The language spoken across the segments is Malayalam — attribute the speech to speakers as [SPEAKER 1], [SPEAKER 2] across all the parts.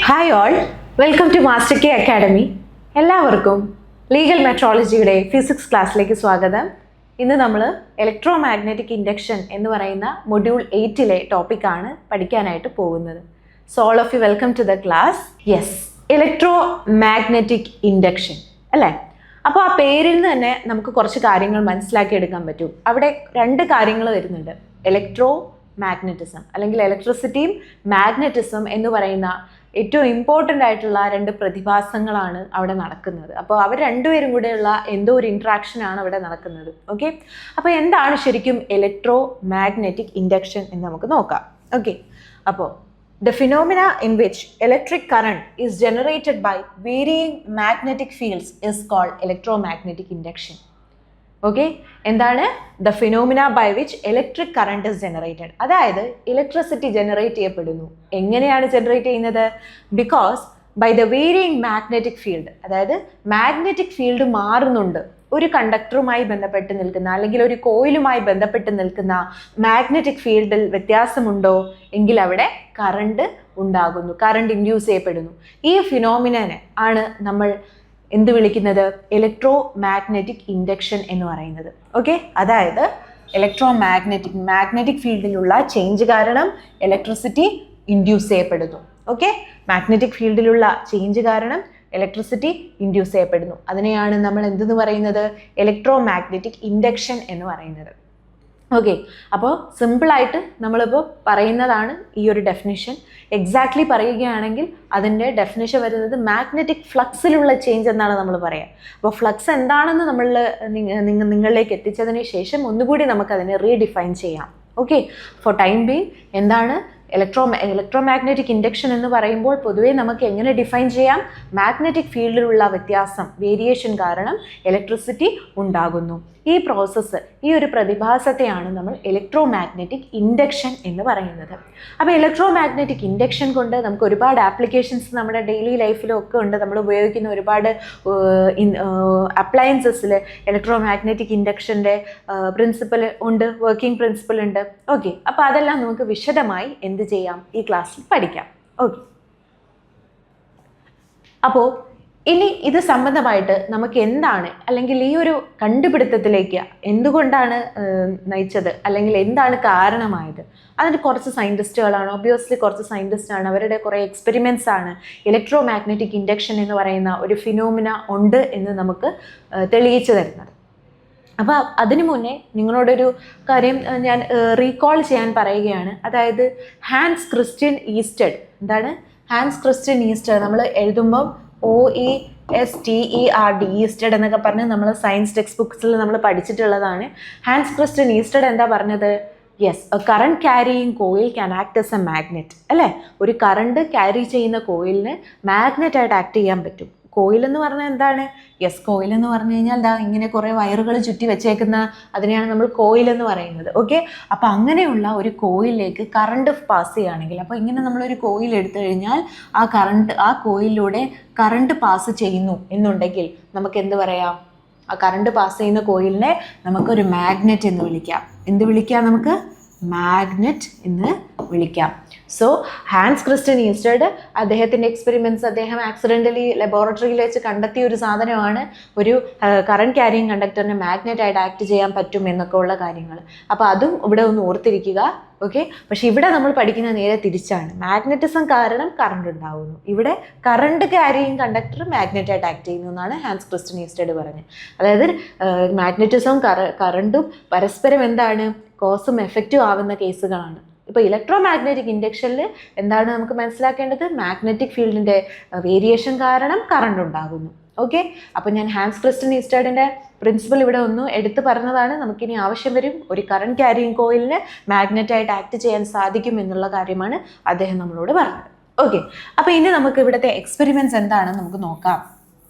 [SPEAKER 1] Hi all, welcome to master K academy. എല്ലാവർക്കും ലീഗൽ മെട്രോളജിയുടെ ഫിസിക്സ് ക്ലാസ്സിലേക്ക് സ്വാഗതം. ഇന്ന് നമ്മൾ ഇലക്ട്രോ മാഗ്നറ്റിക് ഇൻഡക്ഷൻ എന്ന് പറയുന്ന മൊഡ്യൂൾ 8-ലെ ടോപ്പിക്കാണ് പഠിക്കാനായിട്ട് പോകുന്നത്. So all of you welcome to the class. Yes, electromagnetic induction അല്ലേ? അപ്പോൾ ആ പേരിൽ നിന്ന് തന്നെ നമുക്ക് കുറച്ച് കാര്യങ്ങൾ മനസ്സിലാക്കിയെടുക്കാൻ പറ്റും. അവിടെ രണ്ട് കാര്യങ്ങൾ വരുന്നുണ്ട്. ഇലക്ട്രോ മാഗ്നറ്റിസം അല്ലെങ്കിൽ ഇലക്ട്രിസിറ്റിയും മാഗ്നറ്റിസം എന്ന് പറയുന്ന ഏറ്റവും ഇമ്പോർട്ടൻ്റ് ആയിട്ടുള്ള രണ്ട് പ്രതിഭാസങ്ങളാണ് അവിടെ നടക്കുന്നത്. അപ്പോൾ അവർ രണ്ടുപേരും കൂടെയുള്ള എന്തോ ഒരു ഇൻട്രാക്ഷനാണ് അവിടെ നടക്കുന്നത്. ഓക്കെ, അപ്പോൾ എന്താണ് ശരിക്കും ഇലക്ട്രോ മാഗ്നറ്റിക് ഇൻഡക്ഷൻ എന്ന് നമുക്ക് നോക്കാം. ഓക്കെ, അപ്പോൾ the phenomena in which electric current is generated by varying magnetic fields is called electromagnetic induction. Okay, എന്താണ് the phenomena by which electric current is generated? അതായത് ഇലക്ട്രിസിറ്റി ജനറേറ്റ് ചെയ്യപ്പെടുന്നു. എങ്ങനെയാണ് ജനറേറ്റ് ചെയ്യുന്നത്? Because by the varying magnetic field, അതായത് മാഗ്നറ്റിക് ഫീൽഡ് മാറുന്നുണ്ട്. ഒരു കണ്ടക്ടറുമായി ബന്ധപ്പെട്ട് നിൽക്കുന്ന അല്ലെങ്കിൽ ഒരു കോയിലുമായി ബന്ധപ്പെട്ട് നിൽക്കുന്ന മാഗ്നറ്റിക് ഫീൽഡിൽ വ്യത്യാസമുണ്ടോ എങ്കിൽ അവിടെ കറണ്ട് ഉണ്ടാകുന്നു, കറണ്ട് ഇൻഡ്യൂസ് ചെയ്യപ്പെടുന്നു. ഈ ഫിനോമിനനെ ആണ് നമ്മൾ എന്ത് വിളിക്കുന്നത്? ഇലക്ട്രോ മാഗ്നറ്റിക് ഇൻഡക്ഷൻ എന്ന് പറയുന്നത്. ഓക്കെ, അതായത് മാഗ്നറ്റിക് ഫീൽഡിലുള്ള ചേഞ്ച് കാരണം ഇലക്ട്രിസിറ്റി ഇൻഡ്യൂസ് ചെയ്യപ്പെടുന്നു. ഓക്കെ, മാഗ്നറ്റിക് ഫീൽഡിലുള്ള ചേഞ്ച് കാരണം ഇലക്ട്രിസിറ്റി ഇൻഡ്യൂസ് ചെയ്യപ്പെടുന്നു. അതിനെയാണ് നമ്മൾ എന്തെന്ന് പറയുന്നത്? ഇലക്ട്രോ മാഗ്നറ്റിക് ഇൻഡക്ഷൻ എന്ന് പറയുന്നത്. ഓക്കെ, അപ്പോൾ സിമ്പിളായിട്ട് നമ്മളിപ്പോൾ പറയുന്നതാണ് ഈ ഒരു ഡെഫിനിഷൻ. എക്സാക്ട്ലി പറയുകയാണെങ്കിൽ അതിൻ്റെ ഡെഫിനിഷൻ വരുന്നത് മാഗ്നറ്റിക് ഫ്ലക്സിലുള്ള ചേഞ്ച് എന്നാണ് നമ്മൾ പറയുക. അപ്പോൾ ഫ്ലക്സ് എന്താണെന്ന് നിങ്ങളിലേക്ക് എത്തിച്ചതിന് ശേഷം ഒന്നുകൂടി നമുക്കതിനെ റീഡിഫൈൻ ചെയ്യാം. ഓക്കെ, ഫോർ ടൈം ബീങ് എന്താണ് ഇലക്ട്രോ മാഗ്നറ്റിക് ഇൻഡക്ഷൻ എന്ന് പറയുമ്പോൾ പൊതുവേ നമുക്ക് എങ്ങനെ ഡിഫൈൻ ചെയ്യാം? മാഗ്നറ്റിക് ഫീൽഡിലുള്ള വ്യത്യാസം, വേരിയേഷൻ കാരണം ഇലക്ട്രിസിറ്റി ഉണ്ടാകുന്നു. ഈ പ്രോസസ്സ്, ഈ ഒരു പ്രതിഭാസത്തെയാണ് നമ്മൾ ഇലക്ട്രോ മാഗ്നറ്റിക് ഇൻഡക്ഷൻ എന്ന് പറയുന്നത്. അപ്പോൾ ഇലക്ട്രോ മാഗ്നറ്റിക് ഇൻഡക്ഷൻ കൊണ്ട് നമുക്ക് ഒരുപാട് ആപ്ലിക്കേഷൻസ് നമ്മുടെ ഡെയിലി ലൈഫിലും ഒക്കെ ഉണ്ട്. നമ്മൾ ഉപയോഗിക്കുന്ന ഒരുപാട് അപ്ലയൻസസിൽ ഇലക്ട്രോ മാഗ്നറ്റിക് ഇൻഡക്ഷൻ്റെ പ്രിൻസിപ്പൽ ഉണ്ട്, വർക്കിംഗ് പ്രിൻസിപ്പൽ ഉണ്ട്. ഓക്കെ, അപ്പോൾ അതെല്ലാം നമുക്ക് വിശദമായി എന്ത് ചെയ്യാം? ഈ ക്ലാസ്സിൽ പഠിക്കാം. ഓക്കെ, അപ്പോൾ ഇനി ഇത് സംബന്ധമായിട്ട് നമുക്ക് എന്താണ്, അല്ലെങ്കിൽ ഈ ഒരു കണ്ടുപിടുത്തത്തിലേക്ക് എന്തുകൊണ്ടാണ് നയിച്ചത്, അല്ലെങ്കിൽ എന്താണ് കാരണമായത്? അതിന് കുറച്ച് സയൻറ്റിസ്റ്റുകളാണ്, ഒബ്വിയസ്ലി കുറച്ച് സയൻറ്റിസ്റ്റാണ്, അവരുടെ കുറേ എക്സ്പെരിമെൻറ്റ്സ് ആണ് ഇലക്ട്രോ മാഗ്നറ്റിക് ഇൻഡക്ഷൻ എന്ന് പറയുന്ന ഒരു ഫിനോമിന ഉണ്ട് എന്ന് നമുക്ക് തെളിയിച്ചു തരുന്നത്. അപ്പോൾ അതിനു മുന്നേ നിങ്ങളോടൊരു കാര്യം ഞാൻ റീകോൾ ചെയ്യാൻ പറയുകയാണ്. അതായത് ഹാൻസ് ക്രിസ്റ്റ്യൻ ഈസ്റ്റഡ്. എന്താണ് ഹാൻസ് ക്രിസ്റ്റ്യൻ ഈസ്റ്റഡ്? നമ്മൾ എഴുതുമ്പം OESTERD, ഈസ്റ്റഡ് എന്നൊക്കെ പറഞ്ഞ് നമ്മൾ സയൻസ് ടെക്സ്റ്റ് ബുക്സിൽ നമ്മൾ പഠിച്ചിട്ടുള്ളതാണ്. ഹാൻസ് ക്രിസ്റ്റ്യൻ ഈസ്റ്റഡ് എന്താ പറഞ്ഞത്? Yes, A current carrying coil can act S A magnet. അല്ലേ, ഒരു കറണ്ട് ക്യാരി ചെയ്യുന്ന കോയിലിന് മാഗ്നറ്റായിട്ട് ആക്ട് ചെയ്യാൻ പറ്റും. കോയിൽ എന്ന് പറഞ്ഞാൽ എന്താണ്? യെസ്, കോയിൽ എന്ന് പറഞ്ഞു കഴിഞ്ഞാൽ എന്താ, ഇങ്ങനെ കുറേ വയറുകൾ ചുറ്റി വെച്ചേക്കുന്ന അതിനെയാണ് നമ്മൾ കോയിൽ എന്ന് പറയുന്നത്. ഓക്കെ, അപ്പോൾ അങ്ങനെയുള്ള ഒരു കോയിലിലേക്ക് കറണ്ട് പാസ് ചെയ്യുകയാണെങ്കിൽ, അപ്പോൾ ഇങ്ങനെ നമ്മളൊരു കോയിൽ എടുത്തു കഴിഞ്ഞാൽ ആ കോയിലിലൂടെ കറണ്ട് പാസ് ചെയ്യുന്നു എന്നുണ്ടെങ്കിൽ നമുക്ക് എന്ത് പറയാം? ആ കറണ്ട് പാസ് ചെയ്യുന്ന കോയിലിനെ നമുക്കൊരു മാഗ്നറ്റ് എന്ന് വിളിക്കാം. എന്ത് വിളിക്കാം? നമുക്ക് മാഗ്നറ്റ് എന്ന് വിളിക്കാം. സോ ഹാൻസ് ക്രിസ്റ്റ്യൻ ഈസ്റ്റഡ് അദ്ദേഹത്തിൻ്റെ എക്സ്പെരിമെൻറ്റ്സ്, അദ്ദേഹം ആക്സിഡൻ്റലി ലബോറട്ടറിയിൽ വെച്ച് കണ്ടെത്തിയ ഒരു സാധനമാണ് ഒരു കറണ്ട് ക്യാരിയിങ് കണ്ടക്ടറിനെ മാഗ്നറ്റായിട്ട് ആക്ട് ചെയ്യാൻ പറ്റും എന്നൊക്കെ ഉള്ള കാര്യങ്ങൾ. അപ്പോൾ അതും ഇവിടെ ഒന്ന് ഓർത്തിരിക്കുക. ഓക്കെ, പക്ഷേ ഇവിടെ നമ്മൾ പഠിക്കുന്ന നേരെ തിരിച്ചാണ്. മാഗ്നറ്റിസം കാരണം കറണ്ട് ഉണ്ടാകുന്നു, ഇവിടെ കറണ്ട് ക്യാരിയിങ് കണ്ടക്ടർ മാഗ്നറ്റായിട്ട് ആക്ട് ചെയ്യുന്നു എന്നാണ് ഹാൻസ് ക്രിസ്റ്റ്യൻ ഈസ്റ്റഡ് പറഞ്ഞത്. അതായത് മാഗ്നറ്റിസവും കറണ്ടും പരസ്പരം എന്താണ്, കോസും എഫക്റ്റും ആവുന്ന കേസുകളാണ്. ഇപ്പോൾ ഇലക്ട്രോ മാഗ്നറ്റിക് ഇൻഡക്ഷനിൽ എന്താണ് നമുക്ക് മനസ്സിലാക്കേണ്ടത്? മാഗ്നറ്റിക് ഫീൽഡിൻ്റെ വേരിയേഷൻ കാരണം കറണ്ട് ഉണ്ടാകുന്നു. ഓക്കെ, അപ്പോൾ ഞാൻ ഹാൻസ് ക്രിസ്റ്റ്യൻ ഈസ്റ്റഡിൻ്റെ പ്രിൻസിപ്പൽ ഇവിടെ ഒന്ന് എടുത്തു പറഞ്ഞതാണ്. നമുക്കിനി ആവശ്യം വരും, ഒരു കറണ്ട് ക്യാരിയിങ് കോയിലിന് മാഗ്നറ്റായിട്ട് ആക്ട് ചെയ്യാൻ സാധിക്കും എന്നുള്ള കാര്യമാണ് അദ്ദേഹം നമ്മളോട് പറഞ്ഞത്. ഓക്കെ, അപ്പോൾ ഇനി നമുക്ക് ഇവിടുത്തെ എക്സ്പെരിമെൻറ്റ്സ് എന്താണെന്ന് നമുക്ക് നോക്കാം.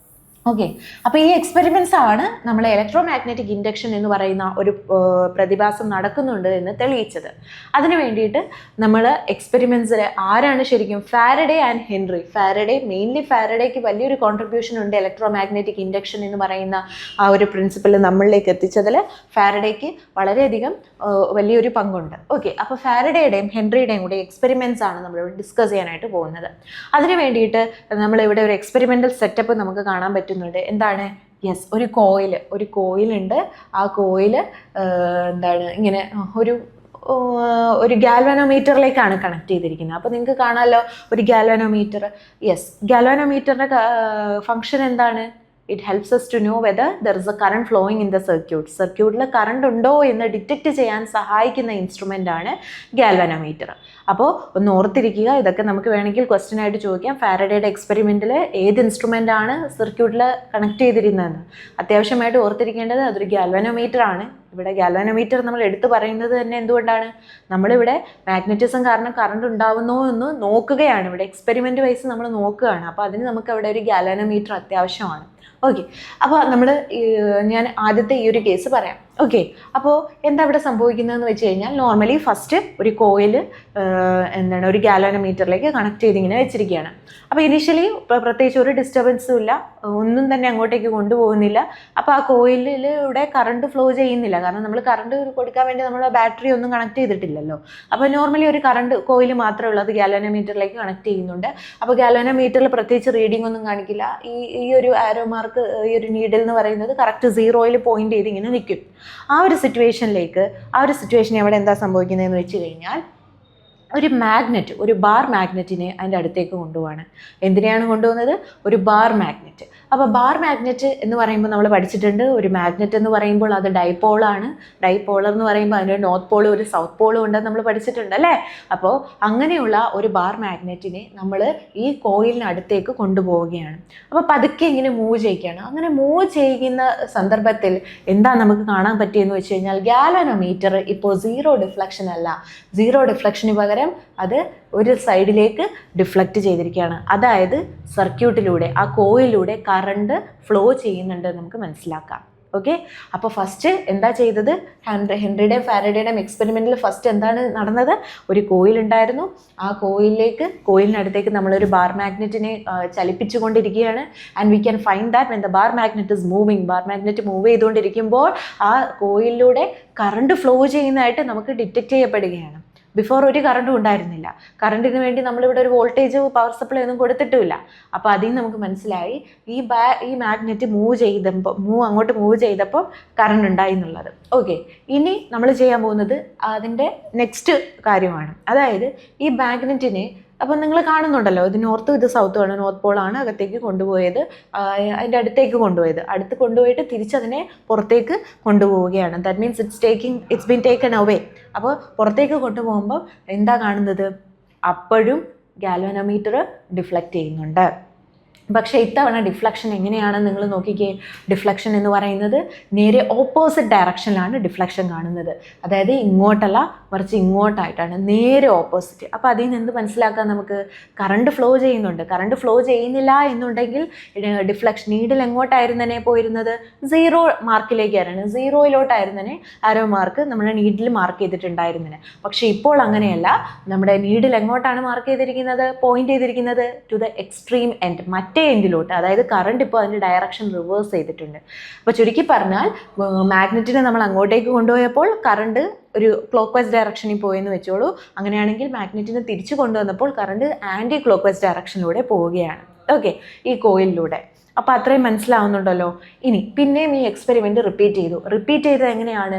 [SPEAKER 1] ഓക്കെ, അപ്പോൾ ഈ എക്സ്പെരിമെൻറ്റ്സ് ആണ് നമ്മൾ ഇലക്ട്രോ മാഗ്നറ്റിക് ഇൻഡക്ഷൻ എന്ന് പറയുന്ന ഒരു പ്രതിഭാസം നടക്കുന്നുണ്ട് എന്ന് തെളിയിച്ചത്. അതിന് വേണ്ടിയിട്ട് നമ്മൾ എക്സ്പെരിമെൻറ്റ്സിൽ ആരാണ് ശരിക്കും ഫാരഡേ ആൻഡ് ഹെൻറി. മെയിൻലി ഫാരഡേക്ക് വലിയൊരു കോൺട്രിബ്യൂഷൻ ഉണ്ട് ഇലക്ട്രോ മാഗ്നറ്റിക് ഇൻഡക്ഷൻ എന്ന് പറയുന്ന ആ ഒരു പ്രിൻസിപ്പിൾ നമ്മളിലേക്ക് എത്തിച്ചതിൽ ഫാരഡേക്ക് വളരെയധികം വലിയൊരു പങ്കുണ്ട്. ഓക്കെ, അപ്പോൾ ഫാരഡേയുടെയും ഹെൻറിയുടെയും കൂടി എക്സ്പെരിമെൻറ്റ്സ് ആണ് നമ്മളിവിടെ ഡിസ്കസ് ചെയ്യാനായിട്ട് പോകുന്നത്. അതിന് വേണ്ടിയിട്ട് നമ്മളിവിടെ ഒരു എക്സ്പെരിമെൻ്റൽ സെറ്റപ്പ് നമുക്ക് കാണാൻ പറ്റും. എന്താണ്? യെസ്, ഒരു കോയിലുണ്ട്. ആ കോയില് എന്താണ് ഇങ്ങനെ ഒരു ഗാൽവാനോമീറ്ററിലേക്കാണ് കണക്ട് ചെയ്തിരിക്കുന്നത്. അപ്പോൾ നിങ്ങൾക്ക് കാണാമല്ലോ ഒരു ഗാൽവാനോമീറ്റർ. യെസ്, ഗാൽവാനോമീറ്ററിൻ്റെ ഫങ്ഷൻ എന്താണ്? It helps us to know whether there is a current flowing in the circuit. സർക്യൂട്ടിൽ കറണ്ട് ഉണ്ടോ എന്ന് ഡിറ്റക്റ്റ് ചെയ്യാൻ സഹായിക്കുന്ന ഇൻസ്ട്രുമെൻ്റ് ആണ് ഗാൽവാനോമീറ്റർ. അപ്പോൾ ഒന്ന് ഓർത്തിരിക്കുക, ഇതൊക്കെ നമുക്ക് വേണമെങ്കിൽ ക്വസ്റ്റ്യൻ ആയിട്ട് ചോദിക്കാം. ഫാരഡേയുടെ എക്സ്പെരിമെൻറ്റിൽ ഏത് ഇൻസ്ട്രുമെൻ്റ് ആണ് സർക്യൂട്ടിൽ കണക്ട് ചെയ്തിരുന്നതെന്ന് അത്യാവശ്യമായിട്ട് ഓർത്തിരിക്കേണ്ടത് അതൊരു ഗാൽവാനോമീറ്റർ ആണ്. ഇവിടെ ഗാൽവാനോമീറ്റർ നമ്മൾ എടുത്തു പറയുന്നത് തന്നെ എന്തുകൊണ്ടാണ്? നമ്മളിവിടെ മാഗ്നറ്റിസം കാരണം കറണ്ട് ഉണ്ടാവുന്നോ എന്ന് നോക്കുകയാണ്. ഇവിടെ എക്സ്പെരിമെൻ്റ് വൈസ് നമ്മൾ നോക്കുകയാണ്. അപ്പോൾ അതിന് നമുക്ക് അവിടെ ഒരു ഗാൽവാനോമീറ്റർ അത്യാവശ്യമാണ്. ഓക്കെ, അപ്പോൾ ഞാൻ ആദ്യത്തെ ഈ ഒരു കേസ് പറയാം. ഓക്കെ, അപ്പോൾ എന്താ ഇവിടെ സംഭവിക്കുന്നതെന്ന് വെച്ച് കഴിഞ്ഞാൽ നോർമലി ഫസ്റ്റ് ഒരു കോയിൽ ഒരു ഗാൽവാനോമീറ്ററിലേക്ക് കണക്ട് ചെയ്ത് ഇങ്ങനെ വെച്ചിരിക്കുകയാണ്. അപ്പോൾ ഇനീഷ്യലി പ്രത്യേകിച്ച് ഒരു ഡിസ്റ്റർബൻസും ഇല്ല, ഒന്നും തന്നെ അങ്ങോട്ടേക്ക് കൊണ്ടുപോകുന്നില്ല. അപ്പോൾ ആ കോയിലിലൂടെ കറണ്ട് ഫ്ലോ ചെയ്യുന്നില്ല, കാരണം നമ്മൾ കറണ്ട് കൊടുക്കാൻ വേണ്ടി നമ്മൾ ബാറ്ററി ഒന്നും കണക്ട് ചെയ്തിട്ടില്ലല്ലോ. അപ്പോൾ നോർമലി ഒരു കറണ്ട് കോയിൽ മാത്രമേ ഉള്ളൂ, അത് ഗാൽവാനോമീറ്ററിലേക്ക് കണക്ട് ചെയ്യുന്നുണ്ട്. അപ്പോൾ ഗാൽവാനോമീറ്ററിൽ പ്രത്യേകിച്ച് റീഡിംഗ് ഒന്നും കാണിക്കില്ല. ഈ ഒരു ആരോ മാർക്ക്, ഈ ഒരു നീഡിൽ എന്ന് പറയുന്നത് കറക്റ്റ് 0-ൽ പോയിന്റ് ചെയ്ത് ഇങ്ങനെ നിൽക്കും. ആ ഒരു സിറ്റുവേഷൻ അവിടെ എന്താ സംഭവിക്കുന്നതെന്ന് വെച്ച് കഴിഞ്ഞാൽ ഒരു ബാർ മാഗ്നറ്റിനെ അതിൻ്റെ അടുത്തേക്ക് കൊണ്ടുപോവാണ്. എന്തിനെയാണ് കൊണ്ടുപോകുന്നത്? ഒരു ബാർ മാഗ്നറ്റ്. അപ്പോൾ ബാർ മാഗ്നറ്റ് എന്ന് പറയുമ്പോൾ നമ്മൾ പഠിച്ചിട്ടുണ്ട്, ഒരു മാഗ്നറ്റ് എന്ന് പറയുമ്പോൾ അത് ഡൈപോളാണ്. ഡൈപോളർ എന്ന് പറയുമ്പോൾ അതിൻ്റെ നോർത്ത് പോളും ഒരു സൗത്ത് പോളും ഉണ്ടെന്ന് നമ്മൾ പഠിച്ചിട്ടുണ്ട് അല്ലേ? അപ്പോൾ അങ്ങനെയുള്ള ഒരു ബാർ മാഗ്നറ്റിനെ നമ്മൾ ഈ കോയിലിന് അടുത്തേക്ക് കൊണ്ടുപോവുകയാണ്. അപ്പോൾ പതുക്കെ ഇങ്ങനെ മൂവ് ചെയ്യിക്കുകയാണ്. അങ്ങനെ മൂവ് ചെയ്യുന്ന സന്ദർഭത്തിൽ എന്താ നമുക്ക് കാണാൻ പറ്റിയെന്ന് വെച്ച് കഴിഞ്ഞാൽ ഗാൽവാനോമീറ്റർ ഇപ്പോൾ സീറോ ഡിഫ്ലക്ഷൻ അല്ല, സീറോ ഡിഫ്ലക്ഷന് പകരം അത് ഒരു സൈഡിലേക്ക് ഡിഫ്ലക്റ്റ് ചെയ്തിരിക്കുകയാണ്. അതായത് സർക്യൂട്ടിലൂടെ, ആ കോയിലൂടെ കറണ്ട് ഫ്ലോ ചെയ്യുന്നുണ്ട് നമുക്ക് മനസ്സിലാക്കാം. ഓക്കെ, അപ്പോൾ ഫസ്റ്റ് എന്താ ചെയ്തത്? ഹെൻറിയുടെയും ഫാരഡേയുടെയും എക്സ്പെരിമെൻറ്റിൽ ഫസ്റ്റ് എന്താണ് നടന്നത്? ഒരു കോയിൽ ഉണ്ടായിരുന്നു. ആ കോയിലിനടുത്തേക്ക് നമ്മളൊരു ബാർ മാഗ്നറ്റിനെ ചലിപ്പിച്ചുകൊണ്ടിരിക്കുകയാണ്. And we can find that when the bar magnet is moving, bar magnet move ചെയ്തുകൊണ്ടിരിക്കുമ്പോൾ ആ കോയിലിലൂടെ കറണ്ട് ഫ്ലോ ചെയ്യുന്നതായിട്ട് നമുക്ക് ഡിറ്റക്റ്റ് ചെയ്യപ്പെടുകയാണ്. ബിഫോർ ഒരു കറണ്ടും ഉണ്ടായിരുന്നില്ല. കറണ്ടിന് വേണ്ടി നമ്മളിവിടെ ഒരു വോൾട്ടേജ് പവർ സപ്ലൈ ഒന്നും കൊടുത്തിട്ടുമില്ല. അപ്പോൾ അതിൽ നിന്ന് നമുക്ക് മനസ്സിലായി ഈ മാഗ്നറ്റ് അങ്ങോട്ട് മൂവ് ചെയ്തപ്പോൾ കറണ്ട് ഉണ്ടായി എന്നുള്ളത്. ഓക്കെ, ഇനി നമ്മൾ ചെയ്യാൻ പോകുന്നത് അതിൻ്റെ നെക്സ്റ്റ് കാര്യമാണ്. അതായത് ഈ മാഗ്നറ്റിനെ, അപ്പം നിങ്ങൾ കാണുന്നുണ്ടല്ലോ, ഇത് നോർത്തും ഇത് സൗത്തുമാണ്. നോർത്ത് പോളാണ് അകത്തേക്ക് കൊണ്ടുപോയത്, അതിൻ്റെ അടുത്തേക്ക് കൊണ്ടുപോയിട്ട് തിരിച്ചതിനെ പുറത്തേക്ക് കൊണ്ടുപോവുകയാണ്. That means it's been taken away. അപ്പോൾ പുറത്തേക്ക് കൊണ്ടുപോകുമ്പോൾ എന്താ കാണുന്നത്? അപ്പോഴും ഗാൽവാനോമീറ്റർ ഡിഫ്ലക്റ്റ് ചെയ്യുന്നുണ്ട്. പക്ഷേ ഇത്തവണ ഡിഫ്ലക്ഷൻ എങ്ങനെയാണെന്ന് നിങ്ങൾ നോക്കിക്കേ. ഡിഫ്ലക്ഷൻ എന്ന് പറയുന്നത് നേരെ ഓപ്പോസിറ്റ് ഡയറക്ഷനിലാണ് ഡിഫ്ലക്ഷൻ കാണുന്നത്. അതായത് ഇങ്ങോട്ടല്ല, മറിച്ച് ഇങ്ങോട്ടായിട്ടാണ്, നേരെ ഓപ്പോസിറ്റ്. അപ്പോൾ അതിൽ നിന്ന് എന്ത് മനസ്സിലാക്കാം നമുക്ക്? കറണ്ട് ഫ്ലോ ചെയ്യുന്നുണ്ട്. കറണ്ട് ഫ്ലോ ചെയ്യുന്നില്ല എന്നുണ്ടെങ്കിൽ ഡിഫ്ലക്ഷൻ നീഡിൽ എങ്ങോട്ടായിരുന്നേ പോയിരുന്നത്? 0 മാർക്കിലേക്കായിരുന്നു, 0-ലോട്ടായിരുന്നേ ആരോ മാർക്ക് നമ്മുടെ നീഡിൽ മാർക്ക് ചെയ്തിട്ടുണ്ടായിരുന്നേ. പക്ഷേ ഇപ്പോൾ അങ്ങനെയല്ല, നമ്മുടെ നീഡിൽ എങ്ങോട്ടാണ് മാർക്ക് ചെയ്തിരിക്കുന്നത്? പോയിന്റ് ചെയ്തിരിക്കുന്നത് ടു ദ എക്സ്ട്രീം എൻഡ്, മറ്റേ എൻഡിലോട്ട്. അതായത് കറണ്ട് ഇപ്പോൾ അതിൻ്റെ ഡയറക്ഷൻ റിവേഴ്സ് ചെയ്തിട്ടുണ്ട്. അപ്പോൾ ചുരുക്കി പറഞ്ഞാൽ മാഗ്നറ്റിനെ നമ്മൾ അങ്ങോട്ടേക്ക് കൊണ്ടുപോയപ്പോൾ കറണ്ട് ഒരു ക്ലോക്ക് വൈസ് ഡയറക്ഷനിൽ പോയെന്ന് വെച്ചോളൂ. അങ്ങനെയാണെങ്കിൽ മാഗ്നറ്റിനെ തിരിച്ചു കൊണ്ടുവന്നപ്പോൾ കറണ്ട് ആൻറ്റി ക്ലോക്ക് വൈസ് ഡയറക്ഷനിലൂടെ പോവുകയാണ്. ഓക്കെ, ഈ കോയിലിലൂടെ. അപ്പോൾ അത്രയും മനസ്സിലാവുന്നുണ്ടല്ലോ. ഇനി പിന്നെയും ഈ എക്സ്പെരിമെൻറ്റ് റിപ്പീറ്റ് ചെയ്തത് എങ്ങനെയാണ്?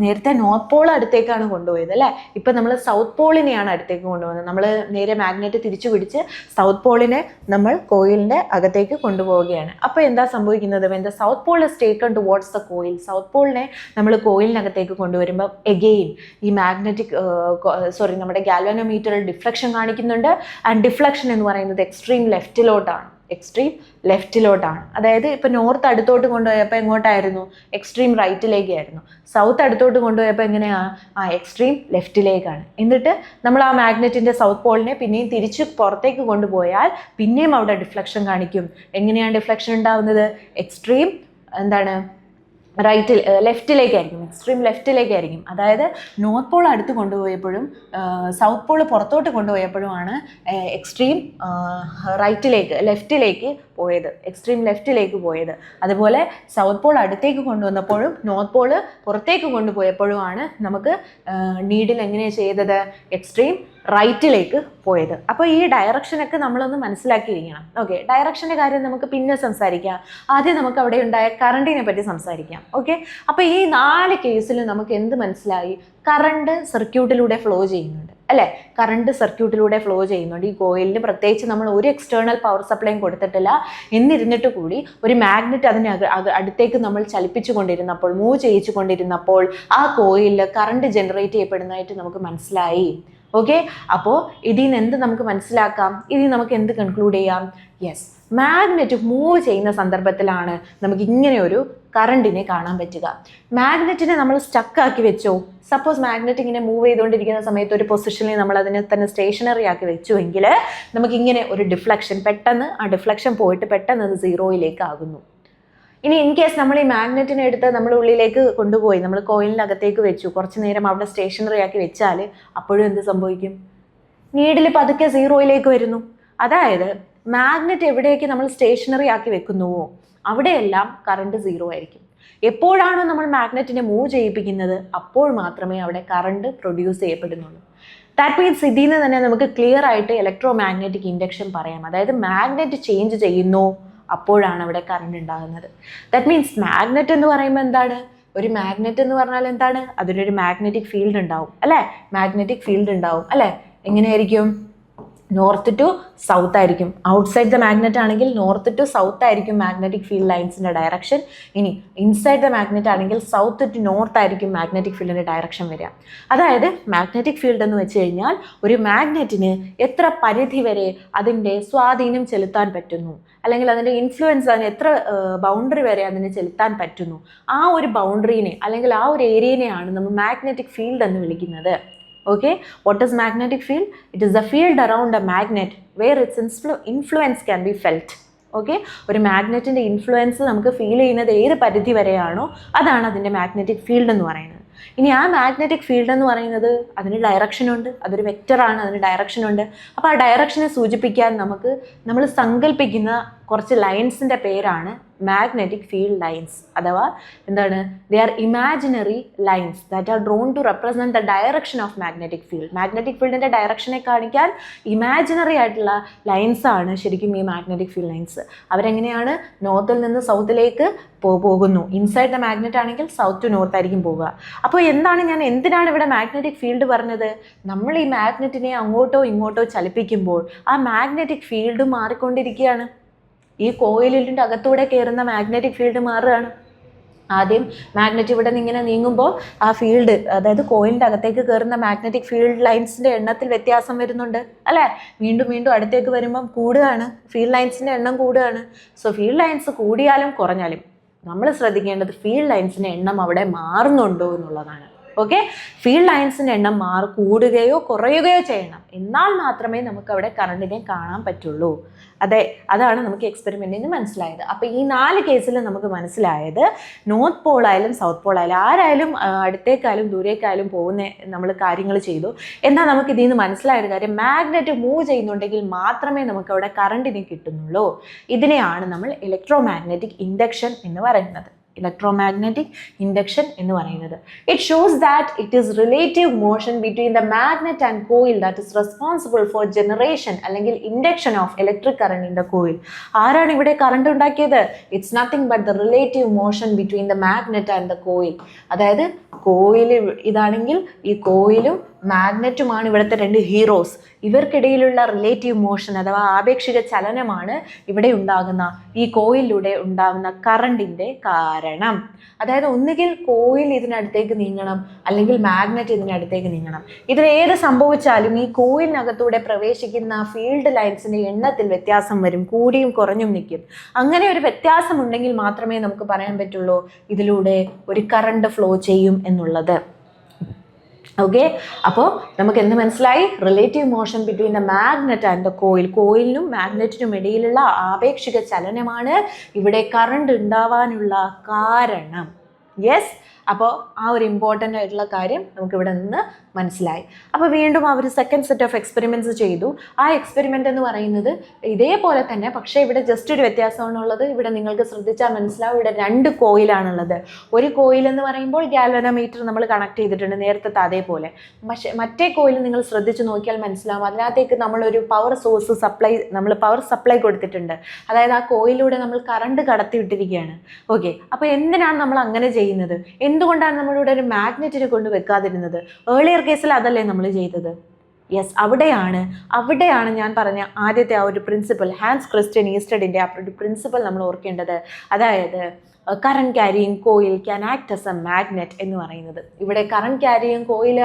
[SPEAKER 1] നേരത്തെ നോർത്ത് പോൾ അടുത്തേക്കാണ് കൊണ്ടുപോയത് അല്ലേ? ഇപ്പം നമ്മൾ സൗത്ത് പോളിനെയാണ് അടുത്തേക്ക് കൊണ്ടുപോകുന്നത്. നമ്മൾ നേരെ മാഗ്നറ്റ് തിരിച്ചു പിടിച്ച് സൗത്ത് പോളിനെ നമ്മൾ കോയിലിൻ്റെ അകത്തേക്ക് കൊണ്ടുപോവുകയാണ്. അപ്പോൾ എന്താ സംഭവിക്കുന്നത്? When the south pole is taken towards the coil, south പോളിനെ നമ്മൾ കോയിലിനകത്തേക്ക് കൊണ്ടുവരുമ്പോൾ എഗെയിൻ ഈ നമ്മുടെ ഗാൽവാനോമീറ്ററിൽ ഡിഫ്ലക്ഷൻ കാണിക്കുന്നുണ്ട്. ആൻഡ് ഡിഫ്ലക്ഷൻ എന്ന് പറയുന്നത് എക്സ്ട്രീം ലെഫ്റ്റിലോട്ടാണ്. എക്സ്ട്രീം ലെഫ്റ്റിലോട്ടാണ്. അതായത് ഇപ്പം നോർത്ത് അടുത്തോട്ട് കൊണ്ടുപോയപ്പോൾ എങ്ങോട്ടായിരുന്നു? എക്സ്ട്രീം റൈറ്റിലേക്കായിരുന്നു. സൗത്ത് അടുത്തോട്ട് കൊണ്ടുപോയപ്പോൾ എങ്ങനെയാണ്? എക്സ്ട്രീം ലെഫ്റ്റിലേക്കാണ്. എന്നിട്ട് നമ്മൾ ആ മാഗ്നറ്റിൻ്റെ സൗത്ത് പോളിനെ പിന്നെയും തിരിച്ച് പുറത്തേക്ക് കൊണ്ടുപോയാൽ പിന്നെയും അവിടെ ഡിഫ്ലക്ഷൻ കാണിക്കും. എങ്ങനെയാണ് ഡിഫ്ലക്ഷൻ ഉണ്ടാവുന്നത്? എക്സ്ട്രീം ലെഫ്റ്റിലേക്കായിരിക്കും, എക്സ്ട്രീം ലെഫ്റ്റിലേക്കായിരിക്കും. അതായത് നോർത്ത് പോൾ അടുത്ത് കൊണ്ടുപോയപ്പോഴും സൗത്ത് പോൾ പുറത്തോട്ട് കൊണ്ടുപോയപ്പോഴുമാണ് എക്സ്ട്രീം ലെഫ്റ്റിലേക്ക് പോയത്, എക്സ്ട്രീം ലെഫ്റ്റിലേക്ക് പോയത്. അതുപോലെ സൗത്ത് പോൾ അടുത്തേക്ക് കൊണ്ടുവന്നപ്പോഴും നോർത്ത് പോൾ പുറത്തേക്ക് കൊണ്ടുപോയപ്പോഴുമാണ് നമുക്ക് നീഡിൽ എങ്ങനെയാണ് ചെയ്തത്? എക്സ്ട്രീം റൈറ്റിലേക്ക് പോയത്. അപ്പോൾ ഈ ഡയറക്ഷനൊക്കെ നമ്മളൊന്ന് മനസ്സിലാക്കിയിരിക്കണം. ഓക്കെ, ഡയറക്ഷൻ്റെ കാര്യം നമുക്ക് പിന്നെ സംസാരിക്കാം. ആദ്യം നമുക്ക് അവിടെ ഉണ്ടായ കറണ്ടിനെ പറ്റി സംസാരിക്കാം. ഓക്കെ, അപ്പോൾ ഈ 4 കേസിൽ നമുക്ക് എന്ത് മനസ്സിലായി? കറണ്ട് സർക്യൂട്ടിലൂടെ ഫ്ലോ ചെയ്യുന്നുണ്ട് അല്ലേ? കറണ്ട് സർക്യൂട്ടിലൂടെ ഫ്ലോ ചെയ്യുന്നുണ്ട്. ഈ കോയിലിന് പ്രത്യേകിച്ച് നമ്മൾ ഒരു എക്സ്റ്റേണൽ പവർ സപ്ലൈയും കൊടുത്തിട്ടില്ല. എന്നിരുന്നിട്ട് കൂടി ഒരു മാഗ്നറ്റ് അതിന് അടുത്തേക്ക് നമ്മൾ ചലിപ്പിച്ചു കൊണ്ടിരുന്നപ്പോൾ, മൂവ് ചെയ്യിച്ചു കൊണ്ടിരുന്നപ്പോൾ ആ കോയിലിൽ കറണ്ട് ജനറേറ്റ് ചെയ്യപ്പെടുന്നതായിട്ട് നമുക്ക് മനസ്സിലായി. ഓക്കെ, അപ്പോൾ ഇതിൽ നിന്ന് എന്ത് നമുക്ക് മനസ്സിലാക്കാം? ഇതിൽ നമുക്ക് എന്ത് കൺക്ലൂഡ് ചെയ്യാം? യെസ്, മാഗ്നറ്റ് മൂവ് ചെയ്യുന്ന സന്ദർഭത്തിലാണ് നമുക്ക് ഇങ്ങനെ ഒരു കറണ്ടിനെ കാണാൻ പറ്റുക. മാഗ്നറ്റിനെ നമ്മൾ സ്റ്റക്കാക്കി വെച്ചോ, സപ്പോസ് മാഗ്നറ്റ് ഇങ്ങനെ മൂവ് ചെയ്തുകൊണ്ടിരിക്കുന്ന സമയത്ത് ഒരു പൊസിഷനിൽ നമ്മൾ അതിനെ തന്നെ സ്റ്റേഷനറി ആക്കി വെച്ചുവെങ്കിൽ നമുക്കിങ്ങനെ ഒരു ഡിഫ്ലക്ഷൻ, പെട്ടെന്ന് ആ ഡിഫ്ലക്ഷൻ പോയിട്ട് പെട്ടെന്ന് അത് 0യിലേക്ക് ആകുന്നു. ഇനി ഇൻ കേസ് നമ്മൾ ഈ മാഗ്നറ്റിനെ എടുത്ത് നമ്മൾ ഉള്ളിലേക്ക് കൊണ്ടുപോയി, നമ്മൾ കോയിലിൻ്റെ അകത്തേക്ക് വെച്ചു, കുറച്ച് നേരം അവിടെ സ്റ്റേഷനറി ആക്കി വെച്ചാൽ അപ്പോഴും എന്ത് സംഭവിക്കും? നീഡിൽ പതുക്കെ 0യിലേക്ക് വരുന്നു. അതായത് മാഗ്നറ്റ് എവിടേക്ക് നമ്മൾ സ്റ്റേഷനറി ആക്കി വെക്കുന്നുവോ അവിടെയെല്ലാം കറണ്ട് 0 ആയിരിക്കും. എപ്പോഴാണോ നമ്മൾ മാഗ്നറ്റിനെ മൂവ് ചെയ്യിപ്പിക്കുന്നത് അപ്പോൾ മാത്രമേ അവിടെ കറണ്ട് പ്രൊഡ്യൂസ് ചെയ്യപ്പെടുന്നുള്ളൂ. ദാറ്റ് മീൻസ് ഇതിൽ നിന്ന് തന്നെ നമുക്ക് ക്ലിയർ ആയിട്ട് ഇലക്ട്രോ മാഗ്നറ്റിക് ഇൻഡക്ഷൻ പറയാം. അതായത് മാഗ്നറ്റ് ചേഞ്ച് ചെയ്യുന്നു, അപ്പോഴാണ് അവിടെ കറണ്ട് ഉണ്ടാകുന്നത്. ദാറ്റ് മീൻസ് മാഗ്നറ്റ് എന്ന് പറയുമ്പോൾ എന്താണ്? ഒരു മാഗ്നറ്റ് എന്ന് പറഞ്ഞാൽ എന്താണ്? അതിനൊരു മാഗ്നറ്റിക് ഫീൽഡ് ഉണ്ടാവും അല്ലേ? മാഗ്നറ്റിക് ഫീൽഡ് ഉണ്ടാവും അല്ലേ? എങ്ങനെയായിരിക്കും? നോർത്ത് ടു സൗത്ത് ആയിരിക്കും. ഔട്ട്സൈഡ് ദ മാഗ്നറ്റ് ആണെങ്കിൽ നോർത്ത് ടു സൗത്ത് ആയിരിക്കും മാഗ്നറ്റിക് ഫീൽഡ് ലൈൻസിൻ്റെ ഡയറക്ഷൻ. ഇനി ഇൻസൈഡ് ദ മാഗ്നറ്റ് ആണെങ്കിൽ സൗത്ത് ടു നോർത്ത് ആയിരിക്കും മാഗ്നറ്റിക് ഫീൽഡിൻ്റെ ഡയറക്ഷൻ വരിക. അതായത് മാഗ്നറ്റിക് ഫീൽഡ് എന്ന് വെച്ച് കഴിഞ്ഞാൽ ഒരു മാഗ്നറ്റിന് എത്ര പരിധി വരെ അതിൻ്റെ സ്വാധീനം ചെലുത്താൻ പറ്റുന്നു, അല്ലെങ്കിൽ അതിൻ്റെ ഇൻഫ്ലുവൻസ്, അതിന് എത്ര ബൗണ്ടറി വരെ അതിന് ചെലുത്താൻ പറ്റുന്നു, ആ ഒരു ബൗണ്ടറീനെ അല്ലെങ്കിൽ ആ ഒരു ഏരിയനെയാണ് നമ്മൾ മാഗ്നറ്റിക് ഫീൽഡ് എന്ന് വിളിക്കുന്നത്. Okay, what is magnetic field? It is the field around a magnet where its influence can be felt. Okay, ഒരു മാഗ്നറ്റിൻ്റെ ഇൻഫ്ലുവൻസ് നമുക്ക് ഫീൽ ചെയ്യുന്നത് ഏത് പരിധി വരെയാണോ അതാണ് അതിൻ്റെ മാഗ്നറ്റിക് ഫീൽഡ് എന്ന് പറയുന്നത്. ഇനി ആ മാഗ്നറ്റിക് ഫീൽഡ് എന്ന് പറയുന്നത് അതിന് ഡയറക്ഷനുണ്ട്, അതൊരു വെക്റ്ററാണ്, അതിന് ഡയറക്ഷനുണ്ട്. അപ്പോൾ ആ ഡയറക്ഷനെ സൂചിപ്പിക്കാൻ നമ്മൾ സങ്കല്പിക്കുന്ന കുറച്ച് ലൈൻസിൻ്റെ പേരാണ് മാഗ്നറ്റിക് ഫീൽഡ് ലൈൻസ്. അഥവാ എന്താണ്? They are imaginary lines that are drawn to represent the direction of magnetic field. Magnetic ഫീൽഡിൻ്റെ ഡയറക്ഷനെ കാണിക്കാൻ ഇമാജിനറി ആയിട്ടുള്ള ലൈൻസാണ് ശരിക്കും ഈ മാഗ്നറ്റിക് ഫീൽഡ് ലൈൻസ്. അവരെങ്ങനെയാണ്? നോർത്തിൽ നിന്ന് സൗത്തിലേക്ക് പോകുന്നു. ഇൻസൈഡ് ദ മാഗ്നറ്റ് ആണെങ്കിൽ സൗത്ത് ടു നോർത്ത് ആയിരിക്കും പോകുക. അപ്പോൾ എന്തിനാണ് ഇവിടെ മാഗ്നറ്റിക് ഫീൽഡ് പറഞ്ഞത്? നമ്മൾ ഈ മാഗ്നറ്റിനെ അങ്ങോട്ടോ ഇങ്ങോട്ടോ ചലിപ്പിക്കുമ്പോൾ ആ മാഗ്നറ്റിക് ഫീൽഡ് മാറിക്കൊണ്ടിരിക്കുകയാണ്. ഈ കോയിലിൻ്റെ അകത്തൂടെ കയറുന്ന മാഗ്നറ്റിക് ഫീൽഡ് മാറുകയാണ്. ആദ്യം മാഗ്നറ്റ് ഇവിടെ നിന്ന് ഇങ്ങനെ നീങ്ങുമ്പോൾ ആ ഫീൽഡ്, അതായത് കോയിലിൻ്റെ അകത്തേക്ക് കയറുന്ന മാഗ്നറ്റിക് ഫീൽഡ് ലൈൻസിൻ്റെ എണ്ണത്തിൽ വ്യത്യാസം വരുന്നുണ്ട് അല്ലേ? വീണ്ടും വീണ്ടും അടുത്തേക്ക് വരുമ്പം കൂടുകയാണ്, ഫീൽഡ് ലൈൻസിൻ്റെ എണ്ണം കൂടുകയാണ്. സോ ഫീൽഡ് ലൈൻസ് കൂടിയാലും കുറഞ്ഞാലും നമ്മൾ ശ്രദ്ധിക്കേണ്ടത് ഫീൽഡ് ലൈൻസിൻ്റെ എണ്ണം അവിടെ മാറുന്നുണ്ടോ എന്നുള്ളതാണ്. ഓക്കെ, ഫീൽഡ് ലൈൻസിൻ്റെ എണ്ണം കൂടുകയോ കുറയുകയോ ചെയ്യണം, എന്നാൽ മാത്രമേ നമുക്ക് അവിടെ കറണ്ടിനെ കാണാൻ പറ്റുള്ളൂ. അതാണ് നമുക്ക് എക്സ്പെരിമെൻറ്റിൽ നിന്ന് മനസ്സിലായത്. അപ്പോൾ ഈ 4 കേസിൽ നമുക്ക് മനസ്സിലായത് നോർത്ത് പോളായാലും സൗത്ത് പോളായാലും ആരായാലും അടുത്തേക്കായാലും ദൂരേക്കായാലും പോകുന്ന നമ്മൾ കാര്യങ്ങൾ ചെയ്തു. എന്നാൽ നമുക്ക് ഇതിൽ നിന്ന് മനസ്സിലായൊരു കാര്യം, മാഗ്നറ്റ് മൂവ് ചെയ്യുന്നുണ്ടെങ്കിൽ മാത്രമേ നമുക്ക് അവിടെ കറണ്ടിനെ കിട്ടുന്നുള്ളൂ. ഇതിനെയാണ് നമ്മൾ ഇലക്ട്രോ മാഗ്നറ്റിക് ഇൻഡക്ഷൻ എന്ന് പറയുന്നത്. ഇലക്ട്രോമാഗ്നറ്റിക് ഇൻഡക്ഷൻ എന്ന് പറയുന്നത്. It shows that it is relative motion between the magnet and coil that is responsible for generation അല്ലെങ്കിൽ induction of electric current in the coil. ആരാണ് ഇവിടെ കറണ്ട് ഉണ്ടാക്കിയത്? It's nothing but the relative motion between the magnet and the coil. അതായത് കോയിൽ ഇതാണെങ്കിൽ ഈ കോയിലും മാഗ്നറ്റുമാണ് ഇവിടുത്തെ രണ്ട് ഹീറോസ്. ഇവർക്കിടയിലുള്ള റിലേറ്റീവ് മോഷൻ അഥവാ ആപേക്ഷിക ചലനമാണ് ഇവിടെ ഉണ്ടാകുന്ന ഈ കോയിലിലൂടെ ഉണ്ടാകുന്ന കറണ്ടിൻ്റെ കാരണം. അതായത് ഒന്നുകിൽ കോയിൽ ഇതിനടുത്തേക്ക് നീങ്ങണം, അല്ലെങ്കിൽ മാഗ്നറ്റ് ഇതിനടുത്തേക്ക് നീങ്ങണം. ഇതിൽ ഏത് സംഭവിച്ചാലും ഈ കോയിലിനകത്തൂടെ പ്രവേശിക്കുന്ന ഫീൽഡ് ലൈൻസിൻ്റെ എണ്ണത്തിൽ വ്യത്യാസം വരും, കൂടിയും കുറഞ്ഞും നിൽക്കും. അങ്ങനെ ഒരു വ്യത്യാസം ഉണ്ടെങ്കിൽ മാത്രമേ നമുക്ക് പറയാൻ പറ്റുള്ളൂ ഇതിലൂടെ ഒരു കറണ്ട് ഫ്ലോ ചെയ്യും എന്നുള്ളത്. ഓക്കെ, അപ്പോൾ നമുക്ക് എന്ത് മനസ്സിലായി? Relative motion between the magnet and the coil. കോയിലിനും മാഗ്നറ്റിനും ഇടയിലുള്ള ആപേക്ഷിക ചലനമാണ് ഇവിടെ കറണ്ട് ഉണ്ടാവാനുള്ള കാരണം. യെസ്, അപ്പോൾ ആ ഒരു ഇമ്പോർട്ടൻ്റ് ആയിട്ടുള്ള കാര്യം നമുക്കിവിടെ നിന്ന് മനസ്സിലായി. അപ്പോൾ വീണ്ടും അവർ സെക്കൻഡ് സെറ്റ് ഓഫ് എക്സ്പെരിമെൻറ്റ്സ് ചെയ്തു. ആ എക്സ്പെരിമെൻ്റ് എന്ന് പറയുന്നത് ഇതേപോലെ തന്നെ, പക്ഷേ ഇവിടെ ജസ്റ്റ് ഒരു വ്യത്യാസമാണുള്ളത്. ഇവിടെ നിങ്ങൾക്ക് ശ്രദ്ധിച്ചാൽ മനസ്സിലാവും, ഇവിടെ രണ്ട് കോയിലാണുള്ളത്. ഒരു കോയിൽ എന്ന് പറയുമ്പോൾ ഗാൽവനോമീറ്റർ നമ്മൾ കണക്ട് ചെയ്തിട്ടുണ്ട് നേരത്തെ അതേപോലെ. പക്ഷേ മറ്റേ കോയിൽ നിങ്ങൾ ശ്രദ്ധിച്ച് നോക്കിയാൽ മനസ്സിലാവും, അതിനകത്തേക്ക് നമ്മളൊരു പവർ സോഴ്സ് പവർ സപ്ലൈ കൊടുത്തിട്ടുണ്ട്. അതായത് ആ കോയിലൂടെ നമ്മൾ കറണ്ട് കടത്തി വിട്ടിരിക്കുകയാണ്. ഓക്കെ, അപ്പോൾ എന്തിനാണ് നമ്മൾ അങ്ങനെ ചെയ്യുന്നത്? എന്തുകൊണ്ടാണ് നമ്മളിവിടെ ഒരു മാഗ്നറ്റിനെ കൊണ്ട് വെക്കാതിരുന്നത്? ഏർലിയർ കേസിൽ അതല്ലേ നമ്മൾ ചെയ്തത്? യെസ്, അവിടെയാണ് ഞാൻ പറഞ്ഞ ആദ്യത്തെ ആ ഒരു പ്രിൻസിപ്പൽ, ഹാൻസ് ക്രിസ്റ്റ്യൻ ഈസ്റ്റഡിൻ്റെ ആ ഒരു പ്രിൻസിപ്പൽ നമ്മൾ ഓർക്കേണ്ടത്. അതായത് current carrying coil can act as A magnet എന്ന് പറയുന്നത്. ഇവിടെ കറണ്ട് ക്യാരിയിങ് കോയിൽ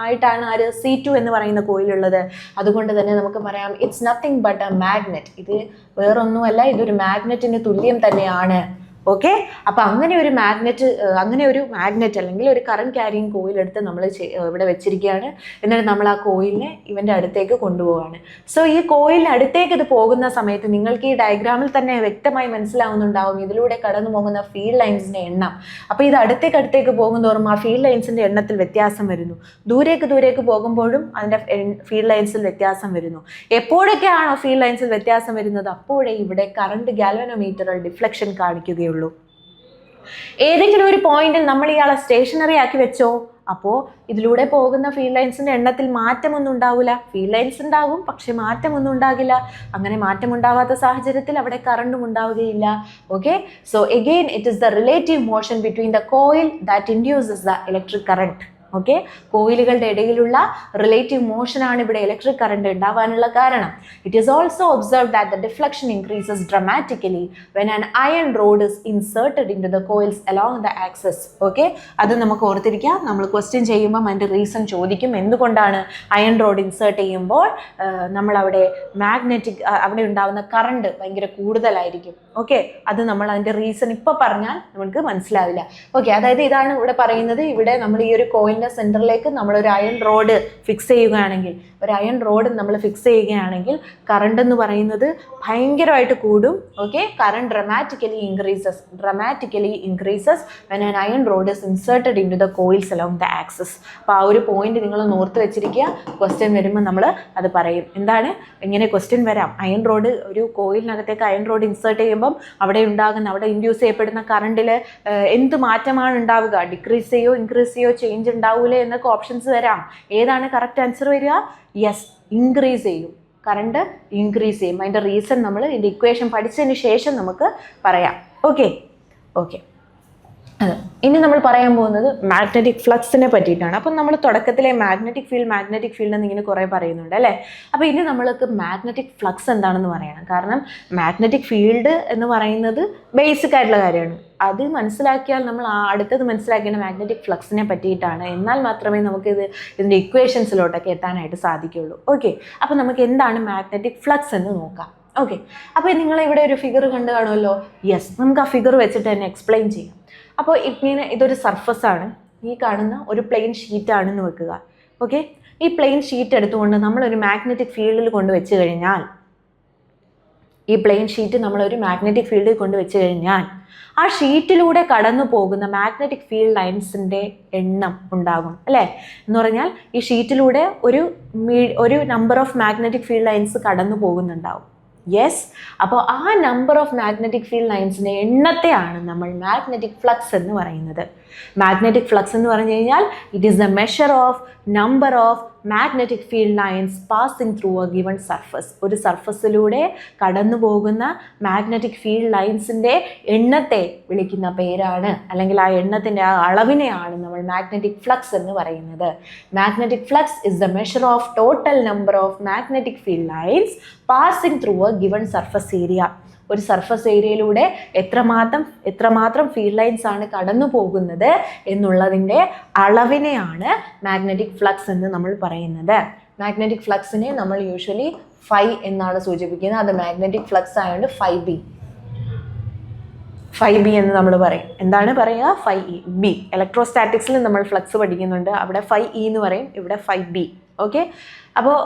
[SPEAKER 1] ആയിട്ടാണ് C2 എന്ന് പറയുന്ന കോയിലുള്ളത്. അതുകൊണ്ട് തന്നെ നമുക്ക് പറയാം it's nothing but A magnet. ഇത് വേറൊന്നുമല്ല, ഇതൊരു മാഗ്നറ്റിന് തുല്യം തന്നെയാണ്. ഓക്കെ, അപ്പോൾ അങ്ങനെ ഒരു മാഗ്നറ്റ് അല്ലെങ്കിൽ ഒരു കറണ്ട് ക്യാരിയിങ് കോയിൽ എടുത്ത് നമ്മൾ ഇവിടെ വെച്ചിരിക്കുകയാണ്. എന്നിട്ട് നമ്മൾ ആ കോയിലിനെ ഇവൻ്റെ അടുത്തേക്ക് കൊണ്ടുപോവാണ്. സോ ഈ കോയിലിന് അടുത്തേക്ക് ഇത് പോകുന്ന സമയത്ത് നിങ്ങൾക്ക് ഈ ഡയഗ്രാമിൽ തന്നെ വ്യക്തമായി മനസ്സിലാവുന്നുണ്ടാവും ഇതിലൂടെ കടന്നു പോകുന്ന ഫീൽഡ് ലൈൻസിൻ്റെ എണ്ണം. അപ്പോൾ ഇത് അടുത്തേക്ക് പോകുന്തോറും ആ ഫീൽഡ് ലൈൻസിൻ്റെ എണ്ണത്തിൽ വ്യത്യാസം വരുന്നു. ദൂരേക്ക് പോകുമ്പോഴും അതിൻ്റെ ഫീൽഡ് ലൈൻസിൽ വ്യത്യാസം വരുന്നു. എപ്പോഴൊക്കെയാണോ ഫീൽഡ് ലൈൻസിൽ വ്യത്യാസം വരുന്നത്, അപ്പോഴേ ഇവിടെ കറണ്ട് ഗാൽവനോമീറ്ററിൽ ഡിഫ്ലക്ഷൻ കാണിക്കുകയുള്ളൂ. ഏതെങ്കിലും ഒരു പോയിന്റിൽ നമ്മൾ ഇയാളെ സ്റ്റേഷനറി ആക്കി വെച്ചോ, അപ്പോൾ ഇതിലൂടെ പോകുന്ന ഫീൽഡ് ലൈൻസിൻ്റെ എണ്ണത്തിൽ മാറ്റമൊന്നും ഉണ്ടാവില്ല. ഫീൽഡ് ലൈൻസ് ഉണ്ടാകും, പക്ഷെ മാറ്റമൊന്നും ഉണ്ടാകില്ല. അങ്ങനെ മാറ്റമുണ്ടാവാത്ത സാഹചര്യത്തിൽ അവിടെ കറണ്ടും ഉണ്ടാവുകയില്ല. Okay, so again it is the relative motion between the coil that induces the electric current. Okay, കോയിലുകളുടെ ഇടയിലുള്ള റിലേറ്റീവ് മോഷനാണ് ഇവിടെ ഇലക്ട്രിക് കറണ്ട് ഉണ്ടാവാനുള്ള കാരണം. It is also observed that the deflection increases dramatically when an iron rod is inserted in to the coils along the axis. Okay, അത് നമുക്ക് ഓർത്തിരിക്കാം. നമ്മൾ ക്വസ്റ്റ്യൻ ചെയ്യുമ്പോൾ അതിൻ്റെ റീസൺ ചോദിക്കും, എന്തുകൊണ്ടാണ് അയൺ റോഡ് ഇൻസേർട്ട് ചെയ്യുമ്പോൾ നമ്മളവിടെ അവിടെ ഉണ്ടാകുന്ന കറണ്ട് ഭയങ്കര കൂടുതലായിരിക്കും. ഓക്കെ, അത് നമ്മൾ അതിൻ്റെ റീസൺ ഇപ്പോൾ പറഞ്ഞാൽ നമുക്ക് മനസ്സിലാവില്ല. ഓക്കെ, അതായത് ഇതാണ് ഇവിടെ പറയുന്നത്. ഇവിടെ നമ്മൾ ഈ ഒരു കോയിൽ സെന്ററിലേക്ക് നമ്മളൊരു അയൺ റോഡ് ഫിക്സ് ചെയ്യുകയാണെങ്കിൽ, കറണ്ട് എന്ന് പറയുന്നത് ഭയങ്കരമായിട്ട് കൂടും. Okay, current dramatically increases when an iron rod is inserted in to the coils along the axis. അപ്പോൾ ആ ഒരു പോയിന്റ് നിങ്ങൾ ഓർത്ത് വെച്ചിരിക്കുക. ക്വസ്റ്റ്യൻ വരുമ്പോൾ നമ്മൾ അത് പറയും. എന്താണ് ഇങ്ങനെ ക്വസ്റ്റ്യൻ വരാം, അയൺ റോഡ് ഒരു കോയിലിനകത്തേക്ക് അയൺ റോഡ് ഇൻസേർട്ട് ചെയ്യുമ്പം അവിടെ ഇൻഡ്യൂസ് ചെയ്യപ്പെടുന്ന കറണ്ടിൽ എന്ത് മാറ്റമാണ് ഉണ്ടാവുക? ഡിക്രീസ് ചെയ്യോ ഇൻക്രീസ് ചെയ്യോ ചേഞ്ച് ഉണ്ടാവൂലേ എന്നൊക്കെ ഓപ്ഷൻസ് വരാം. ഏതാണ് കറക്റ്റ് ആൻസർ വരിക? യെസ്, ഇൻക്രീസ് ചെയ്യും. കറണ്ട് ഇൻക്രീസ് ചെയ്യും. അതിൻ്റെ റീസൺ നമ്മൾ ഇതിൻ്റെ ഇക്വേഷൻ പഠിച്ചതിന് ശേഷം നമുക്ക് പറയാം. ഓക്കെ, ഇനി നമ്മൾ പറയാൻ പോകുന്നത് മാഗ്നറ്റിക് ഫ്ലക്സിനെ പറ്റിയിട്ടാണ്. അപ്പം നമ്മൾ തുടക്കത്തിലെ മാഗ്നറ്റിക് ഫീൽഡ് എന്നിങ്ങനെ കുറേ പറയുന്നുണ്ട് അല്ലേ. അപ്പോൾ ഇനി നമ്മൾക്ക് മാഗ്നറ്റിക് ഫ്ലക്സ് എന്താണെന്ന് പറയണം. കാരണം മാഗ്നറ്റിക് ഫീൽഡ് എന്ന് പറയുന്നത് ബേസിക് ആയിട്ടുള്ള കാര്യമാണ്. അത് മനസ്സിലാക്കിയാൽ നമ്മൾ അടുത്തത് മനസ്സിലാക്കേണ്ട മാഗ്നറ്റിക് ഫ്ലക്സിനെ പറ്റിയിട്ടാണ്. എന്നാൽ മാത്രമേ ഇതിൻ്റെ ഇക്വേഷൻസിലോട്ടൊക്കെ എത്താനായിട്ട് സാധിക്കുകയുള്ളൂ. ഓക്കെ, അപ്പോൾ നമുക്ക് എന്താണ് മാഗ്നറ്റിക് ഫ്ലക്സ് എന്ന് നോക്കാം. ഓക്കെ, അപ്പോൾ നിങ്ങളിവിടെ ഒരു ഫിഗർ കണ്ടു കാണുമല്ലോ. യെസ്, നമുക്ക് ആ ഫിഗർ വെച്ചിട്ട് തന്നെ എക്സ്പ്ലെയിൻ ചെയ്യാം. അപ്പോൾ ഇതൊരു സർഫസാണ്, ഈ കാണുന്ന ഒരു പ്ലെയിൻ ഷീറ്റാണെന്ന് വെക്കുക. ഓക്കെ, ഈ പ്ലെയിൻ ഷീറ്റ് എടുത്തുകൊണ്ട് നമ്മളൊരു മാഗ്നറ്റിക് ഫീൽഡിൽ കൊണ്ടുവച്ച് കഴിഞ്ഞാൽ, ആ ഷീറ്റിലൂടെ കടന്നു പോകുന്ന മാഗ്നറ്റിക് ഫീൽഡ് ലൈൻസിൻ്റെ എണ്ണം ഉണ്ടാകും അല്ലേ. എന്ന് പറഞ്ഞാൽ ഈ ഷീറ്റിലൂടെ ഒരു number of magnetic field lines കടന്നു പോകുന്നുണ്ടാവും. യെസ്, അപ്പോൾ ആ നമ്പർ ഓഫ് മാഗ്നറ്റിക് ഫീൽഡ് ലൈൻസിൻ്റെ എണ്ണത്തെയാണ് നമ്മൾ മാഗ്നറ്റിക് ഫ്ലക്സ് എന്ന് പറയുന്നത്. മാഗ്നറ്റിക് ഫ്ലക്സ് എന്ന് പറഞ്ഞു കഴിഞ്ഞാൽ it is the measure of number of magnetic field lines passing through A given surface. ഒരു സർഫസിലൂടെ കടന്നു പോകുന്ന മാഗ്നറ്റിക് ഫീൽഡ് ലൈൻസിൻ്റെ എണ്ണത്തെ വിളിക്കുന്ന പേരാണ്, അല്ലെങ്കിൽ ആ എണ്ണത്തിൻ്റെ ആ അളവിനെയാണ് നമ്മൾ മാഗ്നറ്റിക് ഫ്ലക്സ് എന്ന് പറയുന്നത്. Magnetic flux is the measure of total number of magnetic field lines passing through A given surface area. ഒരു സർഫസ് ഏരിയയിലൂടെ എത്രമാത്രം ഫീൽഡ് ലൈൻസ് ആണ് കടന്നു പോകുന്നത് എന്നുള്ളതിൻ്റെ അളവിനെയാണ് മാഗ്നറ്റിക് ഫ്ലക്സ് എന്ന് നമ്മൾ പറയുന്നത്. മാഗ്നറ്റിക് ഫ്ലക്സിനെ നമ്മൾ യൂഷ്വലി ഫൈ എന്നാണ് സൂചിപ്പിക്കുന്നത്. അത് മാഗ്നറ്റിക് ഫ്ലക്സ് ആയതുകൊണ്ട് ഫൈ ബി എന്ന് നമ്മൾ പറയും. എന്താണ് പറയുക? Phi E B. ഇലക്ട്രോസ്റ്റാറ്റിക്സിൽ നമ്മൾ ഫ്ലക്സ് പഠിക്കുന്നുണ്ട്, അവിടെ ഫൈ ഇ എന്ന് പറയും, ഇവിടെ ഫൈ ബി. ഓക്കെ, അപ്പോൾ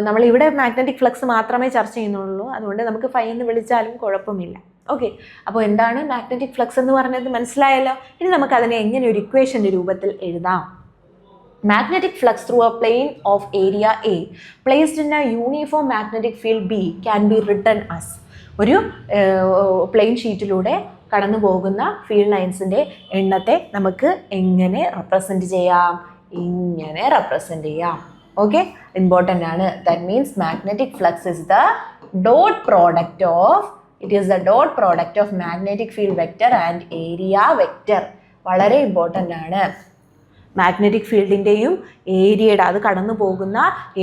[SPEAKER 1] നമ്മളിവിടെ മാഗ്നറ്റിക് ഫ്ലക്സ് മാത്രമേ ചർച്ച ചെയ്യുന്നുള്ളൂ, അതുകൊണ്ട് നമുക്ക് ഫൈ എന്ന് വിളിച്ചാലും കുഴപ്പമില്ല. ഓക്കെ, അപ്പോൾ എന്താണ് മാഗ്നറ്റിക് ഫ്ലക്സ് എന്ന് പറഞ്ഞത് മനസ്സിലായല്ലോ. ഇനി നമുക്കതിനെ എങ്ങനെ ഒരു ഇക്വേഷൻ്റെ രൂപത്തിൽ എഴുതാം? Magnetic flux through a plane of area A placed in a uniform magnetic field B can be written as. ഒരു പ്ലെയിൻ ഷീറ്റിലൂടെ കടന്നു പോകുന്ന ഫീൽഡ് ലൈൻസിൻ്റെ എണ്ണത്തെ നമുക്ക് എങ്ങനെ റെപ്രസെൻറ്റ് ചെയ്യാം? ഇങ്ങനെ റെപ്രസെൻറ്റ് ചെയ്യാം. ഓക്കെ, ഇമ്പോർട്ടൻ്റ് ആണ്. That means magnetic flux is the dot product of magnetic field vector and area vector. വളരെ ഇമ്പോർട്ടൻ്റ് ആണ്. മാഗ്നറ്റിക് ഫീൽഡിൻ്റെയും ഏരിയയുടെ, അത് കടന്നു പോകുന്ന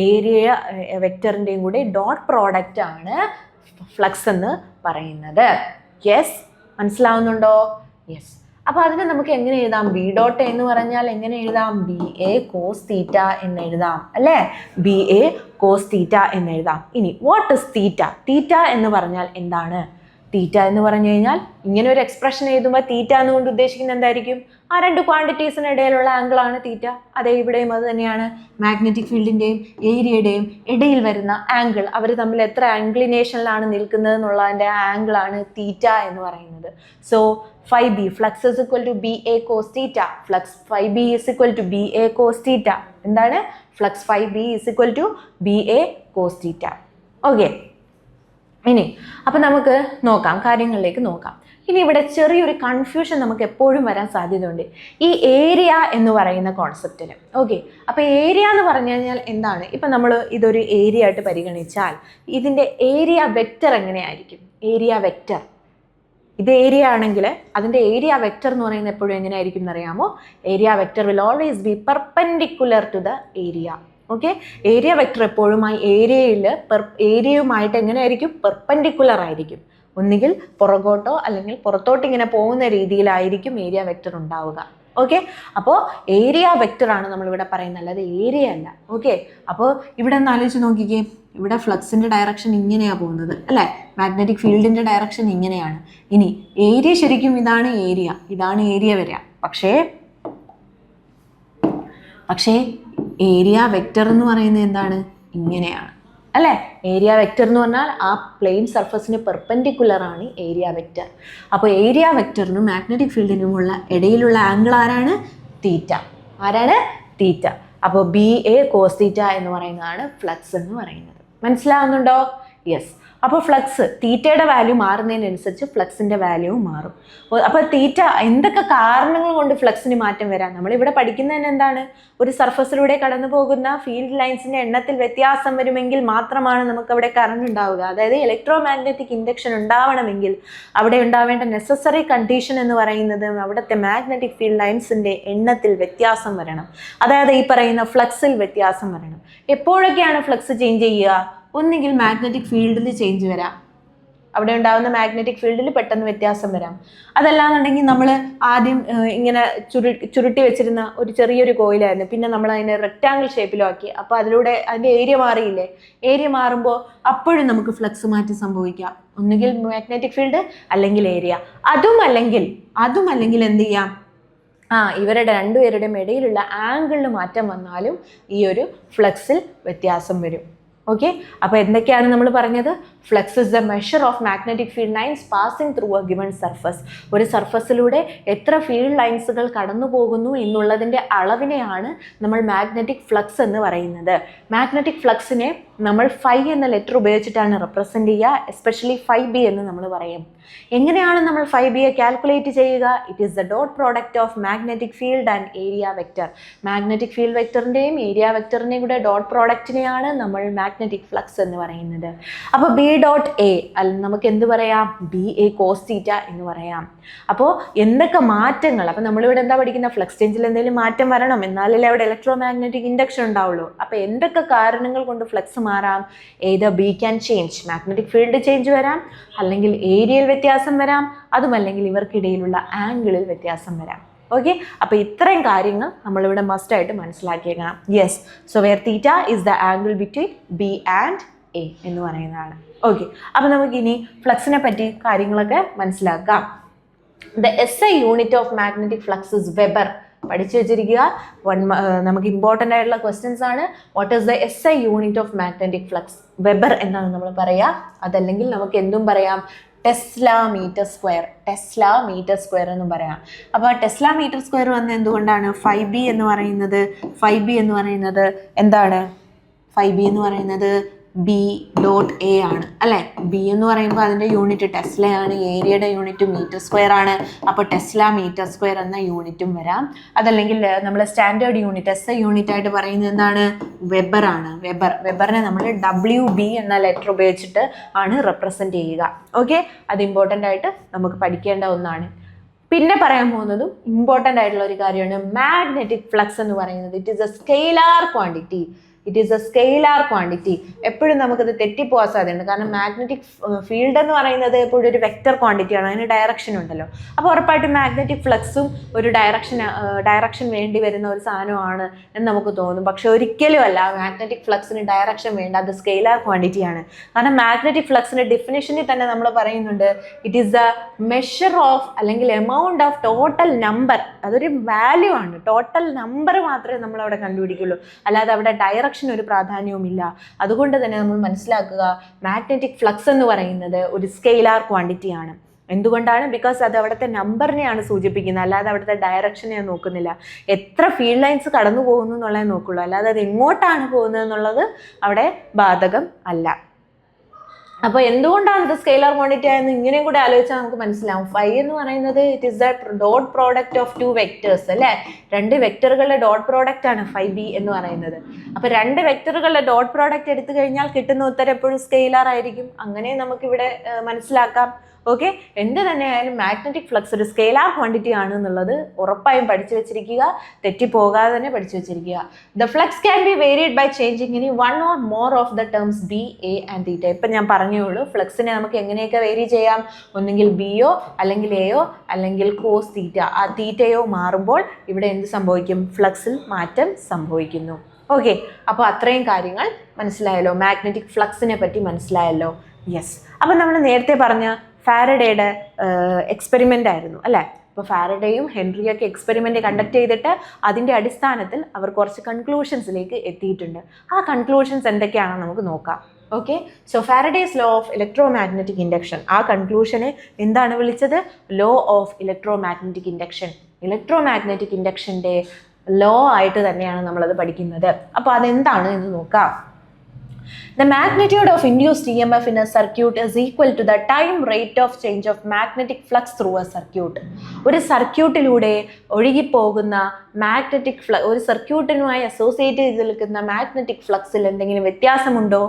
[SPEAKER 1] ഏരിയ വെക്റ്ററിൻ്റെയും കൂടെ ഡോട്ട് പ്രോഡക്റ്റ് ആണ് ഫ്ലക്സ് എന്ന് പറയുന്നത്. യെസ്, മനസ്സിലാവുന്നുണ്ടോ? യെസ്. അപ്പോൾ അതിനെ നമുക്ക് എങ്ങനെ എഴുതാം? ബി ഡോട്ട് എന്ന് പറഞ്ഞാൽ എങ്ങനെ എഴുതാം? ബി എ കോസ് തീറ്റ എന്ന് എഴുതാം, അല്ലേ? ബി എ കോസ് തീറ്റ എന്ന് എഴുതാം. ഇനി വാട്ട് ഇസ് തീറ്റ? തീറ്റ എന്ന് പറഞ്ഞാൽ എന്താണ്? തീറ്റ എന്ന് പറഞ്ഞു കഴിഞ്ഞാൽ ഇങ്ങനെ ഒരു എക്സ്പ്രഷൻ എഴുതുമ്പോൾ തീറ്റ എന്നുകൊണ്ട് ഉദ്ദേശിക്കുന്നത് എന്തായിരിക്കും? ആ രണ്ട് ക്വാണ്ടിറ്റീസിന് ഇടയിലുള്ള ആംഗിളാണ് തീറ്റ. അതേ ഇവിടെയും അത് തന്നെയാണ്. മാഗ്നറ്റിക് ഫീൽഡിൻ്റെയും ഏരിയയുടെയും ഇടയിൽ വരുന്ന ആംഗിൾ, അവർ തമ്മിൽ എത്ര ആംഗ്ലിനേഷനിലാണ് നിൽക്കുന്നത് എന്നുള്ളതിൻ്റെ ആംഗിളാണ് തീറ്റ എന്ന് പറയുന്നത്. So phi B flux is equal to B A cos theta. Flux phi B is equal to B A cos theta. എന്താണ്? Flux phi B is equal to B A cos theta. Okay, ഇനി അപ്പം നമുക്ക് നോക്കാം, കാര്യങ്ങളിലേക്ക് നോക്കാം. ഇനി ഇവിടെ ചെറിയൊരു കൺഫ്യൂഷൻ നമുക്ക് എപ്പോഴും വരാൻ സാധ്യതയുണ്ട് ഈ ഏരിയ എന്ന് പറയുന്ന കോൺസെപ്റ്റിൽ. ഓക്കെ, അപ്പോൾ ഏരിയ എന്ന് പറഞ്ഞു കഴിഞ്ഞാൽ എന്താണ്? ഇപ്പം നമ്മൾ ഇതൊരു ഏരിയ ആയിട്ട് പരിഗണിച്ചാൽ ഇതിൻ്റെ ഏരിയ വെക്റ്റർ എങ്ങനെയായിരിക്കും? ഏരിയ വെക്റ്റർ, ഇത് ഏരിയ ആണെങ്കിൽ അതിൻ്റെ ഏരിയ വെക്റ്റർ എന്ന് പറയുന്നത് എപ്പോഴും എങ്ങനെയായിരിക്കും എന്നറിയാമോ? Area vector will always be perpendicular to the area. Okay, area vector എപ്പോഴും ആ ഏരിയയുമായിട്ട് എങ്ങനെയായിരിക്കും? പെർപെൻഡിക്കുലർ ആയിരിക്കും. ഒന്നുകിൽ പുറകോട്ടോ അല്ലെങ്കിൽ പുറത്തോട്ട് ഇങ്ങനെ പോകുന്ന രീതിയിലായിരിക്കും ഏരിയ വെക്റ്റർ ഉണ്ടാവുക. ഓക്കെ, അപ്പോൾ ഏരിയ വെക്റ്ററാണ് നമ്മളിവിടെ പറയുന്നത്, അല്ലാതെ ഏരിയ അല്ല. ഓക്കെ, അപ്പോൾ ഇവിടെ ഒന്ന് ആലോചിച്ച് നോക്കിക്കേ, ഇവിടെ ഫ്ലക്സിൻ്റെ ഡയറക്ഷൻ ഇങ്ങനെയാണ് പോകുന്നത്, അല്ലേ? മാഗ്നറ്റിക് ഫീൽഡിൻ്റെ ഡയറക്ഷൻ ഇങ്ങനെയാണ്. ഇനി ഏരിയ ശരിക്കും ഇതാണ് ഏരിയ വരിക. പക്ഷേ ഏരിയ വെക്റ്റർ എന്ന് പറയുന്നത് എന്താണ്? ഇങ്ങനെയാണ്, അല്ലേ? ഏരിയ വെക്റ്റർ എന്ന് പറഞ്ഞാൽ ആ പ്ലെയിൻ സർഫസിന് പെർപെൻഡിക്കുലർ ആണ് ഏരിയ വെക്റ്റർ. അപ്പോൾ ഏരിയ വെക്റ്ററിനും മാഗ്നറ്റിക് ഫീൽഡിനുമുള്ള ഇടയിലുള്ള ആംഗിൾ ആരാണ്? തീറ്റ. ആരാണ്? തീറ്റ. അപ്പോൾ ബി എ കോസ് തീറ്റ എന്ന് പറയുന്നതാണ് ഫ്ലക്സ് എന്ന് പറയുന്നത്. മനസ്സിലാവുന്നുണ്ടോ? യെസ്. അപ്പോൾ ഫ്ലക്സ് തീറ്റയുടെ വാല്യൂ മാറുന്നതിനനുസരിച്ച് ഫ്ലക്സിൻ്റെ വാല്യൂവും മാറും. അപ്പോൾ തീറ്റ എന്തൊക്കെ കാരണങ്ങൾ കൊണ്ട് ഫ്ലക്സിന് മാറ്റം വരാം? നമ്മളിവിടെ പഠിക്കുന്നതിന് എന്താണ്? ഒരു സർഫസിലൂടെ കടന്നു പോകുന്ന ഫീൽഡ് ലൈൻസിൻ്റെ എണ്ണത്തിൽ വ്യത്യാസം വരുമെങ്കിൽ മാത്രമാണ് നമുക്കവിടെ കറണ്ട് ഉണ്ടാവുക. അതായത് ഇലക്ട്രോ മാഗ്നറ്റിക് ഇൻഡക്ഷൻ ഉണ്ടാവണമെങ്കിൽ അവിടെ ഉണ്ടാവേണ്ട നെസസറി കണ്ടീഷൻ എന്ന് പറയുന്നത് അവിടുത്തെ മാഗ്നറ്റിക് ഫീൽഡ് ലൈൻസിൻ്റെ എണ്ണത്തിൽ വ്യത്യാസം വരണം. അതായത് ഈ പറയുന്ന ഫ്ലക്സിൽ വ്യത്യാസം വരണം. എപ്പോഴൊക്കെയാണ് ഫ്ലക്സ് ചേഞ്ച് ചെയ്യുക? ഒന്നുകിൽ മാഗ്നറ്റിക് ഫീൽഡിൽ ചേഞ്ച് വരാം, അവിടെ ഉണ്ടാകുന്ന മാഗ്നറ്റിക് ഫീൽഡിൽ പെട്ടെന്ന് വ്യത്യാസം വരാം. അതല്ലാന്നുണ്ടെങ്കിൽ നമ്മൾ ആദ്യം ഇങ്ങനെ ചുരുട്ടി വെച്ചിരുന്ന ഒരു ചെറിയൊരു കോയിലായിരുന്നു, പിന്നെ നമ്മൾ അതിനെ റെക്റ്റാങ്കിൾ ഷേപ്പിലാക്കി. അപ്പോൾ അതിലൂടെ അതിൻ്റെ ഏരിയ മാറിയില്ലേ? ഏരിയ മാറുമ്പോൾ അപ്പോഴും നമുക്ക് ഫ്ലക്സ് മാറ്റം സംഭവിക്കാം. ഒന്നുകിൽ മാഗ്നറ്റിക് ഫീൽഡ് അല്ലെങ്കിൽ ഏരിയ. അതുമല്ലെങ്കിൽ എന്ത് ചെയ്യാം? ഇവരുടെ രണ്ടുപേരുടെയും ഇടയിലുള്ള ആംഗിളിൽ മാറ്റം വന്നാലും ഈ ഒരു ഫ്ലക്സിൽ വ്യത്യാസം വരും. ഓക്കെ, അപ്പോൾ എന്തൊക്കെയാണ് നമ്മൾ പറഞ്ഞത്? Flux is the measure of magnetic field lines passing through A given surface. ഒരു സർഫസിലൂടെ എത്ര ഫീൽഡ് ലൈൻസുകൾ കടന്നു പോകുന്നു എന്നുള്ളതിൻ്റെ അളവിനെയാണ് നമ്മൾ മാഗ്നറ്റിക് ഫ്ലക്സ് എന്ന് പറയുന്നത്. മാഗ്നറ്റിക് ഫ്ലക്സിനെ നമ്മൾ ഫൈ എന്ന ലെറ്റർ ഉപയോഗിച്ചിട്ടാണ് റെപ്രസെൻ്റ് ചെയ്യുക. എസ്പെഷ്യലി 5b എന്ന് നമ്മൾ പറയും. എങ്ങനെയാണ് നമ്മൾ 5bയെ കാൽക്കുലേറ്റ് ചെയ്യുക? It is the dot product of magnetic field and area vector. Magnetic field വെക്ടറിൻ്റെയും ഏരിയ വെക്ടറിൻ്റെയും കൂടെ ഡോട്ട് പ്രോഡക്റ്റിനെയാണ് നമ്മൾ മാഗ്നറ്റിക് ഫ്ലക്സ് എന്ന് പറയുന്നത്. അപ്പോൾ ബി ഡോട്ട് എ നമുക്ക് എന്ത് പറയാം? ബി എ കോസ് തീറ്റ എന്ന് പറയാം. അപ്പോൾ എന്തൊക്കെ മാറ്റങ്ങൾ, അപ്പോൾ നമ്മളിവിടെ എന്താ പഠിക്കുന്ന? ഫ്ലക്സ് ചേഞ്ചിൽ എന്തെങ്കിലും മാറ്റം വരണം, എന്നാലല്ലേ അവിടെ ഇലക്ട്രോ മാഗ്നറ്റിക് ഇൻഡക്ഷൻ ഉണ്ടാവുള്ളൂ. അപ്പോൾ എന്തൊക്കെ കാരണങ്ങൾ കൊണ്ട് ഫ്ലക്സ് മാറാം? ഏത് B can change, magnetic field change വരാം, അല്ലെങ്കിൽ ഏരിയയിൽ വ്യത്യാസം വരാം, അതുമല്ലെങ്കിൽ ഇവർക്കിടയിലുള്ള ആംഗിളിൽ വ്യത്യാസം വരാം. ഓക്കെ, അപ്പോൾ ഇത്രയും കാര്യങ്ങൾ നമ്മളിവിടെ മസ്റ്റായിട്ട് മനസ്സിലാക്കിയേക്കണം. Yes, so where theta is the angle between B and A എന്ന് പറയുന്നതാണ്. ഓക്കെ, അപ്പോൾ നമുക്കിനി ഫ്ലക്സിനെ പറ്റി കാര്യങ്ങളൊക്കെ മനസ്സിലാക്കാം. The SI unit of magnetic flux is weber. പഠിച്ചു വെച്ചിരിക്കുക. നമുക്ക് ഇമ്പോർട്ടൻ്റ് ആയിട്ടുള്ള ക്വസ്റ്റ്യൻസ് ആണ്. What is the SI unit of magnetic flux? Weber എന്നാണ് നമ്മൾ പറയുക. അതല്ലെങ്കിൽ നമുക്ക് എന്തും പറയാം, tesla metre square, tesla metre square എന്നും പറയാം. അപ്പോൾ ടെസ്ല മീറ്റർ സ്ക്വയർ വന്ന് എന്തുകൊണ്ടാണ് 5b എന്ന് പറയുന്നത്? 5b എന്ന് പറയുന്നത് എന്താണ്? 5b എന്ന് പറയുന്നത് ബി ഡോട്ട് എ ആണ് അല്ലേ? ബി എന്ന് പറയുമ്പോൾ അതിൻ്റെ യൂണിറ്റ് ടെസ്ലയാണ്, ഏരിയയുടെ യൂണിറ്റ് മീറ്റർ സ്ക്വയർ ആണ്. അപ്പോൾ ടെസ്ല മീറ്റർ സ്ക്വയർ എന്ന യൂണിറ്റും വരാം. അതല്ലെങ്കിൽ നമ്മൾ സ്റ്റാൻഡേർഡ് യൂണിറ്റ് SI യൂണിറ്റ് ആയിട്ട് പറയുന്നത് എന്താണ്? വെബർ ആണ്. വെബറിനെ നമ്മൾ WB എന്ന ലെറ്റർ ഉപയോഗിച്ചിട്ട് ആണ് റെപ്രസെൻറ്റ് ചെയ്യുക. ഓക്കെ, അത് ഇമ്പോർട്ടൻ്റ് ആയിട്ട് നമുക്ക് പഠിക്കേണ്ട ഒന്നാണ്. പിന്നെ പറയാൻ പോകുന്നതും ഇമ്പോർട്ടൻ്റ് ആയിട്ടുള്ള ഒരു കാര്യമാണ് മാഗ്നറ്റിക് ഫ്ലക്സ് എന്ന് പറയുന്നത്. It is A scalar quantity. It is A scalar quantity. എപ്പോഴും നമുക്കത് തെറ്റിപ്പോകാൻ സാധ്യതയുണ്ട്. കാരണം മാഗ്നറ്റിക് ഫീൽഡ് എന്ന് പറയുന്നത് എപ്പോഴും ഒരു വെക്റ്റർ ക്വാണ്ടിറ്റിയാണ്, അതിന് ഡയറക്ഷൻ ഉണ്ടല്ലോ. അപ്പോൾ ഉറപ്പായിട്ടും മാഗ്നറ്റിക് ഫ്ലക്സും ഒരു ഡയറക്ഷൻ വേണ്ടി വരുന്ന ഒരു സാധനമാണ് എന്ന് നമുക്ക് തോന്നും. പക്ഷെ ഒരിക്കലും അല്ല, മാഗ്നറ്റിക് ഫ്ലക്സിന് ഡയറക്ഷൻ വേണ്ട, അത് സ്കെയിലാർ ക്വാണ്ടിറ്റിയാണ്. കാരണം മാഗ്നറ്റിക് ഫ്ലക്സിൻ്റെ ഡെഫിനിഷനിൽ തന്നെ നമ്മൾ പറയുന്നുണ്ട്, it is the measure of അല്ലെങ്കിൽ എമൗണ്ട് ഓഫ് ടോട്ടൽ നമ്പർ. അതൊരു വാല്യൂ ആണ്, ടോട്ടൽ നമ്പർ മാത്രമേ നമ്മളവിടെ കണ്ടുപിടിക്കുള്ളൂ, അല്ലാതെ അവിടെ ഡയറക്ഷൻ ഒരു പ്രാധാന്യവുമില്ല. അതുകൊണ്ട് തന്നെ നമ്മൾ മനസ്സിലാക്കുക, മാഗ്നറ്റിക് ഫ്ലക്സ് എന്ന് പറയുന്നത് ഒരു സ്കെയിലാർ ക്വാണ്ടിറ്റിയാണ്. എന്തുകൊണ്ടാണ്? ബിക്കോസ് അത് അവിടുത്തെ നമ്പറിനെയാണ് സൂചിപ്പിക്കുന്നത്, അല്ലാതെ അവിടുത്തെ ഡയറക്ഷനെ നോക്കുന്നില്ല. എത്ര ഫീൽഡ് ലൈൻസ് കടന്നു പോകുന്നു എന്നുള്ളതേ നോക്കുള്ളൂ, അല്ലാതെ അത് എങ്ങോട്ടാണ് പോകുന്നത് എന്നുള്ളത് അവിടെ ബാധകം അല്ല. അപ്പോൾ എന്തുകൊണ്ടാണ് ഇത് സ്കെയിലാർ ക്വാണ്ടിറ്റി ആയെന്ന് ഇങ്ങനെയും കൂടെ ആലോചിച്ചാൽ നമുക്ക് മനസ്സിലാവും. ഫൈ എന്ന് പറയുന്നത് it is the dot product of 2 vectors അല്ലേ? 2 വെക്ടറുകളുടെ ഡോട്ട് പ്രോഡക്റ്റ് ആണ് 5b എന്ന് പറയുന്നത്. അപ്പോൾ 2 വെക്ടറുകളുടെ ഡോട്ട് പ്രോഡക്റ്റ് എടുത്തു കഴിഞ്ഞാൽ കിട്ടുന്ന ഉത്തരം എപ്പോഴും സ്കെയിലാർ ആയിരിക്കും. അങ്ങനെ നമുക്കിവിടെ മനസ്സിലാക്കാം. ഓക്കെ, എന്ത് തന്നെയായാലും മാഗ്നറ്റിക് ഫ്ലക്സ് ഒരു സ്കെയിലാർ ക്വാണ്ടിറ്റി ആണ് എന്നുള്ളത് ഉറപ്പായും പഠിച്ചു വെച്ചിരിക്കുക, തെറ്റിപ്പോകാതെ തന്നെ പഠിച്ചു വെച്ചിരിക്കുക. The flux can be varied by changing any 1 or more of the terms B, A and theta. ഇപ്പം ഞാൻ പറഞ്ഞേ ഉള്ളൂ, ഫ്ലക്സിനെ നമുക്ക് എങ്ങനെയൊക്കെ വേരി ചെയ്യാം. ഒന്നെങ്കിൽ ബിയോ അല്ലെങ്കിൽ എയോ അല്ലെങ്കിൽ കോസ് തീറ്റ. ആ തീറ്റയോ മാറുമ്പോൾ ഇവിടെ എന്ത് സംഭവിക്കും? ഫ്ലക്സിൽ മാറ്റം സംഭവിക്കുന്നു. ഓക്കെ, അപ്പോൾ അത്രയും കാര്യങ്ങൾ മനസ്സിലായല്ലോ, മാഗ്നറ്റിക് ഫ്ലക്സിനെ പറ്റി മനസ്സിലായല്ലോ. യെസ്, അപ്പം നമ്മൾ നേരത്തെ പറഞ്ഞ ഫാരഡേയുടെ എക്സ്പെരിമെൻ്റ് ആയിരുന്നു അല്ലേ? അപ്പോൾ ഫാരഡേയും ഹെൻറിയൊക്കെ എക്സ്പെരിമെൻ്റ് കണ്ടക്ട് ചെയ്തിട്ട് അതിൻ്റെ അടിസ്ഥാനത്തിൽ അവർ കുറച്ച് കൺക്ലൂഷൻസിലേക്ക് എത്തിയിട്ടുണ്ട്. ആ കൺക്ലൂഷൻസ് എന്തൊക്കെയാണെന്ന് നമുക്ക് നോക്കാം. Okay, so Faraday's law of electromagnetic induction, ആ കൺക്ലൂഷനെ എന്താണ് വിളിച്ചത്? Law of electromagnetic induction. Electromagnetic ഇൻഡക്ഷൻ്റെ ലോ ആയിട്ട് തന്നെയാണ് നമ്മളത് പഠിക്കുന്നത്. അപ്പോൾ അതെന്താണ് എന്ന് നോക്കാം. The magnitude of induced EMF in a circuit is equal to the time rate of change of magnetic flux through a circuit. ഒരു സർക്യൂട്ടിലൂടെ ഒഴുകിപ്പോകുന്ന മാഗ്നറ്റിക് ഫ്ലക്സ്, ഒരു സർക്യൂട്ടിനുമായി അസോസിയേറ്റ് ചെയ്ത് നിൽക്കുന്ന മാഗ്നറ്റിക് ഫ്ലക്സിൽ എന്തെങ്കിലും വ്യത്യാസമുണ്ടോ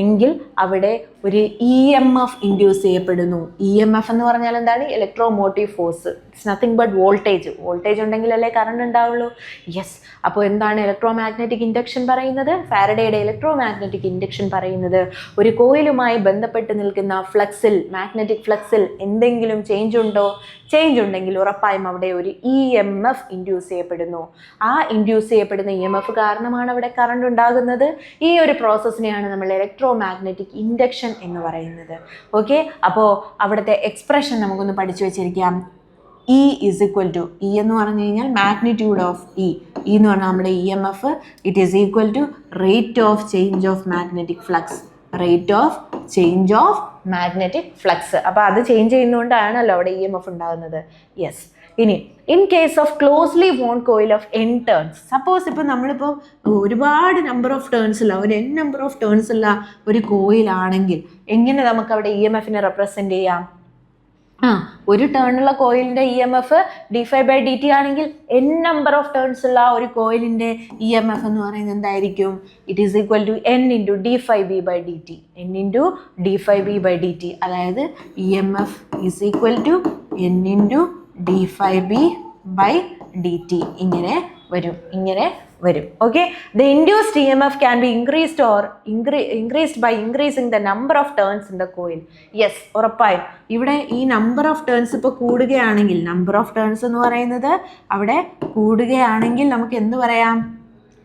[SPEAKER 1] എങ്കിൽ അവിടെ ഒരു EMF ഇൻഡ്യൂസ് ചെയ്യപ്പെടുന്നു. EMF എന്ന് പറഞ്ഞാൽ എന്താണ്? Electromotive force. It's nothing but voltage. Voltage ഉണ്ടെങ്കിലല്ലേ കറണ്ട് ഉണ്ടാവുള്ളൂ. യെസ്, അപ്പോൾ എന്താണ് ഇലക്ട്രോ മാഗ്നറ്റിക് ഇൻഡക്ഷൻ പറയുന്നത്? ഫാരഡേയുടെ ഇലക്ട്രോ മാഗ്നറ്റിക് ഇൻഡക്ഷൻ പറയുന്നത് ഒരു കോയിലുമായി ബന്ധപ്പെട്ട് നിൽക്കുന്ന ഫ്ലക്സിൽ, മാഗ്നറ്റിക് ഫ്ലക്സിൽ എന്തെങ്കിലും ചേഞ്ച് ഉണ്ടോ? ചേഞ്ച് ഉണ്ടെങ്കിൽ ഉറപ്പായും അവിടെ ഒരു EMF ഇൻഡ്യൂസ് ചെയ്യപ്പെടുന്നു. ആ ഇൻഡ്യൂസ് ചെയ്യപ്പെടുന്ന EMF കാരണമാണ് അവിടെ കറണ്ട് ഉണ്ടാകുന്നത്. ഈ ഒരു പ്രോസസ്സിനെയാണ് നമ്മൾ ഇലക്ട്രോ മാഗ്നറ്റിക് ഇൻഡക്ഷൻ എന്ന് പറയുന്നത്. ഓക്കെ, അപ്പോൾ അവിടുത്തെ എക്സ്പ്രഷൻ നമുക്കൊന്ന് പഠിച്ചു വെച്ചിരിക്കാം. E is equal to, E എന്ന് പറഞ്ഞു കഴിഞ്ഞാൽ മാഗ്നിറ്റ്യൂഡ് ഓഫ് E. E എന്ന് പറഞ്ഞാൽ നമ്മുടെ EMF. It is equal to rate of change of magnetic flux. Rate of change of magnetic flux. അപ്പോൾ അത് ചേഞ്ച് ചെയ്യുന്നതുകൊണ്ടാണല്ലോ അവിടെ EMF ഉണ്ടാകുന്നത്. യെസ്, ഇനി in case of closely wound coil of n turns, suppose ഇപ്പോൾ നമ്മളിപ്പോൾ ഒരുപാട് നമ്പർ ഓഫ് ടേൺസ് ഉള്ള ഒരു n നമ്പർ ഓഫ് ടേൺസ് ഉള്ള ഒരു കോയിലാണെങ്കിൽ എങ്ങനെ നമുക്ക് അവിടെ ഇ എം എഫിനെ റെപ്രസെൻറ്റ് ചെയ്യാം? ഒരു ടേണുള്ള കോയിലിൻ്റെ ഇ എം എഫ് d∅dt ആണെങ്കിൽ n നമ്പർ ഓഫ് ടേൺസ് ഉള്ള ഒരു കോയിലിൻ്റെ ഇ എം എഫ് എന്ന് പറയുന്നത് എന്തായിരിക്കും? It is equal to n into d∅b/dt, n into d∅b/dt. അതായത് E M F is equal to n into d∅b/dt. ഇങ്ങനെ വരും. Okay, the induced E M F can be increased or increased by increasing the number of turns in the coil. Yes, ഉറപ്പായും ഇവിടെ ഈ നമ്പർ ഓഫ് ടേൺസ് ഇപ്പോൾ കൂടുകയാണെങ്കിൽ, നമ്പർ ഓഫ് ടേൺസ് എന്ന് പറയുന്നത് അവിടെ കൂടുകയാണെങ്കിൽ നമുക്ക് എന്ത് പറയാം?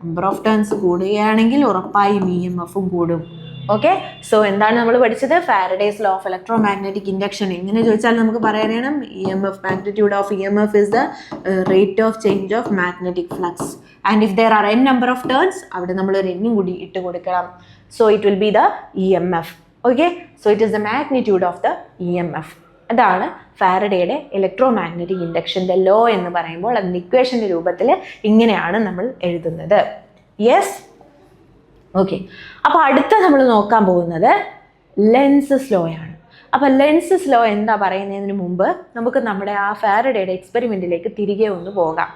[SPEAKER 1] നമ്പർ ഓഫ് ടേൺസ് കൂടുകയാണെങ്കിൽ ഉറപ്പായും ഇ എം എഫും കൂടും. ഓക്കെ, സോ എന്താണ് നമ്മൾ പഠിച്ചത്? Faraday's law of electromagnetic induction. എങ്ങനെ ചോദിച്ചാൽ നമുക്ക് പറയാൻ E M F, magnitude of E M F is the rate of change of magnetic flux. And if there are n number of turns, അവിടെ നമ്മൾ ഒരു n കൂടി ഇട്ട് കൊടുക്കണം. So it will be the E M F. Okay, so it is the magnitude of the E M F. അതാണ് ഫാരഡേയുടെ ഇലക്ട്രോ മാഗ്നറ്റിക് ഇൻഡക്ഷൻ്റെ ലോ എന്ന് പറയുമ്പോൾ അതിൻ്റെ ഇക്വേഷൻ്റെ രൂപത്തിൽ ഇങ്ങനെയാണ് നമ്മൾ എഴുതുന്നത്. Yes, okay. അപ്പോൾ അടുത്ത നമ്മൾ നോക്കാൻ പോകുന്നത് ലെൻസസ് ലോ ആണ്. അപ്പോൾ ലെൻസസ് ലോ എന്താ പറയുന്നതിന് മുമ്പ് നമുക്ക് നമ്മുടെ ആ ഫാരഡേയുടെ എക്സ്പെരിമെൻറ്റിലേക്ക് തിരികെ ഒന്ന് പോകാം.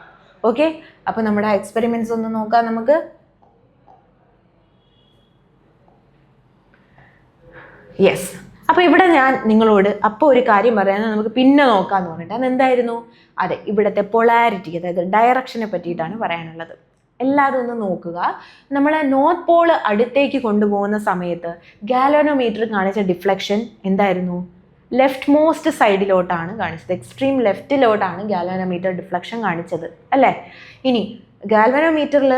[SPEAKER 1] ഓക്കെ, അപ്പോൾ നമ്മുടെ ആ എക്സ്പെരിമെൻറ്റ്സ് ഒന്ന് നോക്കാം നമുക്ക്. യെസ്, അപ്പോൾ ഇവിടെ ഞാൻ നിങ്ങളോട് അപ്പോൾ ഒരു കാര്യം പറയാൻ നമുക്ക് പിന്നെ നോക്കാമെന്ന് പറഞ്ഞിട്ട് അതെന്തായിരുന്നു? അതെ, ഇവിടുത്തെ പൊളാരിറ്റി, അതായത് ഡയറക്ഷനെ പറ്റിയിട്ടാണ് പറയാനുള്ളത്. എല്ലാവരും ഒന്ന് നോക്കുക. നമ്മൾ നോർത്ത് പോൾ അടുത്തേക്ക് കൊണ്ടുപോകുന്ന സമയത്ത് ഗാലോനോമീറ്റർ കാണിച്ച ഡിഫ്ലക്ഷൻ എന്തായിരുന്നു? ലെഫ്റ്റ് മോസ്റ്റ് സൈഡിലോട്ടാണ് കാണിച്ചത്. എക്സ്ട്രീം ലെഫ്റ്റിലോട്ടാണ് ഗാലോനോമീറ്റർ ഡിഫ്ലക്ഷൻ കാണിച്ചത്, അല്ലേ? ഇനി ഗാൽവനോമീറ്ററിൽ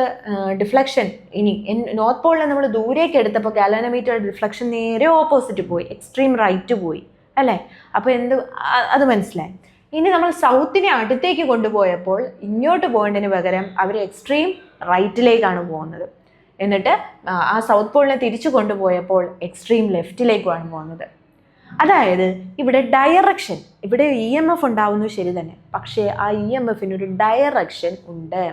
[SPEAKER 1] ഡിഫ്ലക്ഷൻ, ഇനി നോർത്ത് പോളിൽ നമ്മൾ ദൂരേക്ക് എടുത്തപ്പോൾ ഗാൽവനോമീറ്റർ ഡിഫ്ലക്ഷൻ നേരെ ഓപ്പോസിറ്റ് പോയി, എക്സ്ട്രീം റൈറ്റ് പോയി, അല്ലേ? അപ്പോൾ അത് മനസ്സിലായി. ഇനി നമ്മൾ സൗത്തിനെ അടുത്തേക്ക് കൊണ്ടുപോയപ്പോൾ ഇങ്ങോട്ട് പോകേണ്ടതിന് പകരം അവർ എക്സ്ട്രീം റൈറ്റിലേക്കാണ് പോകുന്നത്. എന്നിട്ട് ആ സൗത്ത് പോളിനെ തിരിച്ചു കൊണ്ടുപോയപ്പോൾ എക്സ്ട്രീം ലെഫ്റ്റിലേക്കുമാണ് പോകുന്നത്. അതായത് ഇവിടെ ഡയറക്ഷൻ, ഇവിടെ ഇ എം എഫ് ഉണ്ടാവുന്നു ശരി തന്നെ, പക്ഷേ ആ ഇ എം എഫിനൊരു ഡയറക്ഷൻ ഉണ്ട്.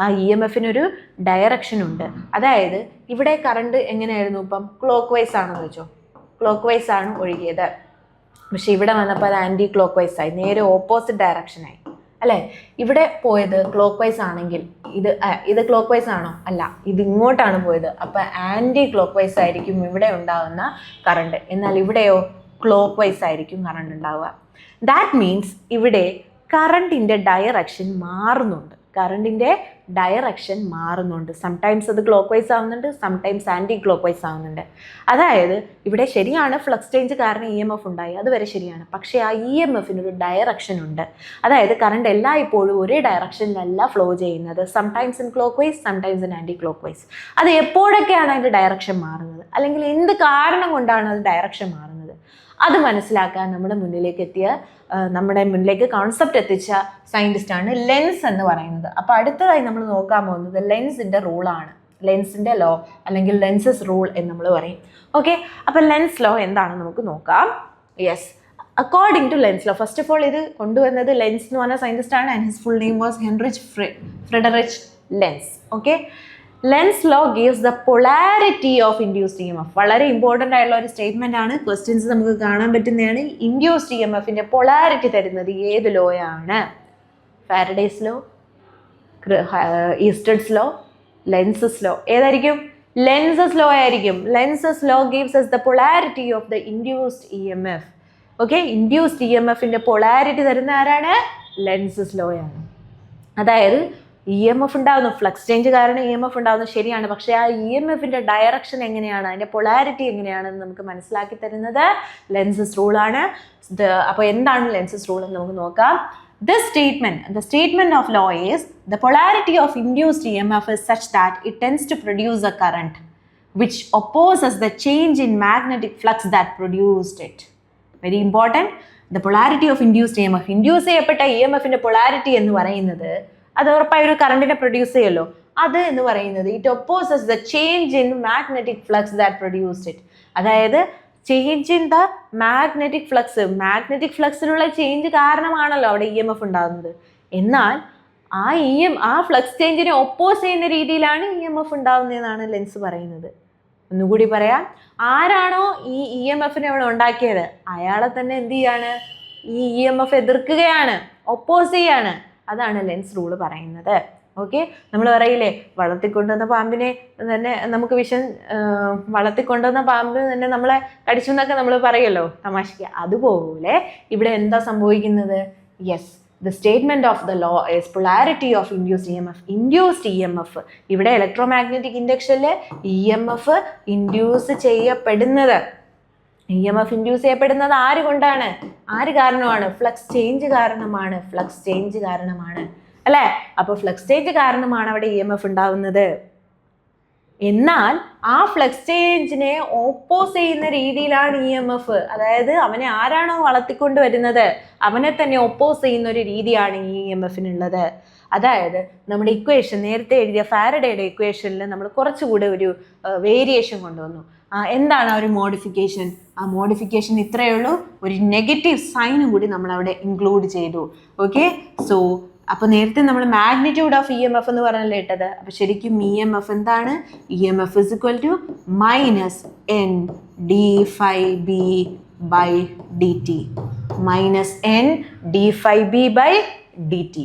[SPEAKER 1] ആ ഇ എം എഫിനൊരു ഡയറക്ഷൻ ഉണ്ട്. അതായത് ഇവിടെ കറണ്ട് എങ്ങനെയായിരുന്നു? ഇപ്പം ക്ലോക്ക് വൈസ് ആണെന്ന് വെച്ചോ, ക്ലോക്ക് വൈസ് ആണ് ഒഴുകിയത്. പക്ഷെ ഇവിടെ വന്നപ്പോൾ അത് ആൻറ്റി ക്ലോക്ക് വൈസ് ആയി, നേരെ ഓപ്പോസിറ്റ് ഡയറക്ഷനായി, അല്ലേ? ഇവിടെ പോയത് ക്ലോക്ക് വൈസ് ആണെങ്കിൽ ഇത് ക്ലോക്ക് വൈസ് ആണോ? അല്ല, ഇത് ഇങ്ങോട്ടാണ് പോയത്. അപ്പം ആൻറ്റി ക്ലോക്ക് വൈസ് ആയിരിക്കും ഇവിടെ ഉണ്ടാകുന്ന കറണ്ട്. എന്നാൽ ഇവിടെയോ ക്ലോക്ക് വൈസ് ആയിരിക്കും കറണ്ട് ഉണ്ടാവുക. ദാറ്റ് മീൻസ് ഇവിടെ കറണ്ടിൻ്റെ ഡയറക്ഷൻ മാറുന്നുണ്ട്. സംടൈംസ് അത് ക്ലോക്ക് വൈസ് ആവുന്നുണ്ട്, സംടൈംസ് ആൻറ്റി ക്ലോക്ക് വൈസ് ആവുന്നുണ്ട്. അതായത് ഇവിടെ ശരിയാണ് ഫ്ലക്സ് ചേഞ്ച് കാരണം ഇ എം എഫ് ഉണ്ടായി, അതുവരെ ശരിയാണ്. പക്ഷേ ആ ഇ എം എഫിനൊരു ഡയറക്ഷൻ ഉണ്ട്. അതായത് കറണ്ട് എല്ലായ്പ്പോഴും ഒരേ ഡയറക്ഷനിലല്ല ഫ്ലോ ചെയ്യുന്നത്. Sometimes in clockwise, sometimes in anticlockwise. അത് എപ്പോഴൊക്കെയാണ് അതിൻ്റെ ഡയറക്ഷൻ മാറുന്നത്, അല്ലെങ്കിൽ എന്ത് കാരണം കൊണ്ടാണ് അത് ഡയറക്ഷൻ മാറുന്നത്, അത് മനസ്സിലാക്കാൻ നമ്മുടെ മുന്നിലേക്ക് കോൺസെപ്റ്റ് എത്തിച്ച സയൻറ്റിസ്റ്റാണ് ലെൻസ് എന്ന് പറയുന്നത്. അപ്പോൾ അടുത്തതായി നമ്മൾ നോക്കാൻ പോകുന്നത് ലെൻസിൻ്റെ റൂളാണ്. ലെൻസിൻ്റെ ലോ അല്ലെങ്കിൽ ലെൻസസ് റൂൾ എന്ന് നമ്മൾ പറയും. ഓക്കെ, അപ്പോൾ ലെൻസ് ലോ എന്താണെന്ന് നമുക്ക് നോക്കാം. Yes, according to Lenz law, first of all ഇത് കൊണ്ടുവന്നത് ലെൻസ് എന്ന് പറഞ്ഞ സയൻറ്റിസ്റ്റാണ്. And his full name was Heinrich Friedrich Lenz. Okay, Lenz law gives the polarity of induced E M F. വളരെ ഇമ്പോർട്ടൻ്റ് ആയിട്ടുള്ള ഒരു സ്റ്റേറ്റ്മെൻ്റ് ആണ്. ക്വസ്റ്റ്യൻസ് നമുക്ക് കാണാൻ പറ്റുന്നതാണ്. ഇൻഡ്യൂസ്ഡ് ഇ എം എഫിൻ്റെ പൊളാരിറ്റി തരുന്നത് ഏത് ലോയാണ്? Faraday's law, Oersted's law, Lenz's law. ഏതായിരിക്കും? ലെൻസസ് ലോ ആയിരിക്കും. Lenz's law gives us the polarity of the induced EMF. Okay, induced E M എഫിൻ്റെ പൊളാരിറ്റി തരുന്ന ആരാണ്? ലെൻസസ് ലോയാണ്. അതായത് ഇ എം എഫ് ഉണ്ടാകുന്നു, ഫ്ലക്സ് ചേഞ്ച് കാരണം ഇ എം എഫ് ഉണ്ടാകുന്നു ശരിയാണ്. പക്ഷേ ആ ഇ എം എഫിൻ്റെ ഡയറക്ഷൻ എങ്ങനെയാണ്, അതിൻ്റെ പൊളാരിറ്റി എങ്ങനെയാണെന്ന് നമുക്ക് മനസ്സിലാക്കി തരുന്നത് ലെൻസസ് റൂളാണ്. അപ്പോൾ എന്താണ് ലെൻസസ് റൂൾ എന്ന് നമുക്ക് നോക്കാം. The statement of law is the polarity of induced EMF is such that it tends to produce a current which opposes the change in magnetic flux that produced it. Very important. The polarity of induced EMF. Induce ചെയ്യപ്പെട്ട EMFിൻ്റെ പൊളാരിറ്റി എന്ന് പറയുന്നത് അത് ഉറപ്പായി ഒരു കറണ്ടിനെ പ്രൊഡ്യൂസ് ചെയ്യുമല്ലോ. അത് എന്ന് പറയുന്നത് it opposes the change in magnetic flux that produced it. അതായത് change in the magnetic flux. Magnetic ഫ്ലക്സിലുള്ള ചേഞ്ച് കാരണമാണല്ലോ അവിടെ ഇ എം എഫ് ഉണ്ടാകുന്നത്. എന്നാൽ ആ ഫ്ലക്സ് ചേഞ്ചിനെ ഒപ്പോസ് ചെയ്യുന്ന രീതിയിലാണ് ഇ എം എഫ് ഉണ്ടാകുന്നതെന്നാണ് ലെൻസ് പറയുന്നത്. ഒന്നുകൂടി പറയാം, ആരാണോ ഈ ഇ എം എഫിനെ അവിടെ ഉണ്ടാക്കിയത് അയാളെ തന്നെ എന്ത് ചെയ്യാണ്, ഈ ഇ എം എഫ് എതിർക്കുകയാണ്, ഒപ്പോസ് ചെയ്യാണ്. അതാണ് ലെൻസ് റൂള് പറയുന്നത്. ഓക്കെ, നമ്മൾ പറയില്ലേ വളർത്തിക്കൊണ്ടുവന്ന പാമ്പിനെ തന്നെ നമുക്ക് വളർത്തിക്കൊണ്ടുവന്ന പാമ്പ് തന്നെ നമ്മളെ കടിച്ചു എന്നൊക്കെ നമ്മൾ പറയുമല്ലോ തമാശയ്ക്ക്. അതുപോലെ ഇവിടെ എന്താ സംഭവിക്കുന്നത്? Yes, the statement of the law is polarity of induced EMF. Induced EMF, ഇവിടെ ഇലക്ട്രോമാഗ്നറ്റിക് ഇൻഡക്ഷനിൽ EMF ഇൻഡ്യൂസ് ചെയ്യപ്പെടുന്നത്, EMF ഇൻഡ്യൂസ് ചെയ്യപ്പെടുന്നത് ആര് കൊണ്ടാണ്? ആര് കാരണമാണ്? ഫ്ലക്സ് ചേഞ്ച് കാരണമാണ്. ഫ്ലക്സ് ചേഞ്ച് കാരണമാണ് അല്ലേ? അപ്പോൾ ഫ്ലക്സ് ചേഞ്ച് കാരണമാണ് അവിടെ EMF ഉണ്ടാവുന്നത്. എന്നാൽ ആ ഫ്ലക്സ് ചേഞ്ചിനെ ഓപ്പോസ് ചെയ്യുന്ന രീതിയിലാണ് EMF. അതായത് അവനെ ആരാണോ വളർത്തിക്കൊണ്ട് വരുന്നത് അവനെ തന്നെ ഓപ്പോസ് ചെയ്യുന്ന ഒരു രീതിയാണ് ഈ EMFനുള്ളത്. അതായത് നമ്മുടെ ഇക്വേഷൻ നേരത്തെ എഴുതിയ ഫാരഡേയുടെ ഇക്വേഷനിൽ നമ്മൾ കുറച്ചുകൂടെ ഒരു വേരിയേഷൻ കൊണ്ടുവന്നു. എന്താണ് ആ ഒരു മോഡിഫിക്കേഷൻ? ആ മോഡിഫിക്കേഷൻ ഇത്രയേ ഉള്ളൂ, ഒരു നെഗറ്റീവ് സൈനും കൂടി നമ്മൾ അവിടെ ഇൻക്ലൂഡ് ചെയ്തു. ഓക്കെ, സോ അപ്പോൾ നേരത്തെ നമ്മൾ മാഗ്നിറ്റ്യൂഡ് ഓഫ് EMF എന്ന് പറഞ്ഞല്ലേ ഇട്ടത്. അപ്പോൾ ശരിക്കും EMF എന്താണ്? EMF is equal to minus n d∅b by dt. minus n d∅b by dt.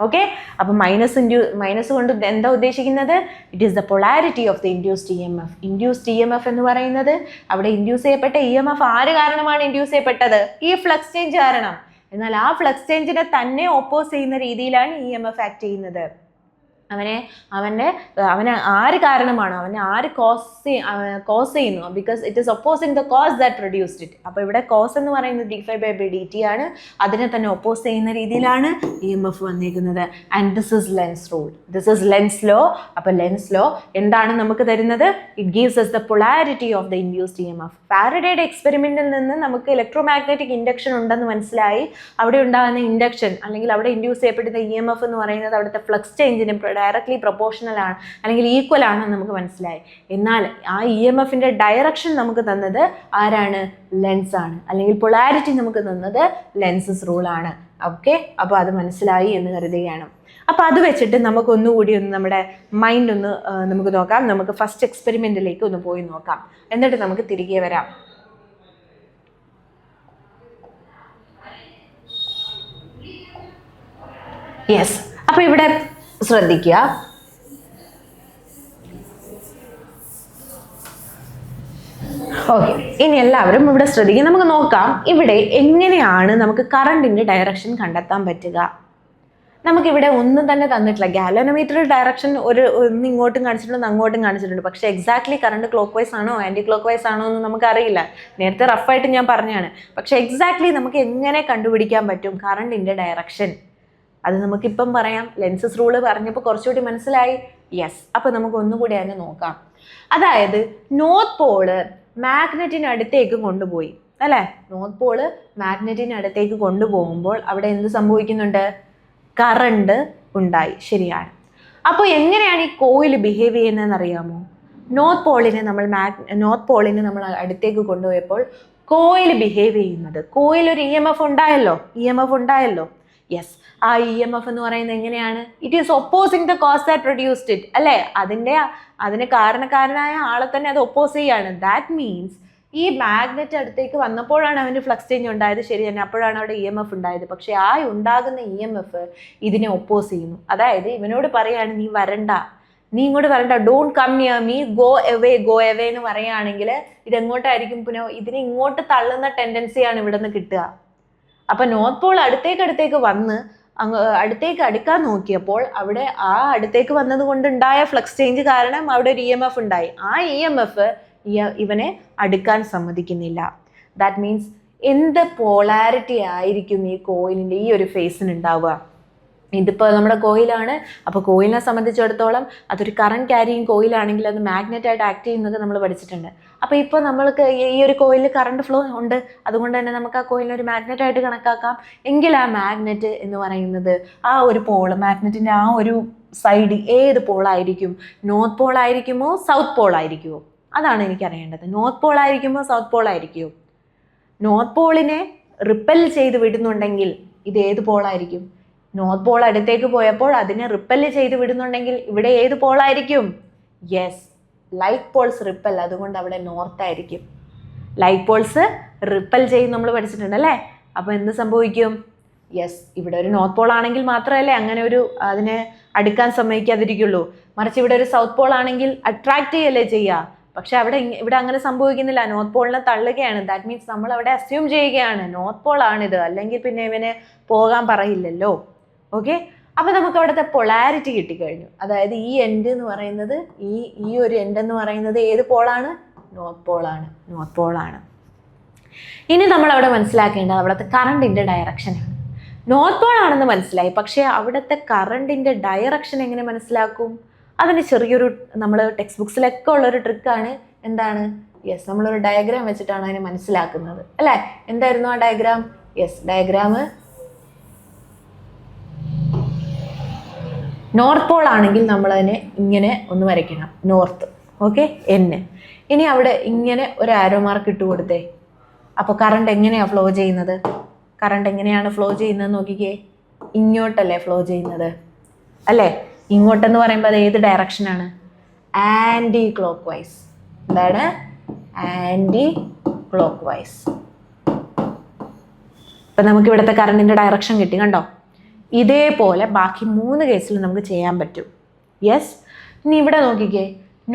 [SPEAKER 1] Okay, അപ്പോൾ മൈനസ് കൊണ്ട് എന്താ ഉദ്ദേശിക്കുന്നത്? It is the polarity of the induced EMF. Induced EMF എന്ന് പറയുന്നത് അവിടെ ഇൻഡ്യൂസ് ചെയ്യപ്പെട്ട EMF ആര് കാരണമാണ് ഇൻഡ്യൂസ് ചെയ്യപ്പെട്ടത്? ഈ ഫ്ലക്സ് ചേഞ്ച് കാരണം. എന്നാൽ ആ ഫ്ലക്സ് ചേഞ്ചിനെ തന്നെ ഓപ്പോസ് ചെയ്യുന്ന രീതിയിലാണ് EMF ആക്ട് ചെയ്യുന്നത്. അവനെ ആര് കാരണമാണ്, അവനെ ആര് കോസ് ചെയ്യുന്നു? Because it is opposing the cause that produced it. അപ്പോൾ ഇവിടെ കോസ് എന്ന് പറയുന്നത് d∅/dt ആണ്. അതിനെ തന്നെ ഒപ്പോസ് ചെയ്യുന്ന രീതിയിലാണ് EMF വന്നിരിക്കുന്നത്. And this is Lenz rule, this is Lenz law. അപ്പോൾ ലെൻസ് ലോ എന്താണ് നമുക്ക് തരുന്നത്? It gives us the polarity of the induced EMF. ഫാരഡേയുടെ എക്സ്പെരിമെന്റിൽ നിന്ന് നമുക്ക് ഇലക്ട്രോമാഗ്നറ്റിക് ഇൻഡക്ഷൻ ഉണ്ടെന്ന് മനസ്സിലായി. അവിടെ ഉണ്ടാകുന്ന ഇൻഡക്ഷൻ അല്ലെങ്കിൽ അവിടെ ഇൻഡ്യൂസ് ചെയ്യപ്പെടുന്ന EMF എന്ന് പറയുന്നത് അവിടുത്തെ ഫ്ലക്സ് ചേഞ്ചിന് ഡയറക്ട്ലി പ്രൊപ്പോർഷണൽ ആണ് അല്ലെങ്കിൽ ഈക്വൽ ആണെന്ന് നമുക്ക് മനസ്സിലായി. എന്നാൽ ആ EMFന്റെ ഡയറക്ഷൻ നമുക്ക് തന്നത് ആരാണ്? ലെൻസ് ആണ്. അല്ലെങ്കിൽ പൊളാരിറ്റി നമുക്ക് തന്നത് ലെൻസസ് റൂൾ ആണ്. ഓക്കെ, അപ്പോൾ അത് മനസ്സിലായി എന്ന് കരുതുകയാണ്. അപ്പോൾ അത് വെച്ചിട്ട് നമുക്കൊന്നുകൂടി നമ്മുടെ മൈൻഡ് നമുക്ക് നോക്കാം. നമുക്ക് ഫസ്റ്റ് എക്സ്പെരിമെന്റിലേക്ക് ഒന്ന് പോയി നോക്കാം, എന്നിട്ട് നമുക്ക് തിരികെ വരാം. യെസ്, അപ്പോൾ ഇവിടെ ശ്രദ്ധിക്കുക. ഓക്കെ, ഇനി എല്ലാവരും ഇവിടെ ശ്രദ്ധിക്കുക. നമുക്ക് നോക്കാം ഇവിടെ എങ്ങനെയാണ് നമുക്ക് കറണ്ടിന്റെ ഡയറക്ഷൻ കണ്ടെത്താൻ പറ്റുക. നമുക്കിവിടെ ഒന്നും തന്നെ തന്നിട്ടില്ല. ഗാലനോമീറ്റർ ഡയറക്ഷൻ ഒന്ന് ഇങ്ങോട്ടും കാണിച്ചിട്ടുണ്ട്, അങ്ങോട്ടും കാണിച്ചിട്ടുണ്ട്. പക്ഷെ എക്സാക്ട്ലി കറണ്ട് ക്ലോക്ക് വൈസ് ആണോ ആൻറ്റി ക്ലോക്ക് വൈസ് ആണോ എന്ന് നമുക്കറിയില്ല. നേരത്തെ റഫായിട്ട് ഞാൻ പറഞ്ഞാണ്. പക്ഷെ എക്സാക്ട്ലി നമുക്ക് എങ്ങനെ കണ്ടുപിടിക്കാൻ പറ്റും കറണ്ടിന്റെ ഡയറക്ഷൻ? അത് നമുക്കിപ്പം പറയാം. ലെൻസസ് റൂള് പറഞ്ഞപ്പോൾ കുറച്ചുകൂടി മനസ്സിലായി. യെസ്, അപ്പോൾ നമുക്ക് ഒന്നുകൂടി അതിനെ നോക്കാം. അതായത് നോർത്ത് പോള് മാഗ്നറ്റിനടുത്തേക്ക് കൊണ്ടുപോയി അല്ലേ? നോർത്ത് പോള് മാഗ്നറ്റിനടുത്തേക്ക് കൊണ്ടുപോകുമ്പോൾ അവിടെ എന്ത് സംഭവിക്കുന്നുണ്ട്? കറണ്ട് ഉണ്ടായി. ശരിയാണ്. അപ്പോൾ എങ്ങനെയാണ് ഈ കോയിൽ ബിഹേവ് ചെയ്യുന്നതെന്ന് അറിയാമോ? നോർത്ത് പോളിനെ നമ്മൾ അടുത്തേക്ക് കൊണ്ടുപോയപ്പോൾ കോയിൽ ബിഹേവ് ചെയ്യുന്നത്, കോയിൽ ഒരു EMF ഉണ്ടായല്ലോ. യെസ്, ആ EMF എന്ന് പറയുന്നത് എങ്ങനെയാണ്? It is opposing the cause that produced it അല്ലേ? അതിന് കാരണക്കാരനായ ആളെ തന്നെ അത് ഒപ്പോസ് ചെയ്യാണ്. ദാറ്റ് മീൻസ് ഈ മാഗ്നറ്റ് അടുത്തേക്ക് വന്നപ്പോഴാണ് അവന് ഫ്ലക്സ് ചേഞ്ച് ഉണ്ടായത്. ശരി തന്നെ, അപ്പോഴാണ് അവിടെ EMF ഉണ്ടായത്. പക്ഷെ ആ ഉണ്ടാകുന്ന EMF ഇതിനെ ഒപ്പോസ് ചെയ്യുന്നു. അതായത് ഇവനോട് പറയാണ്, നീ ഇങ്ങോട്ട് വരണ്ട, don't come near me, go away എന്ന് പറയുകയാണെങ്കിൽ ഇതെങ്ങോട്ടായിരിക്കും? പിന്നെ ഇതിനെ ഇങ്ങോട്ട് തള്ളുന്ന ടെൻഡൻസിയാണ് ഇവിടെ നിന്ന് കിട്ടുക. അപ്പൊ നോർത്ത് പോൾ അടുത്തേക്ക് വന്ന് അടുത്തേക്ക് അടുക്കാൻ നോക്കിയപ്പോൾ അവിടെ ആ അടുത്തേക്ക് വന്നത് കൊണ്ടുണ്ടായ ഫ്ലക്സ് ചേഞ്ച് കാരണം അവിടെ ഒരു EMF ഉണ്ടായി. ആ EMF ഇവനെ അടുക്കാൻ സമ്മതിക്കുന്നില്ല. ദാറ്റ് മീൻസ് എന്ത് പോളാരിറ്റി ആയിരിക്കും ഈ കോയിലിൻ്റെ ഈ ഒരു ഫേസിന് ഉണ്ടാവുക? ഇതിപ്പോൾ നമ്മുടെ കോയിലാണ്. അപ്പോൾ കോയിലിനെ സംബന്ധിച്ചിടത്തോളം അതൊരു കറണ്ട് ക്യാരിയിങ് കോയിലാണെങ്കിൽ അത് മാഗ്നറ്റായിട്ട് ആക്ട് ചെയ്യുന്നത് നമ്മൾ പഠിച്ചിട്ടുണ്ട്. അപ്പോൾ ഇപ്പോൾ നമ്മൾക്ക് ഈ ഒരു കോയിലിൽ കറണ്ട് ഫ്ലോ ഉണ്ട്, അതുകൊണ്ട് തന്നെ നമുക്ക് ആ കോയിലിനെ ഒരു മാഗ്നറ്റായിട്ട് കണക്കാക്കാം. എങ്കിൽ ആ മാഗ്നറ്റ് എന്ന് പറയുന്നത് ആ ഒരു പോള്, മാഗ്നറ്റിൻ്റെ ആ ഒരു സൈഡ് ഏത് പോളായിരിക്കും? നോർത്ത് പോൾ ആയിരിക്കുമോ സൗത്ത് പോൾ ആയിരിക്കുമോ? അതാണ് എനിക്കറിയേണ്ടത്. നോർത്ത് പോൾ ആയിരിക്കുമ്പോൾ സൗത്ത് പോൾ ആയിരിക്കുമോ? നോർത്ത് പോളിനെ റിപ്പൽ ചെയ്ത് വിടുന്നുണ്ടെങ്കിൽ ഇത് ഏത് പോളായിരിക്കും? നോർത്ത് പോൾ അടുത്തേക്ക് പോയപ്പോൾ അതിനെ റിപ്പൽ ചെയ്ത് വിടുന്നുണ്ടെങ്കിൽ ഇവിടെ ഏത് പോളായിരിക്കും? Yes, like poles repel. അതുകൊണ്ട് അവിടെ നോർത്ത് ആയിരിക്കും. ലൈക്ക് പോൾസ് റിപ്പൽ ചെയ്യും നമ്മൾ പഠിച്ചിട്ടുണ്ട് അല്ലേ? അപ്പോൾ എന്ത് സംഭവിക്കും? യെസ്, ഇവിടെ ഒരു നോർത്ത് പോൾ ആണെങ്കിൽ മാത്രമല്ലേ അങ്ങനെ ഒരു അതിനെ അടുക്കാൻ സമ്മതിക്കാതിരിക്കുള്ളൂ. മറിച്ച് ഇവിടെ ഒരു സൗത്ത് പോൾ ആണെങ്കിൽ അട്രാക്ട് ചെയ്യല്ലേ ചെയ്യുക. പക്ഷെ ഇവിടെ അങ്ങനെ സംഭവിക്കുന്നില്ല. നോർത്ത് പോളിനെ തള്ളുകയാണ്. ദാറ്റ് മീൻസ് നമ്മൾ അവിടെ അസ്യൂം ചെയ്യുകയാണ് നോർത്ത് പോൾ ആണിത്, അല്ലെങ്കിൽ പിന്നെ ഇവന് പോകാൻ പറയില്ലല്ലോ. ഓക്കെ, അപ്പം നമുക്ക് അവിടുത്തെ പൊളാരിറ്റി കിട്ടിക്കഴിഞ്ഞു. അതായത് ഈ എൻഡ് എന്ന് പറയുന്നത് ഈ ഒരു എൻഡ് എന്ന് പറയുന്നത് ഏത് പോളാണ്? നോർത്ത് പോളാണ്. നോർത്ത് പോളാണ്. ഇനി നമ്മൾ അവിടെ മനസ്സിലാക്കേണ്ടത് അവിടുത്തെ കറണ്ടിൻ്റെ ഡയറക്ഷനാണ്. നോർത്ത് പോൾ ആണെന്ന് മനസ്സിലായി, പക്ഷേ അവിടുത്തെ കറണ്ടിൻ്റെ ഡയറക്ഷൻ എങ്ങനെ മനസ്സിലാക്കും? അതിന് ചെറിയൊരു നമ്മൾ ടെക്സ്റ്റ് ബുക്സിലൊക്കെ ഉള്ളൊരു ട്രിക്കാണ്. എന്താണ്? യെസ്, നമ്മളൊരു ഡയഗ്രാം വെച്ചിട്ടാണ് അതിനെ മനസ്സിലാക്കുന്നത് അല്ലേ? എന്തായിരുന്നു ആ diagram? Yes, diagram north pole ആണെങ്കിൽ നമ്മൾ അതിനെ ഇങ്ങനെ ഒന്ന് വരയ്ക്കണം, നോർത്ത്. ഓക്കെ, എന്ന്. ഇനി അവിടെ ഇങ്ങനെ ഒരു ആരോ മാർക്ക് ഇട്ട് കൊടുത്തേ. അപ്പോൾ കറണ്ട് എങ്ങനെയാണ് ഫ്ലോ ചെയ്യുന്നത്? കറണ്ട് എങ്ങനെയാണ് ഫ്ലോ ചെയ്യുന്നത് നോക്കിക്കേ. ഇങ്ങോട്ടല്ലേ ഫ്ലോ ചെയ്യുന്നത് അല്ലേ? ഇങ്ങോട്ടെന്ന് പറയുമ്പോൾ അത് ഏത് ഡയറക്ഷനാണ്? Anticlockwise. എന്താണ്? Anticlockwise. ഇപ്പം നമുക്ക് ഇവിടുത്തെ കറണ്ടിൻ്റെ ഡയറക്ഷൻ കിട്ടി, കണ്ടോ? ഇതേപോലെ ബാക്കി 3 കേസിൽ നമുക്ക് ചെയ്യാൻ പറ്റും. യെസ്, ഇനി ഇവിടെ നോക്കിക്കേ.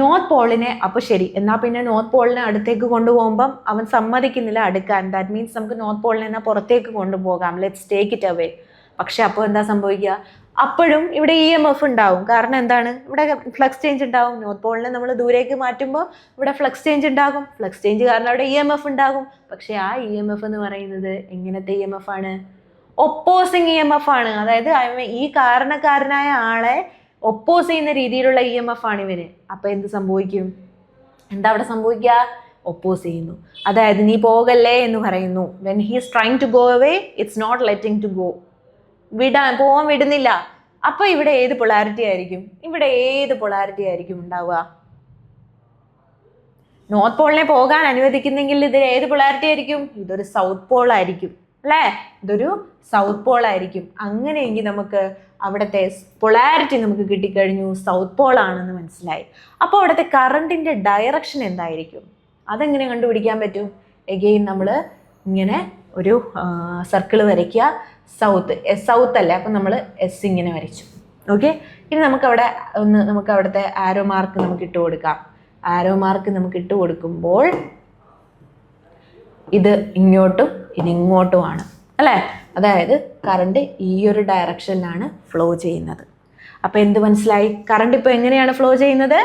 [SPEAKER 1] നോർത്ത് പോളിനെ, അപ്പോൾ ശരി, എന്നാൽ പിന്നെ നോർത്ത് പോളിനെ അടുത്തേക്ക് കൊണ്ടുപോകുമ്പം അവൻ സമ്മതിക്കുന്നില്ല അടുക്കാൻ. ദാറ്റ് മീൻസ് നമുക്ക് നോർത്ത് പോളിനെ എന്നാൽ പുറത്തേക്ക് കൊണ്ടുപോകാം, ലെറ്റ്സ് ടേക്ക് ഇറ്റ് അവേ. പക്ഷെ അപ്പോൾ എന്താ സംഭവിക്കുക? അപ്പോഴും ഇവിടെ EMF ഉണ്ടാവും. കാരണം എന്താണ്? ഇവിടെ ഫ്ലക്സ് ചേഞ്ച് ഉണ്ടാവും. നോർത്ത് പോളിനെ നമ്മൾ ദൂരേക്ക് മാറ്റുമ്പോൾ ഇവിടെ ഫ്ലക്സ് ചേഞ്ച് ഉണ്ടാകും. ഫ്ലക്സ് ചേഞ്ച് കാരണം അവിടെ EMF ഉണ്ടാകും. പക്ഷേ ആ EMF എന്ന് പറയുന്നത് എങ്ങനത്തെ EMF ആണ്? ഒപ്പോസിങ് EMF ആണ്. അതായത് ഈ കാരണക്കാരനായ ആളെ ഒപ്പോസ് ചെയ്യുന്ന രീതിയിലുള്ള EMF ആണ് ഇവന്. അപ്പം എന്ത് സംഭവിക്കും? എന്താ അവിടെ സംഭവിക്കുക? ഒപ്പോസ് ചെയ്യുന്നു. അതായത് നീ പോകല്ലേ എന്ന് പറയുന്നു. When he is trying to go away, it's not letting to go. പോകാൻ വിടുന്നില്ല. അപ്പോൾ ഇവിടെ ഏത് പൊളാരിറ്റി ആയിരിക്കും? ഇവിടെ ഏത് പൊളാരിറ്റി ആയിരിക്കും ഉണ്ടാവുക? നോർത്ത് പോളിനെ പോകാൻ അനുവദിക്കുന്നെങ്കിൽ ഇതിൽ ഏത് പൊളാരിറ്റി ആയിരിക്കും? ഇതൊരു സൗത്ത് പോൾ ആയിരിക്കും അല്ലേ? ഇതൊരു സൗത്ത് പോൾ ആയിരിക്കും. അങ്ങനെയെങ്കിൽ നമുക്ക് അവിടുത്തെ പൊളാരിറ്റി നമുക്ക് കിട്ടിക്കഴിഞ്ഞു, സൗത്ത് പോൾ ആണെന്ന് മനസ്സിലായി. അപ്പോൾ അവിടുത്തെ കറണ്ടിൻ്റെ ഡയറക്ഷൻ എന്തായിരിക്കും? അതെങ്ങനെ കണ്ടുപിടിക്കാൻ പറ്റും? എഗെയിൻ നമ്മൾ ഇങ്ങനെ ഒരു സർക്കിൾ വരയ്ക്കുക. സൗത്ത് അല്ലേ, അപ്പം നമ്മൾ S ഇങ്ങനെ വരച്ചു. ഓക്കെ, ഇനി നമുക്കവിടെ നമുക്ക് അവിടുത്തെ ആരോ മാർക്ക് നമുക്ക് ഇട്ട് കൊടുക്കാം. ആരോ മാർക്ക് നമുക്ക് ഇട്ട് കൊടുക്കുമ്പോൾ ഇത് ഇങ്ങോട്ടും ഇത് ഇങ്ങോട്ടുമാണ് അല്ലേ? അതായത് കറണ്ട് ഈ ഒരു ഡയറക്ഷനിലാണ് ഫ്ലോ ചെയ്യുന്നത്. അപ്പോൾ എന്ത് മനസ്സിലായി? കറണ്ട് ഇപ്പോൾ എങ്ങനെയാണ് ഫ്ലോ ചെയ്യുന്നത്?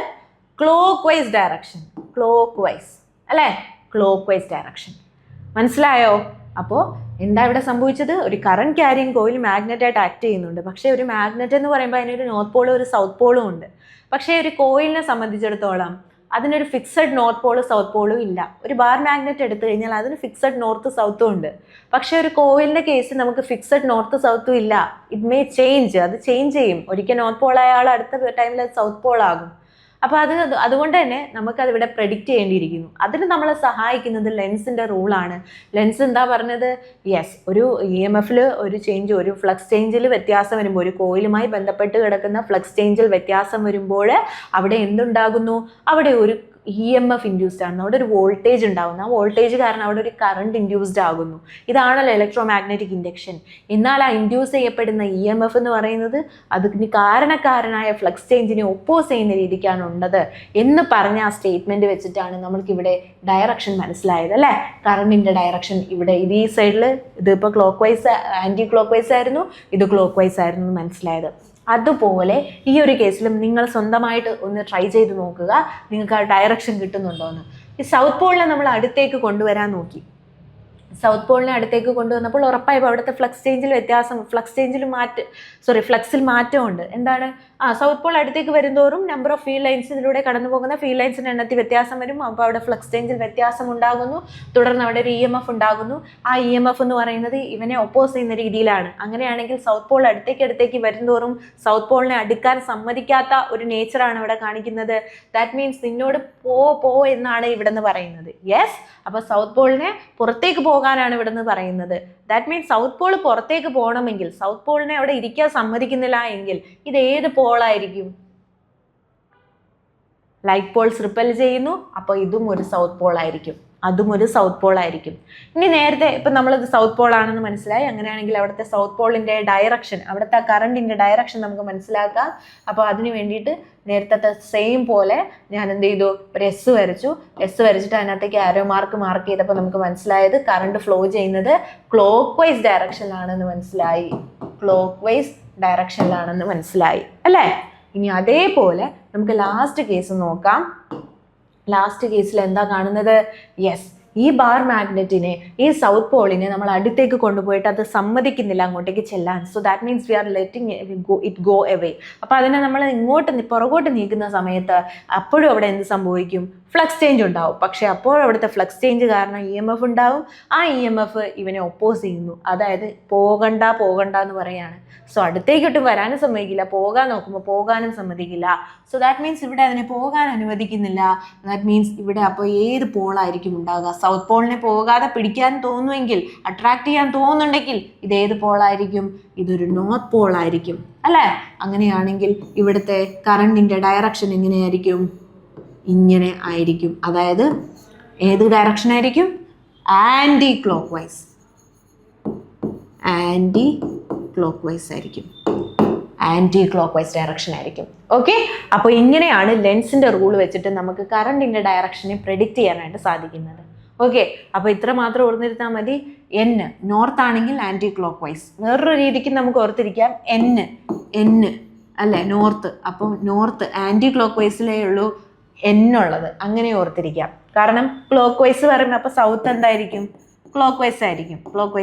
[SPEAKER 1] Clock vice direction. Clockwise അല്ലേ? Clock vice direction. മനസ്സിലായോ? അപ്പോൾ എന്താ ഇവിടെ സംഭവിച്ചത്? ഒരു കറണ്ട് ക്യാരിങ് കോയിൽ മാഗ്നറ്റായിട്ട് ആക്ട് ചെയ്യുന്നുണ്ട്. പക്ഷേ ഒരു മാഗ്നറ്റ് എന്ന് പറയുമ്പോൾ അതിനൊരു നോർത്ത് പോളും ഒരു സൗത്ത് പോളും ഉണ്ട്. പക്ഷേ ഒരു കോയിലിനെ സംബന്ധിച്ചിടത്തോളം അതിനൊരു ഫിക്സഡ് നോർത്ത് പോളും സൗത്ത് പോളും ഇല്ല. ഒരു ബാർ മാഗ്നറ്റ് എടുത്തു കഴിഞ്ഞാൽ അതിന് ഫിക്സഡ് നോർത്ത് സൗത്തും ഉണ്ട്. പക്ഷേ ഒരു കോയിലിൻ്റെ കേസിൽ നമുക്ക് ഫിക്സഡ് നോർത്ത് സൗത്തും ഇല്ല. It may change. അത് ചേഞ്ച് ചെയ്യും. ഒരിക്കൽ നോർത്ത് പോളായ ആൾ അടുത്ത ടൈമിൽ അത് സൗത്ത് പോളാകും. അപ്പോൾ അതുകൊണ്ട് തന്നെ നമുക്കതിവിടെ പ്രെഡിക്റ്റ് ചെയ്യേണ്ടിയിരിക്കുന്നു. അതിന് നമ്മളെ സഹായിക്കുന്നത് ലെൻസിൻ്റെ റൂളാണ്. ലെൻസ് എന്താ പറഞ്ഞത്? യെസ്, ഒരു EMFൽ ഒരു ചേഞ്ച്, ഒരു ഫ്ലക്സ് ചേഞ്ചിൽ വ്യത്യാസം വരുമ്പോൾ, ഒരു കോയിലുമായി ബന്ധപ്പെട്ട് കിടക്കുന്ന ഫ്ലക്സ് ചേഞ്ചിൽ വ്യത്യാസം വരുമ്പോൾ അവിടെ എന്തുണ്ടാകുന്നു? അവിടെ ഒരു EMF ഇൻഡ്യൂസ്ഡ് ആണ്. അവിടെ ഒരു വോൾട്ടേജ് ഉണ്ടാകുന്നു. ആ വോൾട്ടേജ് കാരണം അവിടെ ഒരു കറണ്ട് ഇൻഡ്യൂസ്ഡ് ആകുന്നു. ഇതാണല്ലോ ഇലക്ട്രോ മാഗ്നറ്റിക് ഇൻഡക്ഷൻ. എന്നാൽ ആ ഇൻഡ്യൂസ് ചെയ്യപ്പെടുന്ന EMF എന്ന് പറയുന്നത് അതിന് കാരണക്കാരനായ ഫ്ലക്സ് ചേഞ്ചിനെ ഒപ്പോസ് ചെയ്യുന്ന രീതിക്കാണ് ഉള്ളത് എന്ന് പറഞ്ഞ ആ സ്റ്റേറ്റ്മെൻറ്റ് വെച്ചിട്ടാണ് നമ്മൾക്കിവിടെ ഡയറക്ഷൻ മനസ്സിലായത് അല്ലേ? കറണ്ടിൻ്റെ ഡയറക്ഷൻ ഇവിടെ ഈ സൈഡിൽ ഇതിപ്പോൾ clockwise, anticlockwise ആയിരുന്നു, ഇത് ക്ലോക്ക് വൈസ് ആയിരുന്നു മനസ്സിലായത്. അതുപോലെ ഈ ഒരു കേസിലും നിങ്ങൾ സ്വന്തമായിട്ട് ഒന്ന് ട്രൈ ചെയ്ത് നോക്കുക, നിങ്ങൾക്ക് ആ ഡയറക്ഷൻ കിട്ടുന്നുണ്ടോ എന്ന്. ഈ സൗത്ത് പോളിനെ നമ്മൾ അടുത്തേക്ക് കൊണ്ടുവരാൻ നോക്കി. സൗത്ത് പോളിനെ അടുത്തേക്ക് കൊണ്ടുവന്നപ്പോൾ ഉറപ്പായും അവിടുത്തെ ഫ്ലക്സിൽ മാറ്റമുണ്ട്. എന്താണ്? സൗത്ത് പോൾ അടുത്തേക്ക് വരുന്തോറും നമ്പർ ഓഫ് ഫീൽഡ് ലൈൻസിലൂടെ കടന്നു പോകുന്ന ഫീൽഡ് ലൈൻസിൻ്റെ എണ്ണത്തിൽ വ്യത്യാസം വരും. അപ്പോൾ അവിടെ ഫ്ലക്സ് ചേഞ്ചിൽ വ്യത്യാസം ഉണ്ടാകുന്നു. തുടർന്ന് അവിടെ ഒരു EMF ഉണ്ടാകുന്നു. ആ EMF എന്ന് പറയുന്നത് ഇവനെ ഒപ്പോസ് ചെയ്യുന്ന രീതിയിലാണ്. അങ്ങനെയാണെങ്കിൽ സൗത്ത് പോൾ അടുത്തേക്ക് വരുന്തോറും സൗത്ത് പോളിനെ അടുക്കാൻ സമ്മതിക്കാത്ത ഒരു നേച്ചറാണ് ഇവിടെ കാണിക്കുന്നത്. ദാറ്റ് മീൻസ് നിന്നോട് പോ എന്നാണ് ഇവിടെ നിന്ന് പറയുന്നത്. യെസ്, അപ്പോൾ സൗത്ത് പോളിനെ പുറത്തേക്ക് പോകാനാണ് ഇവിടെ നിന്ന് പറയുന്നത്. ദാറ്റ് മീൻസ് സൗത്ത് പോൾ പുറത്തേക്ക് പോകണമെങ്കിൽ, സൗത്ത് പോളിനെ അവിടെ ഇരിക്കാൻ സമ്മതിക്കുന്നില്ല എങ്കിൽ ഇത് ഏത് പോളായിരിക്കും? ലൈറ്റ് പോൾസ് റിപ്പൽ ചെയ്യുന്നു, അപ്പോൾ ഇതും ഒരു സൗത്ത് പോൾ ആയിരിക്കും, അതും ഒരു സൗത്ത് പോൾ ആയിരിക്കും. ഇനി നേരത്തെ ഇപ്പം നമ്മളിത് സൗത്ത് പോൾ ആണെന്ന് മനസ്സിലായി. അങ്ങനെയാണെങ്കിൽ അവിടുത്തെ സൗത്ത് പോളിൻ്റെ ഡയറക്ഷൻ, അവിടുത്തെ കറണ്ടിൻ്റെ ഡയറക്ഷൻ നമുക്ക് മനസ്സിലാക്കാം. അപ്പോൾ അതിന് വേണ്ടിയിട്ട് നേരത്തെ സെയിം പോലെ ഞാൻ എന്ത് ചെയ്തു, ഒരു എസ് വരച്ചിട്ട് അതിനകത്തേക്ക് ആരോ മാർക്ക് ചെയ്തപ്പോൾ നമുക്ക് മനസ്സിലായത് കറണ്ട് ഫ്ലോ ചെയ്യുന്നത് ക്ലോക്ക് വൈസ് ഡയറക്ഷനിലാണെന്ന് മനസ്സിലായി. അല്ലേ? ഇനി അതേപോലെ നമുക്ക് ലാസ്റ്റ് കേസ് നോക്കാം. ലാസ്റ്റ് കേസിൽ എന്താ കാണുന്നത്? യെസ്, ഈ ബാർ മാഗ്നറ്റിനെ, ഈ സൗത്ത് പോളിനെ നമ്മൾ അടുത്തേക്ക് കൊണ്ടുപോയിട്ട് അത് സമ്മതിക്കുന്നില്ല അങ്ങോട്ടേക്ക് ചെല്ലാൻ. So that means we R letting it go away. അപ്പോൾ അതിനെ നമ്മൾ പുറകോട്ട് നീക്കുന്ന സമയത്ത് അപ്പോഴും അവിടെ എന്ത് സംഭവിക്കും? ഫ്ലക്സ് ചേഞ്ച് ഉണ്ടാവും. പക്ഷെ അപ്പോൾ അവിടുത്തെ ഫ്ലക്സ് ചേഞ്ച് കാരണം EMF ഉണ്ടാവും. ആ EMF ഇവനെ ഒപ്പോസ് ചെയ്യുന്നു. അതായത് പോകണ്ട എന്ന് പറയാണ്. സോ അടുത്തേക്കൊട്ടും വരാനും സമ്മതിക്കില്ല, പോകാൻ നോക്കുമ്പോൾ പോകാനും സമ്മതിക്കില്ല. സോ ദാറ്റ് മീൻസ് ഇവിടെ അതിനെ പോകാൻ അനുവദിക്കുന്നില്ല. ദാറ്റ് മീൻസ് ഇവിടെ അപ്പോൾ ഏത് പോളായിരിക്കും ഉണ്ടാകുക? സൗത്ത് പോളിനെ പോകാതെ പിടിക്കാൻ തോന്നുമെങ്കിൽ, അട്രാക്ട് ചെയ്യാൻ തോന്നുന്നുണ്ടെങ്കിൽ ഇത് ഏത് പോളായിരിക്കും? ഇതൊരു നോർത്ത് പോൾ ആയിരിക്കും. അല്ലേ? അങ്ങനെയാണെങ്കിൽ ഇവിടുത്തെ കറണ്ടിൻ്റെ ഡയറക്ഷൻ എങ്ങനെയായിരിക്കും? ഇങ്ങനെ ആയിരിക്കും. അതായത് ഏത് ഡയറക്ഷൻ ആയിരിക്കും? ആൻറ്റി ക്ലോക്ക് വൈസ് ഡയറക്ഷൻ ആയിരിക്കും. ഓക്കെ, അപ്പോൾ ഇങ്ങനെയാണ് ലെൻസിൻ്റെ റൂൾ വെച്ചിട്ട് നമുക്ക് കറണ്ടിൻ്റെ ഡയറക്ഷനെ പ്രെഡിക്റ്റ് ചെയ്യാനായിട്ട് സാധിക്കുന്നത്. ഓക്കെ, അപ്പോൾ ഇത്ര മാത്രം ഓർത്തിരുന്നാൽ മതി. N നോർത്ത് ആണെങ്കിൽ ആൻറ്റി ക്ലോക്ക് വൈസ്. വേറൊരു രീതിക്ക് നമുക്ക് ഓർത്തിരിക്കാം, N അല്ലേ നോർത്ത്. അപ്പം നോർത്ത് ആൻറ്റി ക്ലോക്ക് വൈസിലേ ഉള്ളൂ N ഉള്ളത്. അങ്ങനെ ഓർത്തിരിക്കാം. കാരണം ക്ലോക്ക് വൈസ് പറയുമ്പോൾ അപ്പോൾ സൗത്ത് എന്തായിരിക്കും? ക്ലോക്ക് വൈസ് ആയിരിക്കും.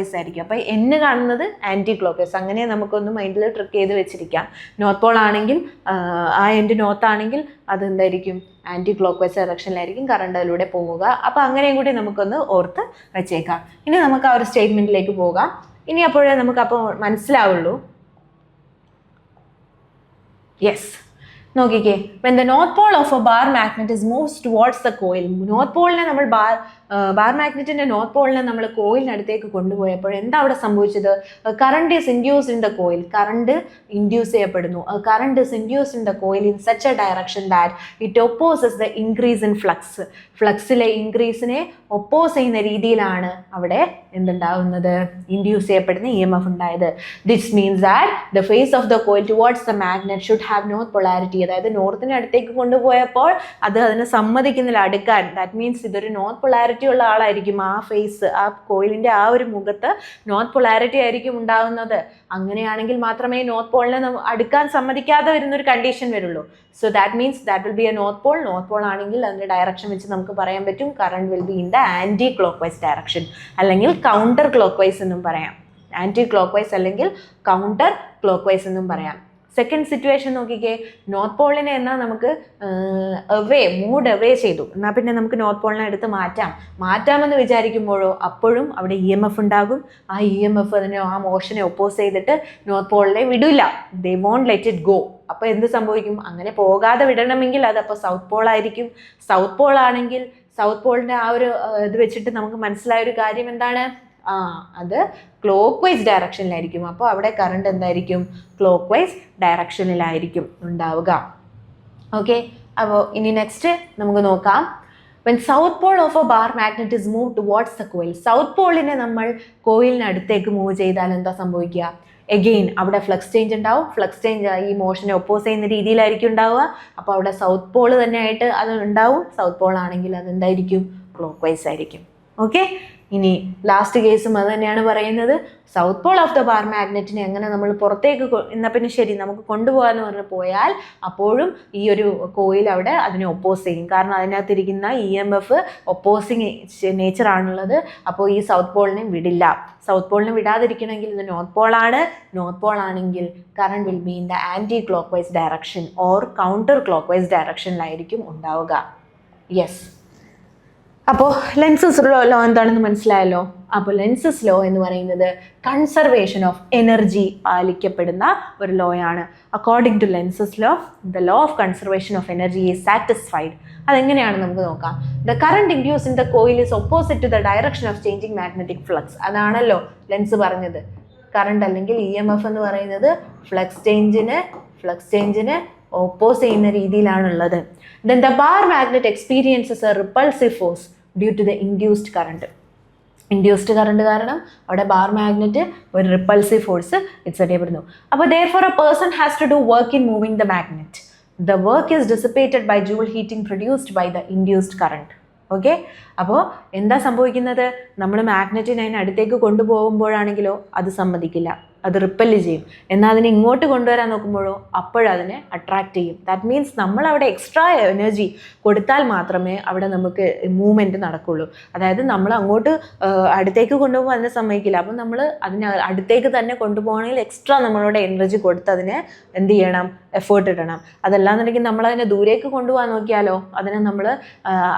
[SPEAKER 1] അപ്പോൾ N കാണുന്നത് ആൻറ്റി ക്ലോക്ക് വൈസ്. അങ്ങനെ നമുക്കൊന്ന് മൈൻഡിൽ ട്രിക്ക് ചെയ്ത് വെച്ചിരിക്കാം. നോർത്ത് പോൾ ആണെങ്കിൽ ആ എൻഡ് നോർത്ത് ആണെങ്കിൽ അതെന്തായിരിക്കും? ആൻറ്റി ക്ലോക്ക് വൈസ് ഡയറക്ഷനിലായിരിക്കും കറണ്ട് അതിലൂടെ പോവുക. അപ്പോൾ അങ്ങനെയും കൂടി നമുക്കൊന്ന് ഓർത്ത് വെച്ചേക്കാം. ഇനി നമുക്ക് ആ ഒരു സ്റ്റേറ്റ്മെൻറ്റിലേക്ക് പോകാം. ഇനി അപ്പോഴേ നമുക്കപ്പോൾ മനസ്സിലാവുള്ളൂ. യെസ്, നോക്കിക്കേ, when the north pole of a bar magnet is moves towards the coil, north പോളിനെ നമ്മൾ ബാർ മാഗ്നറ്റിന്റെ നോർത്ത് പോളിനെ നമ്മൾ കോയിലിനടുത്തേക്ക് കൊണ്ടുപോയപ്പോൾ എന്താ അവിടെ സംഭവിച്ചത്? Current is induced in the coil. Current induce ചെയ്യപ്പെടുന്നു. Current is induced in the coil in such a direction that it opposes the increase in flux. ഫ്ലക്സിലെ ഇൻക്രീസിനെ ഒപ്പോസ് ചെയ്യുന്ന രീതിയിലാണ് അവിടെ എന്തുണ്ടാകുന്നത്? ഇൻഡ്യൂസ് ചെയ്യപ്പെടുന്ന EMF ഉണ്ടായത്. This means that the face of the coil towards the magnet should have north polarity. അതായത് നോർത്തിന് അടുത്തേക്ക് കൊണ്ടുപോയപ്പോൾ അത് അതിനെ സമ്മതിക്കുന്നില്ല അടുക്കാൻ. ദാറ്റ് മീൻസ് ഇതൊരു നോർത്ത് പൊളാരിറ്റി ഉള്ള ആളായിരിക്കും. ആ ഫേസ്, ആ കോയിലിന്റെ ആ ഒരു മുഖത്ത് നോർത്ത് പൊളാരിറ്റി ആയിരിക്കും ഉണ്ടാകുന്നത്. അങ്ങനെയാണെങ്കിൽ മാത്രമേ നോർത്ത് പോളിനെ അടുക്കാൻ സമ്മതിക്കാതെ വരുന്നൊരു കണ്ടീഷൻ വരുള്ളൂ. So that means that will be a north pole. North pole ആണെങ്കിൽ അതിന്റെ ഡയറക്ഷൻ വെച്ച് നമുക്ക് പറയാൻ പറ്റും current will be in the anti clock vice direction, അല്ലെങ്കിൽ കൗണ്ടർ ക്ലോക്ക് വൈസ് എന്നും പറയാം. ആൻറ്റി ക്ലോക്ക് വൈസ് അല്ലെങ്കിൽ കൗണ്ടർ ക്ലോക്ക് വൈസ് എന്നും പറയാം. സെക്കൻഡ് സിറ്റുവേഷൻ നോക്കിക്കേ, നോർത്ത് പോളിനെ എന്നാൽ നമുക്ക് മൂഡ് അവേ ചെയ്തു. എന്നാൽ പിന്നെ നമുക്ക് നോർത്ത് പോളിനെ എടുത്ത് മാറ്റാമെന്ന് വിചാരിക്കുമ്പോഴോ അപ്പോഴും അവിടെ EMF ഉണ്ടാകും. ആ EMF അതിനെ, ആ മോഷനെ ഒപ്പോസ് ചെയ്തിട്ട് നോർത്ത് പോളിനെ വിടില്ല. ദേ വോണ്ട് ലെറ്റ് ഇറ്റ് ഗോ. അപ്പോൾ എന്ത് സംഭവിക്കും? അങ്ങനെ പോകാതെ വിടണമെങ്കിൽ അതപ്പോൾ സൗത്ത് പോൾ ആയിരിക്കും. സൗത്ത് പോൾ ആണെങ്കിൽ സൗത്ത് പോളിൻ്റെ ആ ഒരു ഇത് വെച്ചിട്ട് നമുക്ക് മനസ്സിലായ ഒരു കാര്യം എന്താണ്? അത് ക്ലോക്ക് വൈസ് ഡയറക്ഷനിലായിരിക്കും. അപ്പോൾ അവിടെ കറണ്ട് എന്തായിരിക്കും? ക്ലോക്ക് വൈസ് ഡയറക്ഷനിലായിരിക്കും ഉണ്ടാവുക. ഓക്കെ, അപ്പോൾ ഇനി നെക്സ്റ്റ് നമുക്ക് നോക്കാം. when south pole of a bar magnet is moved towards the coil, south പോളിനെ നമ്മൾ കോയിലിനടുത്തേക്ക് മൂവ് ചെയ്താൽ എന്താ സംഭവിക്കുക? എഗെയിൻ അവിടെ ഫ്ലക്സ് ചേഞ്ച് ഉണ്ടാവും. ഫ്ലക്സ് ചേഞ്ച് ഈ മോഷനെ ഒപ്പോസ് ചെയ്യുന്ന രീതിയിലായിരിക്കും ഉണ്ടാവുക. അപ്പോൾ അവിടെ സൗത്ത് പോൾ തന്നെയായിട്ട് അത് ഉണ്ടാവും. സൗത്ത് പോൾ ആണെങ്കിൽ അതെന്തായിരിക്കും? ക്ലോക്ക് വൈസ് ആയിരിക്കും. ഓക്കെ, ഇനി ലാസ്റ്റ് കേസും അത് തന്നെയാണ് പറയുന്നത്. South pole of the bar മാഗ്നറ്റിനെ എങ്ങനെ നമ്മൾ പുറത്തേക്ക് എന്നാൽ പിന്നെ ശരി നമുക്ക് കൊണ്ടുപോകാമെന്ന് പറഞ്ഞ് പോയാൽ അപ്പോഴും ഈ ഒരു കോയിൽ അവിടെ അതിനെ ഒപ്പോസ് ചെയ്യും. കാരണം അതിനകത്തിരിക്കുന്ന EMF ഒപ്പോസിങ് നേച്ചറാണുള്ളത്. അപ്പോൾ ഈ സൗത്ത് പോളിനെ വിടില്ല. സൗത്ത് പോളിനെ വിടാതിരിക്കണമെങ്കിൽ ഇത് നോർത്ത് പോളാണ്. നോർത്ത് പോൾ ആണെങ്കിൽ current will be in the anti clock vice direction or counterclockwise ഡയറക്ഷനിലായിരിക്കും ഉണ്ടാവുക. യെസ്. അപ്പോൾ ലെൻസസ് ലോ എന്താണെന്ന് മനസ്സിലായല്ലോ. അപ്പോൾ ലെൻസസ് ലോ എന്ന് പറയുന്നത് കൺസർവേഷൻ ഓഫ് എനർജി പാലിക്കപ്പെടുന്ന ഒരു ലോ ആണ്. According to Lenz's law, the law of conservation of energy is satisfied. അതെങ്ങനെയാണ് നമുക്ക് നോക്കാം. The current induce in the coil is opposite to the direction of changing magnetic flux. അതാണല്ലോ ലെൻസ് പറഞ്ഞത്. കറണ്ട് അല്ലെങ്കിൽ EMF എന്ന് പറയുന്നത് ഫ്ലക്സ് ചേഞ്ചിന് ഓപ്പോസ് ചെയ്യുന്ന രീതിയിലാണുള്ളത്. Then the bar magnet experiences a repulsive force due to the induced current. Induced current കാരണം അവിടെ ബാർ മാഗ്നറ്റ് ഒരു റിപ്പൾസീവ് ഫോഴ്സ് എക്സർട്ട് ചെയ്യപ്പെടുന്നു. അപ്പോൾ therefore a person has to do work in moving the magnet. The work is dissipated by joule heating produced by the induced current. Okay. അപ്പോൾ എന്താ സംഭവിക്കുന്നത്? നമ്മൾ മാഗ്നറ്റിനെ അതിനടുത്തേക്ക് കൊണ്ടുപോകുമ്പോഴാണെങ്കിലോ അത് സമ്മതിക്കില്ല, അത് റിപ്പല് ചെയ്യും. എന്നാൽ അതിനെ ഇങ്ങോട്ട് കൊണ്ടുവരാൻ നോക്കുമ്പോഴോ അപ്പോഴതിനെ അട്രാക്റ്റ് ചെയ്യും. ദാറ്റ് മീൻസ് നമ്മൾ അവിടെ എക്സ്ട്രാ എനർജി കൊടുത്താൽ മാത്രമേ അവിടെ നമുക്ക് മൂവ്മെൻറ്റ് നടക്കുള്ളൂ. അതായത് നമ്മൾ അങ്ങോട്ട് അടുത്തേക്ക് കൊണ്ടുപോകുമ്പോൾ അതിനെ സമ്മതിക്കില്ല. അപ്പം നമ്മൾ അതിനെ അടുത്തേക്ക് തന്നെ കൊണ്ടുപോകണമെങ്കിൽ എക്സ്ട്രാ നമ്മളോട് എനർജി കൊടുത്ത് അതിനെ എന്ത് ചെയ്യണം? എഫേർട്ട് ഇടണം. അതല്ലാന്നുണ്ടെങ്കിൽ നമ്മളതിനെ ദൂരേക്ക് കൊണ്ടുപോകാൻ നോക്കിയാലോ, അതിനെ നമ്മൾ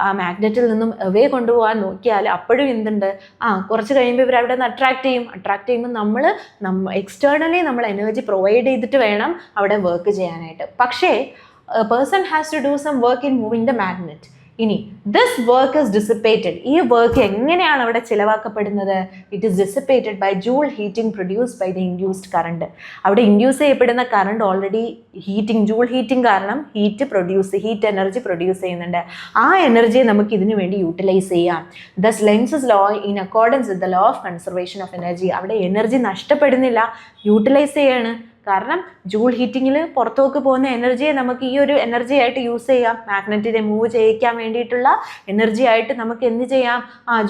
[SPEAKER 1] ആ മാഗ്നറ്റിൽ നിന്നും അവേ കൊണ്ടുപോകാൻ നോക്കിയാൽ അപ്പോഴും എന്തുണ്ട്? കുറച്ച് കഴിയുമ്പോൾ ഇവർ അവിടെ നിന്ന് അട്രാക്ട് ചെയ്യുമ്പോൾ നമ്മൾ എക്സ്റ്റേർണലി നമ്മൾ എനർജി പ്രൊവൈഡ് ചെയ്തിട്ട് വേണം അവിടെ വർക്ക് ചെയ്യാനായിട്ട്. പക്ഷേ person has to do some work in moving the magnet. ഇനി ദിസ് വർക്ക് ഇസ് ഡിസിപ്പേറ്റഡ്. ഈ വർക്ക് എങ്ങനെയാണ് അവിടെ ചിലവാക്കപ്പെടുന്നത്? It is dissipated by Joule heating produced by the induced current. അവിടെ ഇൻഡ്യൂസ് ചെയ്യപ്പെടുന്ന കറണ്ട് ഓൾറെഡി ജൂൾ ഹീറ്റിംഗ് കാരണം ഹീറ്റ് എനർജി പ്രൊഡ്യൂസ് ചെയ്യുന്നുണ്ട്. ആ എനർജിയെ നമുക്ക് ഇതിനു വേണ്ടി യൂട്ടിലൈസ് ചെയ്യാം. Thus Lenz's law in accordance with the law of conservation of energy. അവിടെ എനർജി നഷ്ടപ്പെടുന്നില്ല, യൂട്ടിലൈസ് ചെയ്യാണ്. കാരണം ജൂൾ ഹീറ്റിങ്ങിൽ പുറത്തേക്ക് പോകുന്ന എനർജിയെ നമുക്ക് ഈ ഒരു എനർജി ആയിട്ട് യൂസ് ചെയ്യാം. മാഗ്നറ്റിനെ മൂവ് ചെയ്യിക്കാൻ വേണ്ടിയിട്ടുള്ള എനർജി ആയിട്ട് നമുക്ക് എന്ത് ചെയ്യാം?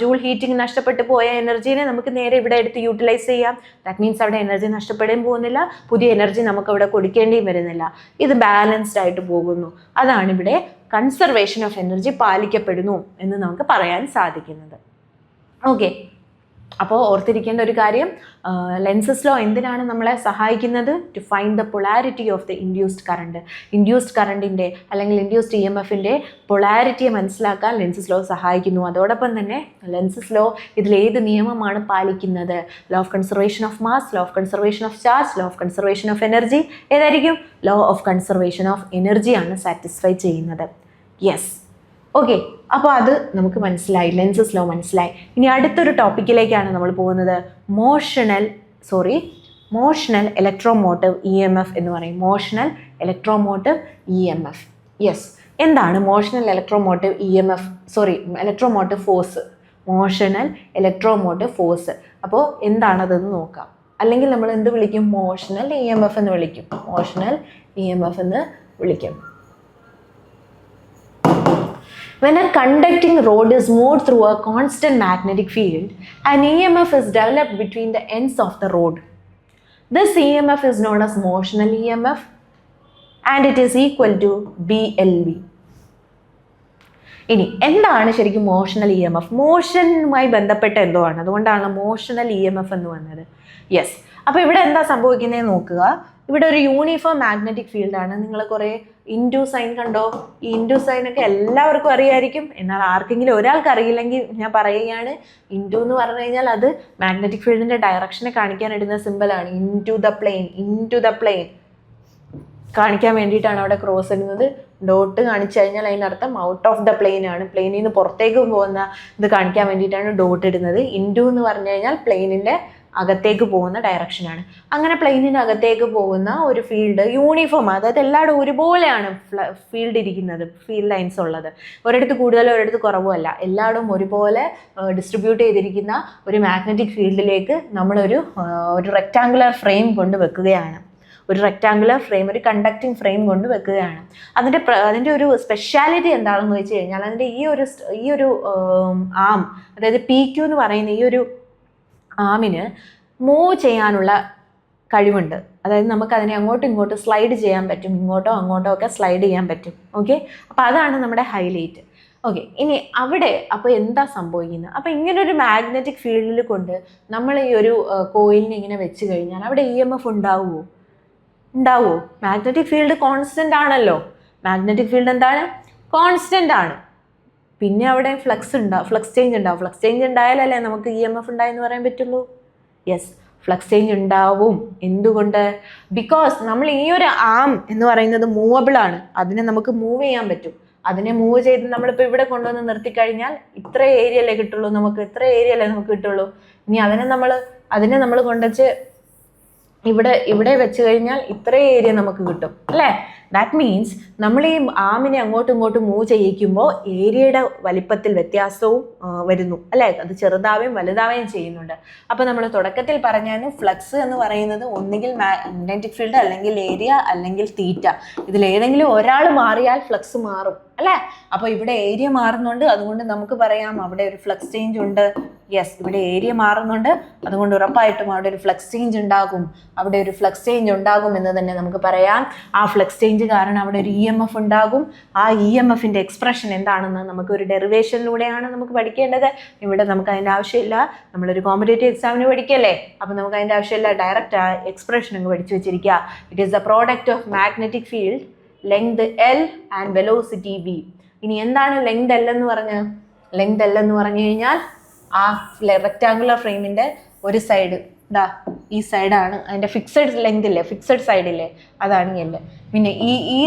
[SPEAKER 1] ജൂൾ ഹീറ്റിംഗ് നഷ്ടപ്പെട്ടു പോയ എനർജീനെ നമുക്ക് നേരെ ഇവിടെ എടുത്ത് യൂട്ടിലൈസ് ചെയ്യാം. ദാറ്റ് മീൻസ് അവിടെ എനർജി നഷ്ടപ്പെടുകയും പോകുന്നില്ല, പുതിയ എനർജി നമുക്ക് അവിടെ കൊടുക്കേണ്ടിയും വരുന്നില്ല. ഇത് ബാലൻസ്ഡ് ആയിട്ട് പോകുന്നു. അതാണ് ഇവിടെ കൺസർവേഷൻ ഓഫ് എനർജി പാലിക്കപ്പെടുന്നു എന്ന് നമുക്ക് പറയാൻ സാധിക്കുന്നത്. ഓക്കെ. അപ്പോൾ ഓർത്തിരിക്കേണ്ട ഒരു കാര്യം, ലെൻസസ് ലോ എന്തിനാണ് നമ്മളെ സഹായിക്കുന്നത്? To find the polarity of the induced current. Induced കറണ്ടിൻ്റെ അല്ലെങ്കിൽ ഇൻഡ്യൂസ്ഡ് EMFൻ്റെ പൊളാരിറ്റിയെ മനസ്സിലാക്കാൻ ലെൻസസ് ലോ സഹായിക്കുന്നു. അതോടൊപ്പം തന്നെ ലെൻസസ് ലോ ഇതിലേത് നിയമമാണ് പാലിക്കുന്നത്? Law of conservation of mass, law of conservation of charge, law of conservation of energy. ഏതായിരിക്കും? ലോ ഓഫ് കൺസർവേഷൻ ഓഫ് എനർജിയാണ് സാറ്റിസ്ഫൈ ചെയ്യുന്നത്. യെസ്. ഓക്കെ. അപ്പോൾ അത് നമുക്ക് മനസ്സിലായി, ലെൻസസ് ലോ മനസ്സിലായി. ഇനി അടുത്തൊരു ടോപ്പിക്കിലേക്കാണ് നമ്മൾ പോകുന്നത്. മോഷണൽ ഇലക്ട്രോമോട്ടീവ് EMF എന്ന് പറയും. Motional electromotive EMF. യെസ്. എന്താണ് motional electromotive EMF? Electromotive force. Motional electromotive force. അപ്പോൾ എന്താണതെന്ന് നോക്കാം. അല്ലെങ്കിൽ നമ്മൾ എന്ത് വിളിക്കും? മോഷണൽ EMF എന്ന് വിളിക്കും. മോഷണൽ EMF എന്ന് വിളിക്കും. When a conducting rod is moved through a constant magnetic field, an EMF is developed between the ends of the rod. This EMF is known as motional EMF and it is equal to BLV. ഇനി എന്താണ് ശരിക്കും മോഷണൽ EMF? മോഷനുമായി ബന്ധപ്പെട്ട എന്തോ ആണ്, അതുകൊണ്ടാണ് മോഷണൽ EMF എന്ന് വന്നത്. യെസ്. അപ്പോൾ ഇവിടെ എന്താ സംഭവിക്കുന്നതെന്ന് നോക്കുക. ഇവിടെ ഒരു യൂണിഫോം മാഗ്നറ്റിക് ഫീൽഡാണ്. നിങ്ങൾ കുറേ ഇൻഡു സൈൻ കണ്ടോ? ഈ ഇൻഡു സൈനൊക്കെ എല്ലാവർക്കും അറിയായിരിക്കും. എന്നാൽ ആർക്കെങ്കിലും ഒരാൾക്ക് അറിയില്ലെങ്കിൽ ഞാൻ പറയുകയാണ്, ഇൻഡു എന്ന് പറഞ്ഞു കഴിഞ്ഞാൽ അത് മാഗ്നറ്റിക് ഫീൽഡിൻ്റെ ഡയറക്ഷനെ കാണിക്കാൻ ഇടുന്ന സിമ്പിളാണ്. ഇൻടു ദ പ്ലെയിൻ കാണിക്കാൻ വേണ്ടിയിട്ടാണ് അവിടെ ക്രോസ് ഇടുന്നത്. ഡോട്ട് കാണിച്ചു കഴിഞ്ഞാൽ അതിനർത്ഥം ഔട്ട് ഓഫ് ദ പ്ലെയിൻ ആണ്. പ്ലെയിനിൽ നിന്ന് പുറത്തേക്ക് പോകുന്ന ഇത് കാണിക്കാൻ വേണ്ടിയിട്ടാണ് ഡോട്ട് ഇടുന്നത്. ഇൻഡു എന്ന് പറഞ്ഞു കഴിഞ്ഞാൽ പ്ലെയിനിൻ്റെ അകത്തേക്ക് പോകുന്ന ഡയറക്ഷനാണ്. അങ്ങനെ പ്ലെയിനിന് അകത്തേക്ക് പോകുന്ന ഒരു ഫീൽഡ് യൂണിഫോം, അതായത് എല്ലായിടും ഒരുപോലെയാണ് ഫീൽഡ് ഇരിക്കുന്നത്, ഫീൽഡ് ലൈൻസ് ഉള്ളത്. ഒരിടത്ത് കൂടുതലോ ഒരിടത്ത് കുറവോ അല്ല, എല്ലായിടും ഒരുപോലെ ഡിസ്ട്രിബ്യൂട്ട് ചെയ്തിരിക്കുന്ന ഒരു മാഗ്നറ്റിക് ഫീൽഡിലേക്ക് നമ്മളൊരു റെക്റ്റാങ്കുലർ ഫ്രെയിം കൊണ്ട് വെക്കുകയാണ്. ഒരു റെക്റ്റാങ്കുലർ ഫ്രെയിം, ഒരു കണ്ടക്റ്റിംഗ് ഫ്രെയിം കൊണ്ട് വെക്കുകയാണ്. അതിൻ്റെ ഒരു സ്പെഷ്യാലിറ്റി എന്താണെന്ന് വെച്ച് കഴിഞ്ഞാൽ അതിൻ്റെ ഈ ഒരു ആം, അതായത് PQ എന്ന് പറയുന്ന ഈ ഒരു ആമിന് മൂവ് ചെയ്യാനുള്ള കഴിവുണ്ട്. അതായത് നമുക്ക് അതിനെ അങ്ങോട്ടും ഇങ്ങോട്ടും സ്ലൈഡ് ചെയ്യാൻ പറ്റും, ഇങ്ങോട്ടോ അങ്ങോട്ടോ ഒക്കെ സ്ലൈഡ് ചെയ്യാൻ പറ്റും. ഓക്കെ, അപ്പോൾ അതാണ് നമ്മുടെ ഹൈലൈറ്റ്. ഓക്കെ, ഇനി അവിടെ അപ്പോൾ എന്താ സംഭവിക്കുന്നത്? അപ്പോൾ ഇങ്ങനൊരു മാഗ്നറ്റിക് ഫീൽഡിൽ കൊണ്ട് നമ്മൾ ഈ ഒരു കോയിലിനെ ഇങ്ങനെ വെച്ച് കഴിഞ്ഞാൽ അവിടെ EMF ഉണ്ടാവുമോ? മാഗ്നറ്റിക് ഫീൽഡ് കോൺസ്റ്റൻ്റ് ആണല്ലോ. മാഗ്നറ്റിക് ഫീൽഡ് എന്താണ്? കോൺസ്റ്റൻ്റ് ആണ്. പിന്നെ അവിടെ ഫ്ലക്സ് ചേഞ്ച് ഉണ്ടാവും. ഫ്ലക്സ് ചേഞ്ച് ഉണ്ടായാലല്ലേ നമുക്ക് EMF ഉണ്ടായെന്ന് പറയാൻ പറ്റുള്ളൂ. യെസ്, ഫ്ലക്സ് ചേഞ്ച് ഉണ്ടാവും. എന്തുകൊണ്ട്? ബിക്കോസ് നമ്മൾ ഈ ഒരു ആം എന്ന് പറയുന്നത് മൂവബിൾ ആണ്. അതിനെ നമുക്ക് മൂവ് ചെയ്യാൻ പറ്റും. അതിനെ മൂവ് ചെയ്ത് നമ്മളിപ്പോൾ ഇവിടെ കൊണ്ടുവന്ന് നിർത്തിക്കഴിഞ്ഞാൽ ഇത്ര ഏരിയയല്ലേ കിട്ടുള്ളൂ, ഇത്ര ഏരിയയല്ലേ നമുക്ക് കിട്ടുള്ളൂ. ഇനി അതിനെ നമ്മൾ കൊണ്ടുവച്ച് ഇവിടെ വെച്ച് കഴിഞ്ഞാൽ ഇത്ര ഏരിയ നമുക്ക് കിട്ടും അല്ലേ? ദാറ്റ് മീൻസ് നമ്മൾ ഈ ആമിനെ അങ്ങോട്ടും ഇങ്ങോട്ടും മൂവ് ചെയ്യിക്കുമ്പോൾ ഏരിയയുടെ വലിപ്പത്തിൽ വ്യത്യാസവും വരുന്നു അല്ലേ? അത് ചെറുതാവുകയും വലുതാവുകയും ചെയ്യുന്നുണ്ട്. അപ്പോൾ നമ്മൾ തുടക്കത്തിൽ പറഞ്ഞാലും ഫ്ലക്സ് എന്ന് പറയുന്നത് ഒന്നുകിൽ മാഗ്നറ്റിക് ഫീൽഡ്, അല്ലെങ്കിൽ ഏരിയ, അല്ലെങ്കിൽ തീറ്റ. ഇതിലേതെങ്കിലും ഒരാൾ മാറിയാൽ ഫ്ലക്സ് മാറും അല്ലേ? അപ്പോൾ ഇവിടെ ഏരിയ മാറുന്നുണ്ട്, അതുകൊണ്ട് നമുക്ക് പറയാം അവിടെ ഒരു ഫ്ലക്സ് ചേഞ്ച് ഉണ്ട്. യെസ്, ഇവിടെ ഏരിയ മാറുന്നുണ്ട്, അതുകൊണ്ട് ഉറപ്പായിട്ടും അവിടെ ഒരു ഫ്ലക്സ് ചേഞ്ച് ഉണ്ടാകും. അവിടെ ഒരു ഫ്ലക്സ് ചേഞ്ച് ഉണ്ടാകും എന്ന് തന്നെ നമുക്ക് പറയാം. ആ ഫ്ലക്സ് ചേഞ്ച് കാരണം അവിടെ ഒരു EMF ഉണ്ടാകും. ആ EMFന്റെ എക്സ്പ്രഷൻ എന്താണെന്ന് നമുക്ക് ഒരു ഡെറിവേഷനിലൂടെയാണ് നമുക്ക് പഠിക്കേണ്ടത്. ഇവിടെ നമുക്ക് അതിൻ്റെ ആവശ്യമില്ല. നമ്മളൊരു കോമ്പറ്റേറ്റീവ് എക്സാമിന് പഠിക്കല്ലേ, അപ്പോൾ നമുക്ക് അതിൻ്റെ ആവശ്യമില്ല. ഡയറക്റ്റ് ആ എക്സ്പ്രഷൻ അങ്ങ് പഠിച്ചു വെച്ചിരിക്കുക. It is the product of magnetic field length L and velocity V. ഇനി എന്താണ് ലെങ്ത് L എന്ന് പറഞ്ഞാൽ? ലെങ്ത് L എന്ന് പറഞ്ഞു കഴിഞ്ഞാൽ ആ റെക്റ്റാങ്കുലർ ഫ്രെയിമിൻ്റെ ഒരു സൈഡ്, ഈ സൈഡാണ് അതിൻ്റെ ഫിക്സഡ് ലെങ്ത് ഇല്ലേ, ഫിക്സഡ് സൈഡില്ലേ, അതാണ് L. പിന്നെ ഈ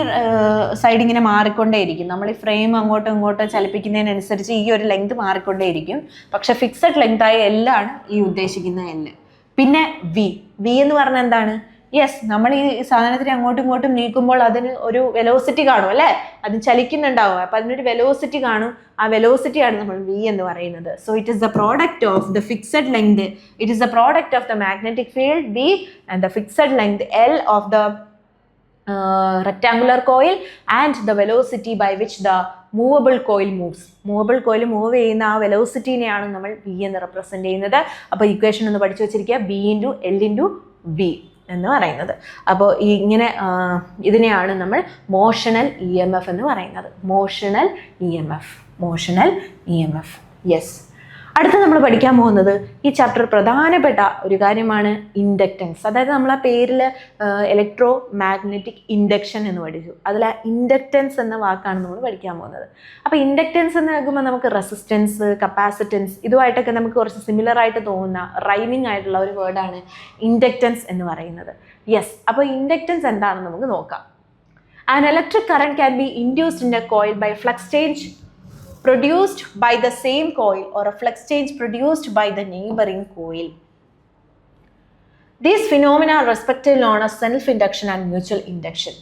[SPEAKER 1] സൈഡ് ഇങ്ങനെ മാറിക്കൊണ്ടേയിരിക്കും. നമ്മൾ ഈ ഫ്രെയിം അങ്ങോട്ടും ഇങ്ങോട്ടും ചലിപ്പിക്കുന്നതിനനുസരിച്ച് ഈ ഒരു ലെങ്ത് മാറിക്കൊണ്ടേയിരിക്കും. പക്ഷെ ഫിക്സഡ് ലെങ്ത് ആയ L ആണ് ഈ ഉദ്ദേശിക്കുന്ന L. പിന്നെ V എന്ന് പറഞ്ഞാൽ എന്താണ്? യെസ്, നമ്മൾ ഈ സാധനത്തിന് അങ്ങോട്ടും ഇങ്ങോട്ടും നീക്കുമ്പോൾ അതിന് ഒരു വെലോസിറ്റി കാണും അല്ലേ? അത് ചലിക്കുന്നുണ്ടാവും, അപ്പം അതിനൊരു വെലോസിറ്റി കാണും. ആ വെലോസിറ്റിയാണ് നമ്മൾ V എന്ന് പറയുന്നത്. So it is the product of the fixed length, it is the product of the magnetic field V and the fixed length L of the rectangular coil and the velocity by which the movable coil moves. Movable coil move ചെയ്യുന്ന ആ വെലോസിറ്റിനെയാണ് നമ്മൾ V എന്ന് റെപ്രസെൻറ്റ് ചെയ്യുന്നത്. അപ്പോൾ ഇക്വേഷൻ ഒന്ന് പഠിച്ചു വെച്ചിരിക്കുക, B × L × V എന്ന് പറയുന്നത്. അപ്പോൾ ഇങ്ങനെ ഇതിനെയാണ് നമ്മൾ മോഷണൽ EMF എന്ന് പറയുന്നത്. Motional EMF. യെസ്, അടുത്ത നമ്മൾ പഠിക്കാൻ പോകുന്നത് ഈ ചാപ്റ്റർ പ്രധാനപ്പെട്ട ഒരു കാര്യമാണ് ഇൻഡക്റ്റൻസ്. അതായത് നമ്മൾ ആ പേരിൽ ഇലക്ട്രോ മാഗ്നറ്റിക് ഇൻഡക്ഷൻ എന്ന് പഠിച്ചു. അതിൽ ഇൻഡക്റ്റൻസ് എന്ന വാക്കാണ് നമ്മൾ പഠിക്കാൻ പോകുന്നത്. അപ്പോൾ ഇൻഡക്റ്റൻസ് എന്ന് കേൾക്കുമ്പോൾ നമുക്ക് റെസിസ്റ്റൻസ്, കപ്പാസിറ്റൻസ് ഇതുമായിട്ടൊക്കെ നമുക്ക് കുറച്ച് സിമിലർ ആയിട്ട് തോന്നുന്ന റൈമിംഗ് ആയിട്ടുള്ള ഒരു വേർഡാണ് ഇൻഡക്റ്റൻസ് എന്ന് പറയുന്നത്. യെസ്, അപ്പോൾ ഇൻഡക്റ്റൻസ് എന്താണെന്ന് നമുക്ക് നോക്കാം. An electric current can be induced in a coil by flux change produced by the same coil or a flux change produced by the neighboring coil. These phenomena are respectively known as self-induction and mutual induction.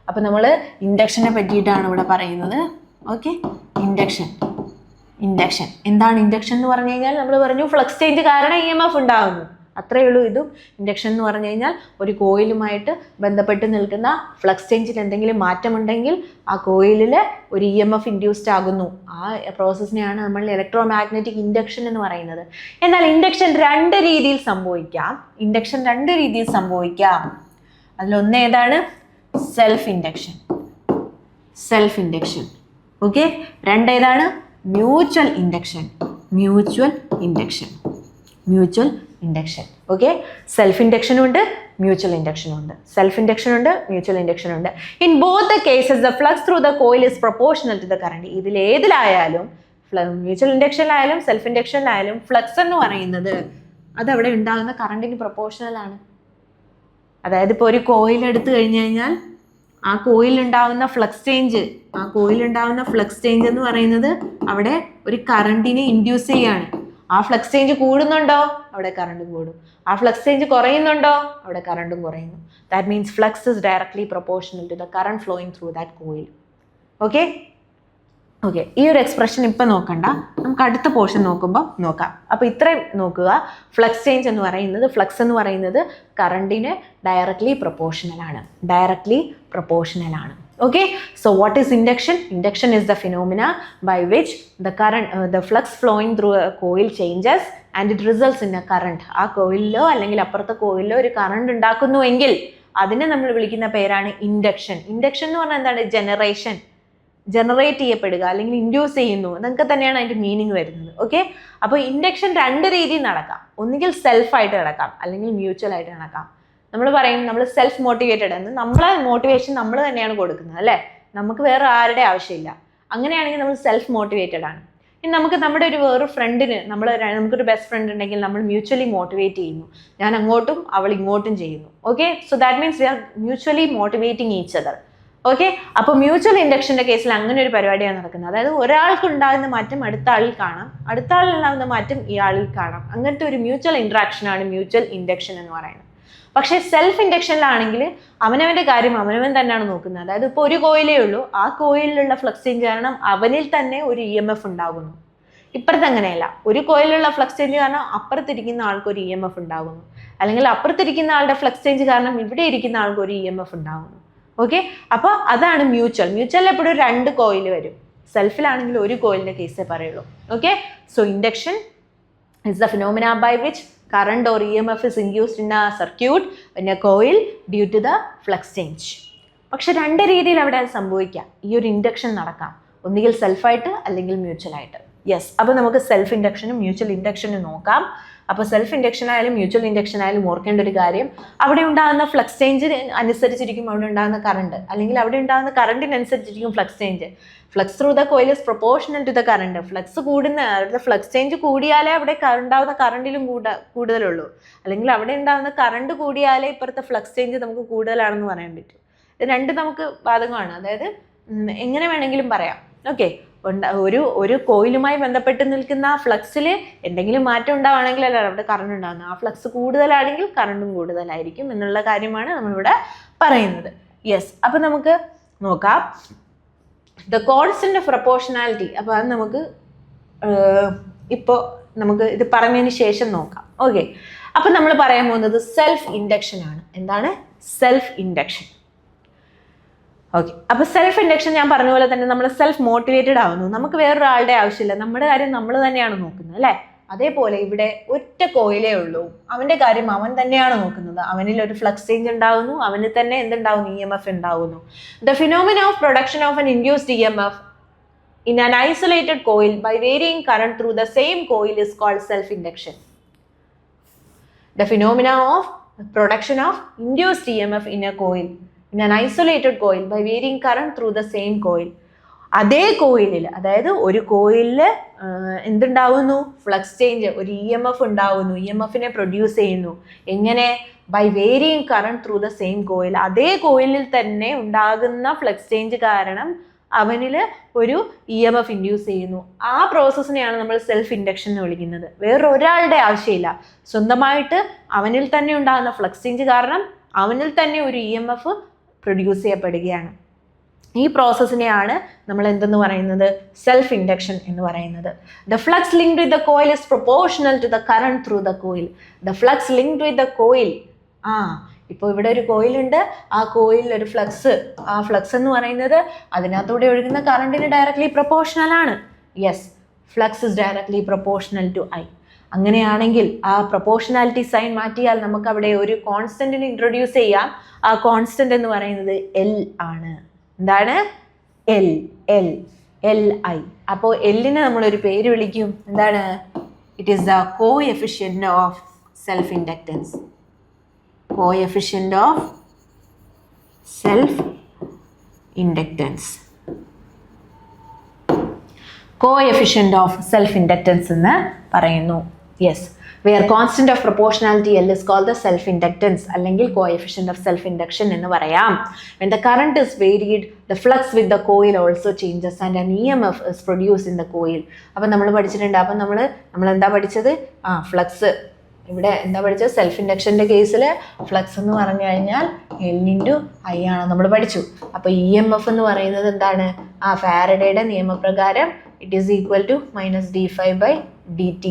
[SPEAKER 1] അപ്പോൾ നമ്മൾ ഇൻഡക്ഷനെ പറ്റിയിട്ടാണ് ഇവിടെ പറയുന്നത്. ഓക്കെ, ഇൻഡക്ഷൻ എന്താണ്? ഇൻഡക്ഷൻ എന്ന് പറഞ്ഞു കഴിഞ്ഞാൽ നമ്മൾ പറഞ്ഞു ഫ്ലക്സ് ചേഞ്ച് കാരണം EMF ഉണ്ടാകുന്നു, അത്രയേ ഉള്ളൂ. ഇതും ഇൻഡക്ഷൻ എന്ന് പറഞ്ഞു കഴിഞ്ഞാൽ ഒരു കോയിലുമായിട്ട് ബന്ധപ്പെട്ട് നിൽക്കുന്ന ഫ്ലക്സ് ചേഞ്ചിൽ എന്തെങ്കിലും മാറ്റമുണ്ടെങ്കിൽ ആ കോയിലിൽ ഒരു EMF ഇൻഡ്യൂസ്ഡ് ആകുന്നു. ആ പ്രോസസ്സിനെയാണ് നമ്മൾ ഇലക്ട്രോ മാഗ്നറ്റിക് ഇൻഡക്ഷൻ എന്ന് പറയുന്നത്. എന്നാൽ ഇൻഡക്ഷൻ രണ്ട് രീതിയിൽ സംഭവിക്കാം. അതിലൊന്ന് ഏതാണ്? Self induction. ഓക്കെ, രണ്ടേതാണ്? Mutual induction. ഓക്കെ, സെൽഫ് ഇൻഡക്ഷനും ഉണ്ട്, മ്യൂച്വൽ ഇൻഡക്ഷനും ഉണ്ട്. In both the cases the flux through the coil is proportional to the current. ഇതിലേതിലായാലും, മ്യൂച്വൽ ഇൻഡക്ഷനിലായാലും സെൽഫ് ഇൻഡക്ഷനിലായാലും ഫ്ലക്സ് എന്ന് പറയുന്നത് അതവിടെ ഉണ്ടാകുന്ന കറണ്ടിന് പ്രൊപ്പോർഷണൽ ആണ്. അതായത് ഇപ്പോൾ ഒരു കോയിൽ എടുത്തു കഴിഞ്ഞു കഴിഞ്ഞാൽ ആ കോയിലുണ്ടാവുന്ന ഫ്ലക്സ് ചേഞ്ച് എന്ന് പറയുന്നത് അവിടെ ഒരു കറണ്ടിനെ ഇൻഡ്യൂസ് ചെയ്യാണ്. ആ ഫ്ലക്സ് ചേഞ്ച് കൂടുന്നുണ്ടോ, അവിടെ കറണ്ടും കൂടും. ആ ഫ്ലക്സ് ചേഞ്ച് കുറയുന്നുണ്ടോ, അവിടെ കറണ്ടും കുറയുന്നു. That means flux is directly proportional to the current flowing through that coil. Okay, okay, ഈ ഒരു എക്സ്പ്രഷൻ ഇപ്പം നോക്കണ്ട, നമുക്ക് അടുത്ത പോർഷൻ നോക്കുമ്പോൾ നോക്കാം. അപ്പോൾ ഇത്രയും നോക്കുക. ഫ്ലക്സ് ചേഞ്ച് എന്ന് പറയുന്നത്, ഫ്ലക്സ് എന്ന് പറയുന്നത് കറണ്ടിന് ഡയറക്ട്ലി പ്രൊപ്പോർഷണൽ ആണ്. Okay, so what is induction? Induction is the phenomena by which the flux flowing through a coil changes and it results in a current. ആ കോയിലിലോ അല്ലെങ്കിൽ അപ്പുറത്തെ കോയിലിലോ ഒരു കറണ്ട് ഉണ്ടാക്കുന്നുവെങ്കിൽ അതിനെ നമ്മൾ വിളിക്കുന്ന പേരാണ് ഇൻഡക്ഷൻ. ഇൻഡക്ഷൻ എന്ന് പറഞ്ഞാൽ എന്താണ്? ജനറേറ്റ് ചെയ്യപ്പെടുക അല്ലെങ്കിൽ ഇൻഡ്യൂസ് ചെയ്യുന്നു എന്നൊക്കെ തന്നെയാണ് അതിൻ്റെ മീനിങ് വരുന്നത്. ഓക്കെ, അപ്പോൾ ഇൻഡക്ഷൻ രണ്ട് രീതിയിൽ നടക്കാം. ഒന്നുകിൽ സെൽഫായിട്ട് നടക്കാം അല്ലെങ്കിൽ മ്യൂച്വൽ ആയിട്ട് നടക്കാം. നമ്മൾ പറയും നമ്മൾ സെൽഫ് മോട്ടിവേറ്റഡ് എന്ന്, നമ്മളെ മോട്ടിവേഷൻ നമ്മൾ തന്നെയാണ് കൊടുക്കുന്നത് അല്ലേ, നമുക്ക് വേറെ ആരുടെ ആവശ്യമില്ല. അങ്ങനെയാണെങ്കിൽ നമ്മൾ സെൽഫ് മോട്ടിവേറ്റഡ് ആണ്. ഇനി നമുക്ക് നമ്മുടെ വേറൊരു ഫ്രണ്ടിന് നമുക്കൊരു ബെസ്റ്റ് ഫ്രണ്ട് ഉണ്ടെങ്കിൽ നമ്മൾ മ്യൂച്വലി മോട്ടിവേറ്റ് ചെയ്യുന്നു. ഞാൻ അങ്ങോട്ടും അവൾ ഇങ്ങോട്ടും ചെയ്യുന്നു. Okay, so that means we R mutually motivating each other. Okay, അപ്പോൾ മ്യൂച്വൽ ഇൻഡക്ഷൻ്റെ കേസിൽ അങ്ങനെ ഒരു പരിപാടിയാണ് നടക്കുന്നത്. അതായത് ഒരാൾക്ക് ഉണ്ടാകുന്ന മാറ്റം അടുത്ത ആളിൽ കാണാം, അടുത്ത ആളിലുണ്ടാകുന്ന മാറ്റം ഇയാളിൽ കാണാം. അങ്ങനത്തെ ഒരു മ്യൂച്വൽ ഇൻട്രാക്ഷനാണ് മ്യൂച്വൽ ഇൻഡക്ഷൻ എന്ന് പറയുന്നത്. പക്ഷേ സെൽഫ് ഇൻഡക്ഷനിലാണെങ്കിൽ അവനവൻ്റെ കാര്യം അവനവൻ തന്നെയാണ് നോക്കുന്നത്. അതായത് ഇപ്പോൾ ഒരു കോയിലേ ഉള്ളൂ, ആ കോയിലുള്ള ഫ്ലക്സ് ചേഞ്ച് കാരണം അവനിൽ തന്നെ ഒരു EMF ഉണ്ടാകുന്നു. ഇപ്പുറത്ത് അങ്ങനെയല്ല, ഒരു കോയിലുള്ള ഫ്ലക്സ് ചേഞ്ച് കാരണം അപ്പുറത്തിരിക്കുന്ന ആൾക്ക് ഒരു EMF ഉണ്ടാകുന്നു, അല്ലെങ്കിൽ അപ്പുറത്തിരിക്കുന്ന ആളുടെ ഫ്ലക്സ് ചേഞ്ച് കാരണം ഇവിടെ ഇരിക്കുന്ന ആൾക്ക് ഒരു EMF ഉണ്ടാകുന്നു. ഓക്കെ, അപ്പോൾ അതാണ് മ്യൂച്വൽ എപ്പോഴും രണ്ട് കോയിൽ വരും. സെൽഫിലാണെങ്കിൽ ഒരു കോയിലിൻ്റെ കേസേ പറയുള്ളൂ. Okay, so induction is the phenomena by which current or EMF is induced in a circuit in a coil due to the flux change. പക്ഷെ രണ്ട് രീതിയിൽ അവിടെ സംഭവിക്കാം. ഈ ഒരു ഇൻഡക്ഷൻ നടക്കാം, ഒന്നുകിൽ സെൽഫായിട്ട് അല്ലെങ്കിൽ മ്യൂച്വൽ ആയിട്ട്. യെസ്, അപ്പോൾ നമുക്ക് സെൽഫ് ഇൻഡക്ഷനും മ്യൂച്വൽ ഇൻഡക്ഷനും നോക്കാം. അപ്പോൾ സെൽഫ് ഇൻഡക്ഷൻ ആയാലും മ്യൂച്വൽ ഇൻഡക്ഷൻ ആയാലും ഓർക്കേണ്ട ഒരു കാര്യം, അവിടെ ഉണ്ടാകുന്ന ഫ്ലക്സ് ചേഞ്ചിന് അനുസരിച്ചിരിക്കും അവിടെ ഉണ്ടാകുന്ന കറണ്ട്, അല്ലെങ്കിൽ അവിടെ ഉണ്ടാകുന്ന കറണ്ടിനനുസരിച്ചിരിക്കും flux change. Flux through the coil is proportional to the current. Flux change കൂടിയാലേ അവിടെ ഉണ്ടാകുന്ന കറണ്ടിലും കൂടുതലുള്ളൂ, അല്ലെങ്കിൽ അവിടെ ഉണ്ടാകുന്ന കറണ്ട് കൂടിയാലേ ഇപ്പുറത്തെ ഫ്ലക്സ് ചേഞ്ച് നമുക്ക് കൂടുതലാണെന്ന് പറയാൻ പറ്റും. ഇത് രണ്ട് നമുക്ക് ബാധകമാണ്. അതായത് എങ്ങനെ വേണമെങ്കിലും പറയാം. ഓക്കെ, ഒരു കോയിലുമായി ബന്ധപ്പെട്ട് നിൽക്കുന്ന ഫ്ലക്സിൽ എന്തെങ്കിലും മാറ്റം ഉണ്ടാവുകയാണെങ്കിൽ അല്ല അവിടെ കറണ്ട് ഉണ്ടാകുന്നത്. ആ ഫ്ലക്സ് കൂടുതലാണെങ്കിൽ കറണ്ടും കൂടുതലായിരിക്കും എന്നുള്ള കാര്യമാണ് നമ്മളിവിടെ പറയുന്നത്. യെസ്, അപ്പം നമുക്ക് നോക്കാം ദ കോൺസ്റ്റന്റ് ഓഫ് പ്രൊപ്പോർഷണാലിറ്റി. അപ്പോൾ അത് നമുക്ക് ഇത് പറഞ്ഞതിന് ശേഷം നോക്കാം. ഓക്കെ, അപ്പം നമ്മൾ പറയാൻ പോകുന്നത് സെൽഫ് ഇൻഡക്ഷൻ ആണ്. എന്താണ് സെൽഫ് ഇൻഡക്ഷൻ? ഓക്കെ, അപ്പോൾ സെൽഫ് ഇൻഡക്ഷൻ ഞാൻ പറഞ്ഞ പോലെ തന്നെ നമ്മൾ സെൽഫ് മോട്ടിവേറ്റഡ് ആവുന്നു. നമുക്ക് വേറൊരാളുടെ ആവശ്യമില്ല, നമ്മുടെ കാര്യം നമ്മൾ തന്നെയാണ് നോക്കുന്നത് അല്ലേ. അതേപോലെ ഇവിടെ ഒറ്റ കോയിലേ ഉള്ളൂ, അവൻ്റെ കാര്യം അവൻ തന്നെയാണ് നോക്കുന്നത്. അവനിൽ ഒരു ഫ്ലക്സ് ചേഞ്ച് ഉണ്ടാകുന്നു, അവന് തന്നെ എന്തുണ്ടാവുന്നു? EMF ഉണ്ടാകുന്നു. The phenomena of production of an induced EMF in an isolated coil by varying current through the same coil is called self-induction. The phenomena of production of induced EMF in a coil in an isolated coil by varying current through the same coil. അതേ കോയിലിൽ, അതായത് ഒരു കോയിലിൽ എന്തുണ്ടാവുന്നു? ഫ്ലക്സ് ചേഞ്ച്, ഒരു EMF ഉണ്ടാവുന്നു, EMFനെ പ്രൊഡ്യൂസ് ചെയ്യുന്നു. എങ്ങനെ? By varying current through the same coil. അതേ കോയിലിൽ തന്നെ ഉണ്ടാകുന്ന ഫ്ലക്സ് ചേഞ്ച് കാരണം അവനിൽ ഒരു EMF ഇൻഡ്യൂസ് ചെയ്യുന്നു. ആ പ്രോസസ്സിനെയാണ് നമ്മൾ സെൽഫ് ഇൻഡക്ഷൻ എന്ന് വിളിക്കുന്നത്. വേറൊരാളുടെ ആവശ്യമില്ല, സ്വന്തമായിട്ട് അവനിൽ തന്നെ ഉണ്ടാകുന്ന ഫ്ലക്സ് ചേഞ്ച് കാരണം അവനിൽ തന്നെ ഒരു EMF പ്രൊഡ്യൂസ് ചെയ്യപ്പെടുകയാണ്. ഈ പ്രോസസ്സിനെയാണ് നമ്മൾ എന്തെന്ന് പറയുന്നത്? സെൽഫ് ഇൻഡക്ഷൻ എന്ന് പറയുന്നത്. The flux linked with the coil is proportional to the current through the coil. The flux linked with the coil. ഇപ്പോൾ ഇവിടെ ഒരു കോയിലുണ്ട്, ആ കോയിലിൽ ഒരു ഫ്ലക്സ്, ആ ഫ്ലക്സ് എന്ന് പറയുന്നത് അതിനകത്തൂടെ ഒഴുകുന്ന കറണ്ടിന് ഡയറക്ട്ലി പ്രൊപ്പോർഷണൽ ആണ്. Yes, flux is directly proportional to I. അങ്ങനെയാണെങ്കിൽ ആ പ്രൊപ്പോർഷണാലിറ്റി സൈൻ മാറ്റിയാൽ നമുക്ക് അവിടെ ഒരു കോൺസ്റ്റന്റിനെ ഇൻട്രൊഡ്യൂസ് ചെയ്യാം. ആ കോൺസ്റ്റന്റ് എന്ന് പറയുന്നത് L ആണ്. എന്താണ്? Li. അപ്പോൾ എല്ലിനെ നമ്മളൊരു പേര് വിളിക്കും. എന്താണ്? It is the coefficient of self inductance. Coefficient of self inductance. Coefficient of self inductance എന്ന് പറയുന്നു. Yes, where constant of proportionality L is called the self inductance അല്ലെങ്കിൽ coefficient of self induction എന്ന് പറയാം. When the current is varied, the flux with the coil also changes and an EMF is produced in the coil. അപ്പോൾ നമ്മൾ പഠിച്ചിട്ടുണ്ട്. അപ്പം നമ്മൾ എന്താ പഠിച്ചത്? ഫ്ലക്സ് ഇവിടെ എന്താ പഠിച്ചത്? സെൽഫ് ഇൻഡക്ഷൻ്റെ കേസിൽ ഫ്ലക്സ് എന്ന് പറഞ്ഞു കഴിഞ്ഞാൽ L × I ആണ് നമ്മൾ പഠിച്ചു. അപ്പോൾ EMF എന്ന് പറയുന്നത് എന്താണ്? ഫാരഡേയുടെ നിയമപ്രകാരം it is equal to -d∅/dt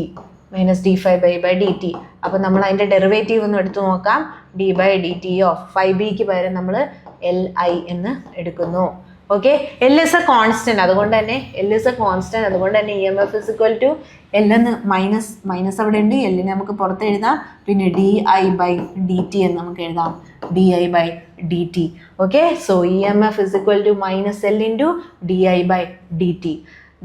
[SPEAKER 1] -d∅dt. അപ്പോൾ നമ്മൾ അതിൻ്റെ ഡെറിവേറ്റീവ് ഒന്ന് എടുത്തു നോക്കാം. d/dt ഓഫ് 5b പകരം നമ്മൾ Li എന്ന് എടുക്കുന്നു. Okay, L is a constant, അതുകൊണ്ട് തന്നെ EMF is equal to L എന്ന് മൈനസ് അവിടെ ഉണ്ട്, L നമുക്ക് പുറത്ത് എഴുതാം. പിന്നെ di/dt എന്ന് നമുക്ക് എഴുതാം, di/dt. Okay, so EMF is equal to -L × di/dt.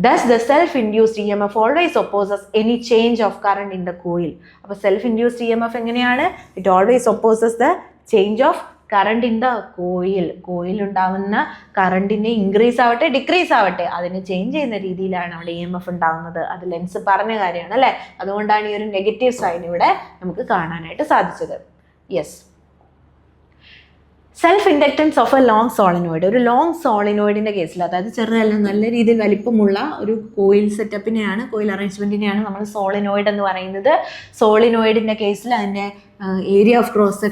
[SPEAKER 1] Thus, the self-induced EMF always opposes any change of current in the coil. അപ്പോൾ self-induced EMF എങ്ങനെയാണ്? It always opposes the change of current in the coil. Coil ഉണ്ടാവുന്ന കറണ്ടിനെ ഇൻക്രീസ് ആവട്ടെ ഡിക്രീസ് ആവട്ടെ അതിനെ ചേഞ്ച് ചെയ്യുന്ന രീതിയിലാണ് അവിടെ EMF ഉണ്ടാവുന്നത്. അത് ലെൻസ് പറഞ്ഞ കാര്യമാണ് അല്ലേ? അതുകൊണ്ടാണ് ഈ ഒരു നെഗറ്റീവ് സൈൻ ഇവിടെ നമുക്ക് കാണാനായിട്ട് സാധിച്ചത്. Yes, self inductance of A long solenoid. ഒരു ലോങ് സോളിനോയിഡിൻ്റെ കേസിൽ, അതായത് ചെറുതല്ല നല്ല രീതിയിൽ വലിപ്പമുള്ള ഒരു കോയിൽ സെറ്റപ്പിനെയാണ്, കോയിൽ അറേഞ്ച്മെൻറ്റിനെയാണ് നമ്മൾ സോളിനോയിഡ് എന്ന് പറയുന്നത്. സോളിനോയിഡിൻ്റെ കേസിൽ അതിൻ്റെ area of cross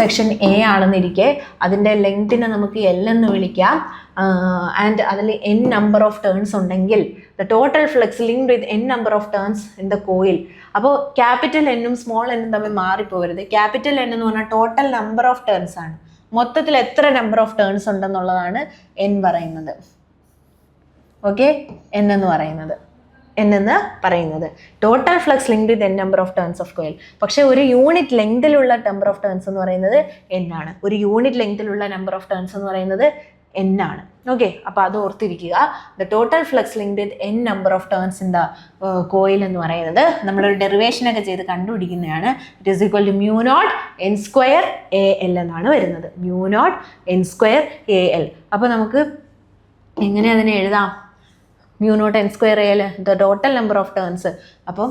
[SPEAKER 1] section A ആണെന്നിരിക്കെ അതിൻ്റെ ലെങ്തിനെ നമുക്ക് L എന്ന് വിളിക്കാം. ആൻഡ് അതിൽ n നമ്പർ ഓഫ് ടേൺസ് ഉണ്ടെങ്കിൽ the total flux linked with n number of turns in the coil. അപ്പോൾ ക്യാപിറ്റൽ എന്നും സ്മോൾ എന്നും തമ്മിൽ മാറിപ്പോകരുത്. ക്യാപിറ്റൽ N എന്ന് പറഞ്ഞാൽ ടോട്ടൽ നമ്പർ ഓഫ് ടേൺസ് ആണ്. മൊത്തത്തിൽ എത്ര നമ്പർ ഓഫ് ടേൺസ് ഉണ്ടെന്നുള്ളതാണ് n പറയുന്നത്. ഓക്കെ, n എന്ന് പറയുന്നത് total flux linked with n number of turns of coil. പക്ഷേ ഒരു യൂണിറ്റ് ലെങ്തിലുള്ള നമ്പർ ഓഫ് ടേൺസ് എന്ന് പറയുന്നത് n ആണ്. ഒരു യൂണിറ്റ് ലെങ്തിലുള്ള നമ്പർ ഓഫ് ടേൺസ് എന്ന് പറയുന്നത് n ആണ്. ഓക്കെ, അപ്പോൾ അത് ഓർത്തിരിക്കുക. The total flux linked with n number of turns in the coil എന്ന് പറയുന്നത് നമ്മളൊരു ഡെറിവേഷനൊക്കെ ചെയ്ത് കണ്ടുപിടിക്കുന്നതാണ്. It is equal to μ0 n² എന്നാണ് വരുന്നത്. μ0 n². അപ്പോൾ നമുക്ക് എങ്ങനെ അതിനെ എഴുതാം? μ0 n², the total number of turns. അപ്പം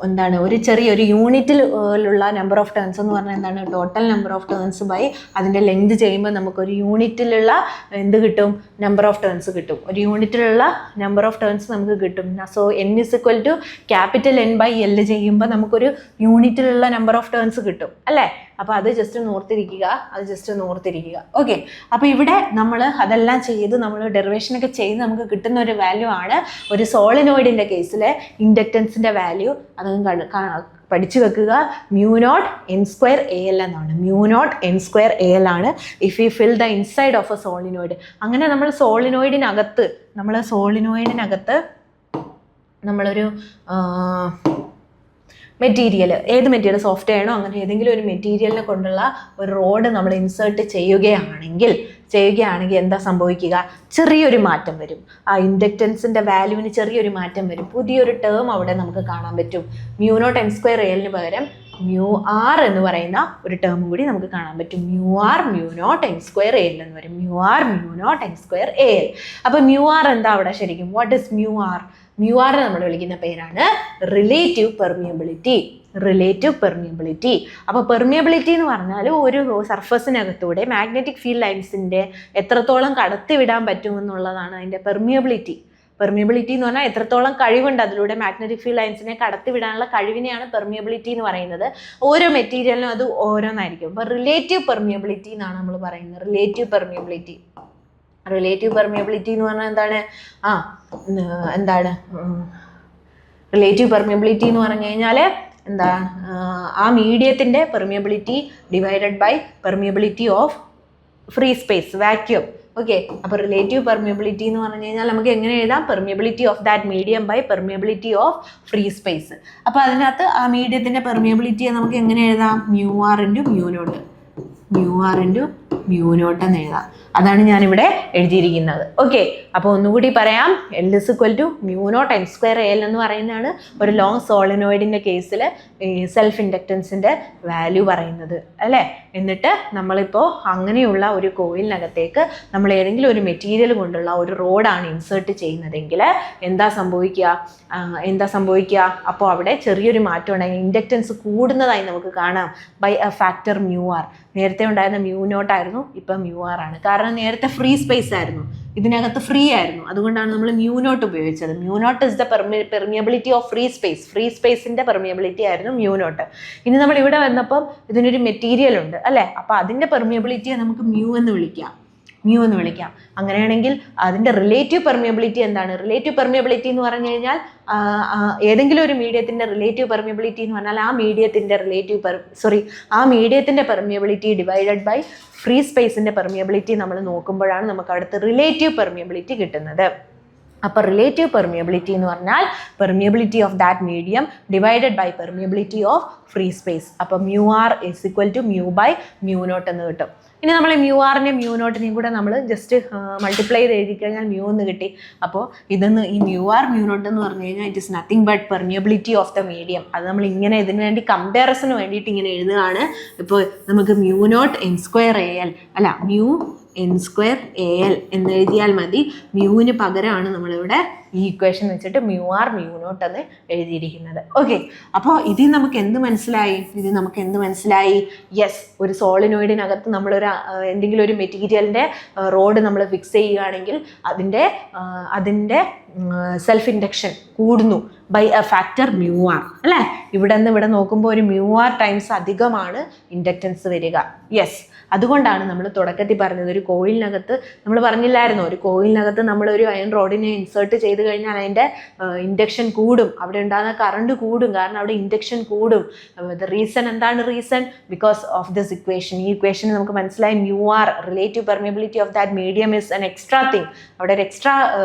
[SPEAKER 1] എന്താണ്, ഒരു ചെറിയൊരു യൂണിറ്റിലുള്ള നമ്പർ ഓഫ് ടേൺസ് എന്ന് പറഞ്ഞാൽ എന്താണ്? Total number of turns by അതിൻ്റെ ലെങ്ത് ചെയ്യുമ്പോൾ നമുക്കൊരു യൂണിറ്റിലുള്ള എന്ത് കിട്ടും? നമ്പർ ഓഫ് ടേൺസ് കിട്ടും. ഒരു യൂണിറ്റിലുള്ള നമ്പർ ഓഫ് ടേൺസ് നമുക്ക് കിട്ടും. So n is equal to L ചെയ്യുമ്പോൾ നമുക്കൊരു യൂണിറ്റിലുള്ള നമ്പർ ഓഫ് ടേൺസ് കിട്ടും അല്ലേ? അപ്പോൾ അത് ജസ്റ്റ് ഓർത്തിരിക്കുക. ഓക്കെ, അപ്പോൾ ഇവിടെ നമ്മൾ അതെല്ലാം ചെയ്ത് നമ്മൾ ഡെറിവേഷനൊക്കെ ചെയ്ത് നമുക്ക് കിട്ടുന്ന ഒരു വാല്യൂ ആണ് ഒരു സോളിനോയിഡിൻ്റെ കേസിൽ ഇൻഡക്റ്റൻസിൻ്റെ വാല്യൂ. അത് പഠിച്ചു വെക്കുക. μ0 n²Al എന്നാണ്. μ0 n²Al ആണ് if you fill the inside of a solenoid. അങ്ങനെ നമ്മൾ സോളിനോയിഡിനകത്ത് നമ്മളൊരു മെറ്റീരിയൽ, ഏത് മെറ്റീരിയൽ, സോഫ്റ്റ് ആണോ അങ്ങനെ ഏതെങ്കിലും ഒരു മെറ്റീരിയലിനെ കൊണ്ടുള്ള ഒരു റോഡ് നമ്മൾ ഇൻസേർട്ട് ചെയ്യുകയാണെങ്കിൽ എന്താ സംഭവിക്കുക? ചെറിയൊരു മാറ്റം വരും. ആ ഇൻഡക്റ്റൻസിൻ്റെ വാല്യൂവിന് ചെറിയൊരു മാറ്റം വരും. പുതിയൊരു ടേം അവിടെ നമുക്ക് കാണാൻ പറ്റും. μ0 n²Al പകരം μr എന്ന് പറയുന്ന ഒരു ടേം കൂടി നമുക്ക് കാണാൻ പറ്റും. μr μ0 n²Al എന്ന് വരും. μr μ0 n²Al. അപ്പോൾ μr എന്താ അവിടെ ശരിക്കും? What is μr? μr നമ്മൾ വിളിക്കുന്ന പേരാണ് റിലേറ്റീവ് പെർമിയബിലിറ്റി. അപ്പോൾ പെർമിയബിലിറ്റി എന്ന് പറഞ്ഞാൽ ഒരു സർഫസിനകത്തൂടെ മാഗ്നറ്റിക് ഫീൽഡ് ലൈൻസിൻ്റെ എത്രത്തോളം കടത്തിവിടാൻ പറ്റുമെന്നുള്ളതാണ് അതിൻ്റെ പെർമിയബിലിറ്റി. എന്ന് പറഞ്ഞാൽ എത്രത്തോളം കഴിവുണ്ട് അതിലൂടെ മാഗ്നറ്റിക് ഫീൽഡ് ലൈൻസിനെ കടത്തിവിടാനുള്ള കഴിവിനെയാണ് പെർമിയബിലിറ്റി എന്ന് പറയുന്നത്. ഓരോ മെറ്റീരിയലിനും അത് ഓരോന്നായിരിക്കും. അപ്പോൾ റിലേറ്റീവ് പെർമിയബിലിറ്റി എന്നാണ് നമ്മൾ പറയുന്നത്. റിലേറ്റീവ് പെർമിയബിലിറ്റി എന്ന് പറഞ്ഞാൽ എന്താണ്? റിലേറ്റീവ് പെർമിയബിലിറ്റി എന്ന് പറഞ്ഞു കഴിഞ്ഞാൽ ആ മീഡിയത്തിൻ്റെ permeability divided by permeability of free space, vacuum. Okay, അപ്പോൾ റിലേറ്റീവ് പെർമിയബിലിറ്റി എന്ന് പറഞ്ഞു കഴിഞ്ഞാൽ നമുക്ക് എങ്ങനെ എഴുതാം? Permeability of that medium by permeability of free space. അപ്പോൾ അതിനകത്ത് ആ മീഡിയത്തിൻ്റെ പെർമിയബിലിറ്റിയെ നമുക്ക് എങ്ങനെ എഴുതാം? μr × μ0 എന്ന് എഴുതാം. അതാണ് ഞാനിവിടെ എഴുതിയിരിക്കുന്നത്. ഓക്കെ, അപ്പോൾ ഒന്നുകൂടി പറയാം. L is equal to μ0 n²Al എന്ന് പറയുന്നതാണ് ഒരു ലോങ് സോളിനോയിഡിൻ്റെ കേസിൽ സെൽഫ് ഇൻഡക്റ്റൻസിൻ്റെ വാല്യൂ പറയുന്നത് അല്ലേ? എന്നിട്ട് നമ്മളിപ്പോൾ അങ്ങനെയുള്ള ഒരു കോയിലിനകത്തേക്ക് നമ്മൾ ഏതെങ്കിലും ഒരു മെറ്റീരിയൽ കൊണ്ടുള്ള ഒരു റോഡാണ് ഇൻസേർട്ട് ചെയ്യുന്നതെങ്കിൽ എന്താ സംഭവിക്കുക? അപ്പോൾ അവിടെ ചെറിയൊരു മാറ്റം ഉണ്ടെങ്കിൽ ഇൻഡക്റ്റൻസ് കൂടുന്നതായി നമുക്ക് കാണാം ബൈ എ ഫാക്ടർ μr. നേരത്തെ നേരത്തെ ഉണ്ടായിരുന്ന മ്യൂ നോട്ട് ആയിരുന്നു, ഇപ്പം മ്യൂ ആർ ആണ്. കാരണം നേരത്തെ ഫ്രീ സ്പേസ് ആയിരുന്നു, ഇതിനകത്ത് ഫ്രീ ആയിരുന്നു, അതുകൊണ്ടാണ് നമ്മൾ മ്യൂ നോട്ട് ഉപയോഗിച്ചത്. Mu not is the permeability of free space. Free സ്പേസിന്റെ പെർമിയബിലിറ്റി ആയിരുന്നു മ്യൂ നോട്ട്. ഇനി നമ്മൾ ഇവിടെ വന്നപ്പം ഇതിനൊരു മെറ്റീരിയൽ ഉണ്ട് അല്ലേ, അപ്പോൾ അതിന്റെ പെർമിയബിലിറ്റിയെ നമുക്ക് മ്യൂ എന്ന് വിളിക്കാം. അങ്ങനെയാണെങ്കിൽ അതിൻ്റെ റിലേറ്റീവ് പെർമിയബിലിറ്റി എന്താണ്? റിലേറ്റീവ് പെർമിയബിലിറ്റി എന്ന് പറഞ്ഞു കഴിഞ്ഞാൽ ഏതെങ്കിലും ഒരു മീഡിയത്തിൻ്റെ റിലേറ്റീവ് പെർമിയബിലിറ്റി എന്ന് പറഞ്ഞാൽ ആ മീഡിയത്തിൻ്റെ പെർമിയബിലിറ്റി ഡിവൈഡഡ് ബൈ ഫ്രീ സ്പേസിൻ്റെ പെർമിയബിലിറ്റി നമ്മൾ നോക്കുമ്പോഴാണ് നമുക്ക് അടുത്ത് റിലേറ്റീവ് പെർമിയബിലിറ്റി കിട്ടുന്നത്. അപ്പോൾ റിലേറ്റീവ് പെർമിയബിലിറ്റി എന്ന് പറഞ്ഞാൽ permeability of that medium divided by permeability of free space. അപ്പോൾ mu R is equal to mu by mu naught എന്ന് കിട്ടും. ഇനി നമ്മൾ മ്യൂ ആറിനെയും മ്യൂ നോട്ടിനെയും കൂടെ നമ്മൾ ജസ്റ്റ് മൾട്ടിപ്ലൈ ചെയ്ത് എഴുതി കഴിഞ്ഞാൽ മ്യൂ എന്ന് കിട്ടി. അപ്പോൾ ഇതെന്ന് ഈ മ്യൂ ആർ മ്യൂ നോട്ട് എന്ന് പറഞ്ഞു കഴിഞ്ഞാൽ it is nothing but permeability of the medium. അത് നമ്മൾ ഇങ്ങനെ ഇതിന് വേണ്ടി കമ്പാരിസന് വേണ്ടിയിട്ട് ഇങ്ങനെ എഴുതുകയാണ്. ഇപ്പോൾ നമുക്ക് mu naught N square A L അല്ല mu N square A L എന്ന് എഴുതിയാൽ മതി. മ്യൂവിന് പകരമാണ് നമ്മളിവിടെ ഈ ഇക്വേഷൻ വെച്ചിട്ട് മ്യൂ ആർ മ്യൂ നോട്ട് എന്ന് എഴുതിയിരിക്കുന്നത്. ഓക്കെ, അപ്പോൾ ഇതിൽ നമുക്ക് എന്ത് മനസ്സിലായി? യെസ്, ഒരു സോളിനോയിഡിനകത്ത് നമ്മളൊരു എന്തെങ്കിലും ഒരു മെറ്റീരിയലിൻ്റെ റോഡ് നമ്മൾ ഫിക്സ് ചെയ്യുകയാണെങ്കിൽ അതിൻ്റെ സെൽഫ് ഇൻഡക്ഷൻ കൂടുന്നു by a factor mu R അല്ലേ. ഇവിടെ നോക്കുമ്പോൾ ഒരു മ്യൂ ആർ ടൈംസ് അധികമാണ് ഇൻഡക്റ്റൻസ് വരിക. യെസ്, അതുകൊണ്ടാണ് നമ്മൾ തുടക്കത്തിൽ പറഞ്ഞത് ഒരു കോയിലിനകത്ത് നമ്മൾ പറഞ്ഞില്ലായിരുന്നോ, ഒരു കോയിലിനകത്ത് നമ്മളൊരു അയൺ റോഡിനെ ഇൻസേർട്ട് ചെയ്ത് കഴിഞ്ഞാൽ അതിൻ്റെ ഇൻഡക്ഷൻ കൂടും, അവിടെ ഉണ്ടാകുന്ന കറണ്ട് കൂടും, കാരണം അവിടെ ഇൻഡക്ഷൻ കൂടും. റീസൺ എന്താണ്? Because of this equation. ഈ ഇക്വേഷൻ നമുക്ക് മനസ്സിലായി mu R relative permeability of that medium is an extra thing. അവിടെ ഒരു എക്സ്ട്രാ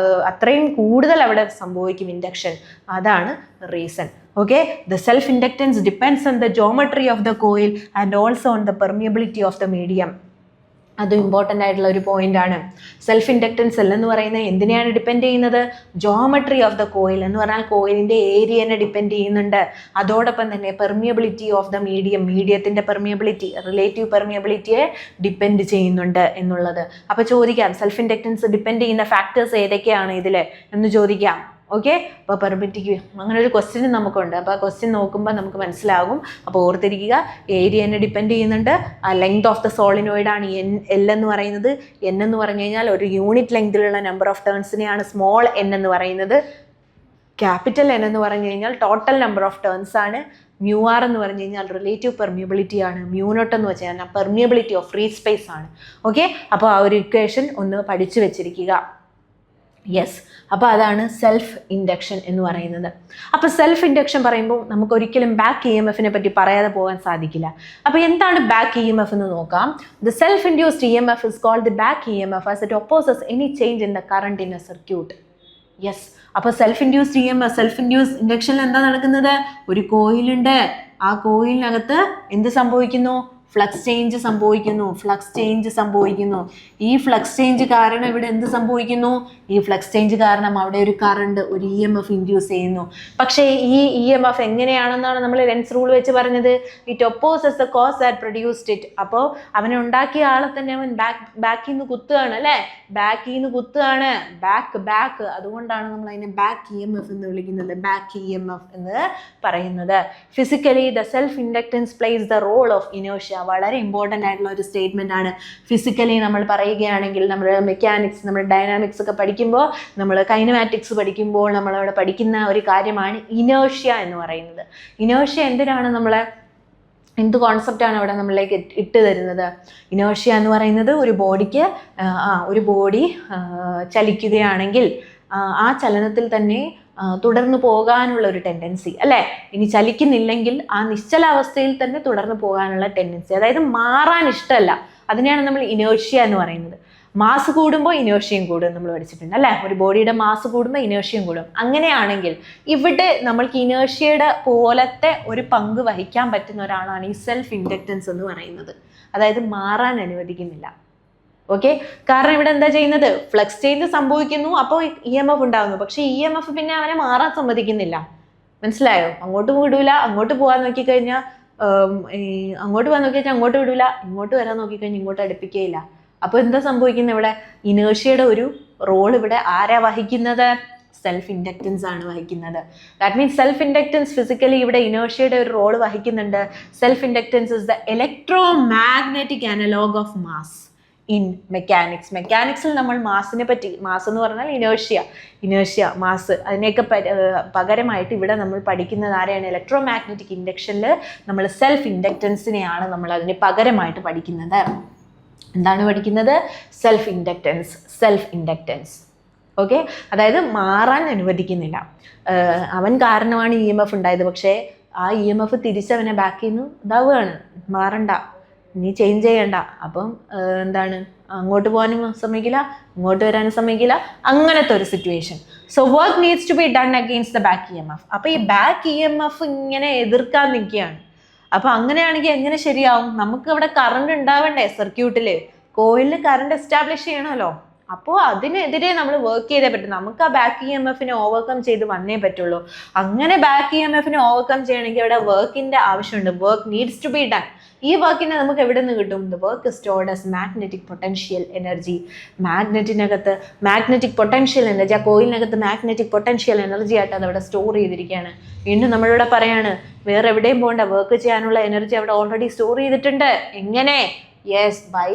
[SPEAKER 1] അത്രയും കൂടുതൽ അവിടെ സംഭവിക്കും ഇൻഡക്ഷൻ, അതാണ് reason. Okay, the self-inductance depends on the geometry of the coil and also on the permeability of the medium. അത് ഇമ്പോർട്ടൻ്റ് ആയിട്ടുള്ള ഒരു പോയിന്റ് ആണ്. സെൽഫ് ഇൻഡക്റ്റൻസ് എന്ന് പറയുന്നത് എന്തിനെയാണ് ഡിപ്പെൻഡ് ചെയ്യുന്നത്? ജോമെട്രി ഓഫ് ദ കോയിൽ എന്ന് പറഞ്ഞാൽ കോയിലിൻ്റെ ഏരിയനെ ഡിപ്പെൻഡ് ചെയ്യുന്നുണ്ട്. അതോടൊപ്പം തന്നെ പെർമിയബിലിറ്റി ഓഫ് ദ മീഡിയത്തിൻ്റെ പെർമിയബിലിറ്റി, റിലേറ്റീവ് പെർമിയബിലിറ്റിയെ ഡിപ്പെൻഡ് ചെയ്യുന്നുണ്ട് എന്നുള്ളത്. അപ്പോൾ ചോദിക്കാം സെൽഫ് ഇൻഡക്റ്റൻസ് ഡിപ്പെൻഡ് ചെയ്യുന്ന ഫാക്ടേഴ്സ് ഏതൊക്കെയാണ് ഇതിൽ എന്ന് ചോദിക്കാം. ഓക്കെ, അപ്പോൾ പെർമിറ്റിക്ക് അങ്ങനെ ഒരു ക്വസ്റ്റ്യൻ നമുക്കുണ്ട്. അപ്പോൾ ആ ക്വസ്റ്റ്യൻ നോക്കുമ്പോൾ നമുക്ക് മനസ്സിലാകും. അപ്പോൾ ഓർത്തിരിക്കുക, ഏരിയനെ ഡിപ്പെൻഡ് ചെയ്യുന്നുണ്ട്. ലെങ്ത് ഓഫ് ദ സോളിനോയിഡാണ് എൽ എന്ന് പറയുന്നത്. എൻ എന്ന് പറഞ്ഞു കഴിഞ്ഞാൽ ഒരു യൂണിറ്റ് ലെങ്തിലുള്ള നമ്പർ ഓഫ് ടേൺസിനെയാണ് സ്മോൾ എൻ എന്ന് പറയുന്നത്. ക്യാപിറ്റൽ എൻ എന്ന് പറഞ്ഞു കഴിഞ്ഞാൽ ടോട്ടൽ നമ്പർ ഓഫ് ടേൺസ് ആണ്. മ്യൂ ആർ എന്ന് പറഞ്ഞു കഴിഞ്ഞാൽ റിലേറ്റീവ് പെർമിയബിലിറ്റി ആണ്. മ്യൂ നോട്ട് എന്ന് വെച്ച് കഴിഞ്ഞാൽ പെർമിയബിലിറ്റി ഓഫ് ഫ്രീ സ്പേസ് ആണ്. ഓക്കെ, അപ്പോൾ ആ ഒരു ഇക്വേഷൻ ഒന്ന് പഠിച്ചു വെച്ചിരിക്കുക. യെസ്, അപ്പോൾ അതാണ് സെൽഫ് ഇൻഡക്ഷൻ എന്ന് പറയുന്നത്. അപ്പോൾ സെൽഫ് ഇൻഡക്ഷൻ പറയുമ്പോൾ നമുക്ക് ഒരിക്കലും ബാക്ക് ഇ എം എഫിനെ പറ്റി പറയാതെ പോകാൻ സാധിക്കില്ല. അപ്പോൾ എന്താണ് ബാക്ക് ഇ എം എഫ് എന്ന് നോക്കാം. The self induced E M F is called the back E M F as it opposes any change in the current in a circuit. Yes, അപ്പോൾ self induced E M F, self induced ഇൻഡക്ഷനിൽ എന്താ നടക്കുന്നത്? ഒരു കോയിലുണ്ട്, ആ കോയിലിനകത്ത് എന്ത് സംഭവിക്കുന്നു? ഫ്ലക്സ് ചേഞ്ച് സംഭവിക്കുന്നു. ഈ ഫ്ലക്സ് ചേഞ്ച് കാരണം ഇവിടെ എന്ത് സംഭവിക്കുന്നു? ഈ ഫ്ലക്സ് ചേഞ്ച് കാരണം അവിടെ ഒരു കറണ്ട്, ഒരു ഇ എം എഫ് ഇൻഡ്യൂസ് ചെയ്യുന്നു. പക്ഷേ ഈ ഇ എം എഫ് എങ്ങനെയാണെന്നാണ് നമ്മൾ ലെൻസ് റൂൾ വെച്ച് പറഞ്ഞത്? It opposes the cause that produced it. അപ്പോൾ അവനെ ഉണ്ടാക്കിയ ആളെ തന്നെ അവൻ ബാക്കിൽ നിന്ന് കുത്തുകയാണ് അല്ലേ, ബാക്ക്. അതുകൊണ്ടാണ് നമ്മൾ അതിനെ ബാക്ക് ഇ എം എഫ് എന്ന് വിളിക്കുന്നത്, ബാക്ക് ഇ എം എഫ് എന്ന് പറയുന്നത്. Physically the self inductance plays the role of inertia. വളരെ ഇമ്പോർട്ടൻ്റ് ആയിട്ടുള്ള ഒരു സ്റ്റേറ്റ്മെന്റ് ആണ്. ഫിസിക്കലി നമ്മൾ പറയുകയാണെങ്കിൽ നമ്മൾ മെക്കാനിക്സ്, നമ്മൾ ഡൈനാമിക്സ് ഒക്കെ പഠിക്കുമ്പോൾ, നമ്മൾ കൈനമാറ്റിക്സ് പഠിക്കുമ്പോൾ നമ്മളവിടെ പഠിക്കുന്ന ഒരു കാര്യമാണ് ഇനേർഷ്യ എന്ന് പറയുന്നത്. ഇനേർഷ്യ എന്ത് കോൺസെപ്റ്റാണ് അവിടെ നമ്മളിലേക്ക് ഇട്ട് തരുന്നത്? ഇനേർഷ്യ എന്ന് പറയുന്നത് ഒരു ബോഡി ചലിക്കുകയാണെങ്കിൽ ആ ചലനത്തിൽ തന്നെ തുടർന്ന് പോകാനുള്ള ഒരു ടെൻഡൻസി അല്ലേ. ഇനി ചലിക്കുന്നില്ലെങ്കിൽ ആ നിശ്ചലാവസ്ഥയിൽ തന്നെ തുടർന്ന് പോകാനുള്ള ടെൻഡൻസി, അതായത് മാറാൻ ഇഷ്ടമല്ല. അതിനെയാണ് നമ്മൾ ഇനേർഷ്യ എന്ന് പറയുന്നത്. മാസ് കൂടുമ്പോൾ ഇനേർഷ്യയും കൂടും നമ്മൾ പഠിച്ചിട്ടുണ്ട് അല്ലേ. ഒരു ബോഡിയുടെ മാസ് കൂടുമ്പോൾ ഇനേർഷ്യയും കൂടും. അങ്ങനെയാണെങ്കിൽ ഇവിടെ നമ്മൾക്ക് ഇനേർഷ്യയുടെ പോലത്തെ ഒരു പങ്ക് വഹിക്കാൻ പറ്റുന്ന ഒരാളാണ് ഈ സെൽഫ് ഇൻഡക്റ്റൻസ് എന്ന് പറയുന്നത്. അതായത് മാറാൻ അനുവദിക്കുന്നില്ല. ഓക്കെ, കാരണം ഇവിടെ എന്താ ചെയ്യുന്നത്? ഫ്ലക്സ് ചേഞ്ച് സംഭവിക്കുന്നു, അപ്പോൾ ഇ എം എഫ് ഉണ്ടാകുന്നു. പക്ഷെ ഇ എം എഫ് പിന്നെ അവനെ മാറാൻ സമ്മതിക്കുന്നില്ല. മനസ്സിലായോ? അങ്ങോട്ട് വിടൂല, അങ്ങോട്ട് പോകാൻ നോക്കിക്കഴിഞ്ഞാൽ അങ്ങോട്ട് വിടൂല, ഇങ്ങോട്ട് വരാൻ നോക്കിക്കഴിഞ്ഞാൽ ഇങ്ങോട്ട് അടുപ്പിക്കുകയില്ല. അപ്പോൾ എന്താ സംഭവിക്കുന്നത്? ഇവിടെ ഇനേർഷ്യയുടെ ഒരു റോൾ ഇവിടെ ആരാ വഹിക്കുന്നത്? സെൽഫ് ഇൻഡക്റ്റൻസ് ആണ് വഹിക്കുന്നത്. That means self inductance physically ഇവിടെ ഇനേർഷ്യയുടെ ഒരു റോൾ വഹിക്കുന്നുണ്ട്. Self inductance is the electro magnetic analogue of mass in mechanics. മെക്കാനിക്സിൽ നമ്മൾ മാസിനെ പറ്റി, മാസ് എന്ന് പറഞ്ഞാൽ ഇനേർഷ്യ മാസ്, അതിനെയൊക്കെ പകരമായിട്ട് ഇവിടെ നമ്മൾ പഠിക്കുന്നത് ആരെയാണ്? ഇലക്ട്രോ മാഗ്നറ്റിക് ഇൻഡക്ഷനിൽ നമ്മൾ സെൽഫ് ഇൻഡക്റ്റൻസിനെയാണ് നമ്മൾ അതിന് പകരമായിട്ട് പഠിക്കുന്നത്. എന്താണ് പഠിക്കുന്നത്? Self inductance. ഓക്കെ, അതായത് മാറാൻ അനുവദിക്കുന്നില്ല. അവൻ കാരണമാണ് EMF ഉണ്ടായത്, പക്ഷേ ആ EMF തിരിച്ചവനെ ബാക്ക് ചെയ്യുന്നു, ഇതാവുകയാണ്, മാറണ്ട, നീ ചേഞ്ച് ചെയ്യണ്ട. അപ്പം എന്താണ്, അങ്ങോട്ട് പോകാനും സമ്മതിക്കില്ല, ഇങ്ങോട്ട് വരാനും സമ്മതിക്കില്ല, അങ്ങനത്തെ ഒരു situation. So work needs to be done against the back EMF. അപ്പോൾ ഈ ബാക്ക് EMF ഇങ്ങനെ എതിർക്കാൻ നിൽക്കുകയാണ്. അപ്പോൾ അങ്ങനെയാണെങ്കിൽ എങ്ങനെ ശരിയാവും? നമുക്ക് അവിടെ കറണ്ട് ഉണ്ടാവണ്ടേ? സർക്യൂട്ടിൽ കോയിലിൽ കറണ്ട് എസ്റ്റാബ്ലിഷ് ചെയ്യണമല്ലോ. അപ്പോൾ അതിനെതിരെ നമ്മൾ വർക്ക് ചെയ്തേ പറ്റും. നമുക്ക് ആ ബാക്ക് EMFനെ ഓവർകം ചെയ്ത് വന്നേ പറ്റുള്ളൂ. അങ്ങനെ ബാക്ക് EMFനെ ഓവർകം ചെയ്യണമെങ്കിൽ ഇവിടെ വർക്കിൻ്റെ ആവശ്യമുണ്ട്. Work needs to be done. ഈ വർക്കിനെ നമുക്ക് എവിടെ നിന്ന് കിട്ടും? The work is stored as magnetic potential energy. മാഗ്നറ്റിനകത്ത് മാഗ്നറ്റിക് പൊട്ടൻഷ്യൽ എനർജി, ആ കോയിലിനകത്ത് മാഗ്നറ്റിക് പൊട്ടൻഷ്യൽ എനർജി ആയിട്ട് അത് അവിടെ സ്റ്റോർ ചെയ്തിരിക്കുകയാണ്. വീണ്ടും നമ്മളിവിടെ പറയാണ്, വേറെ എവിടെയും പോകണ്ട, വർക്ക് ചെയ്യാനുള്ള എനർജി അവിടെ ഓൾറെഡി സ്റ്റോർ ചെയ്തിട്ടുണ്ട്. എങ്ങനെ? Yes, by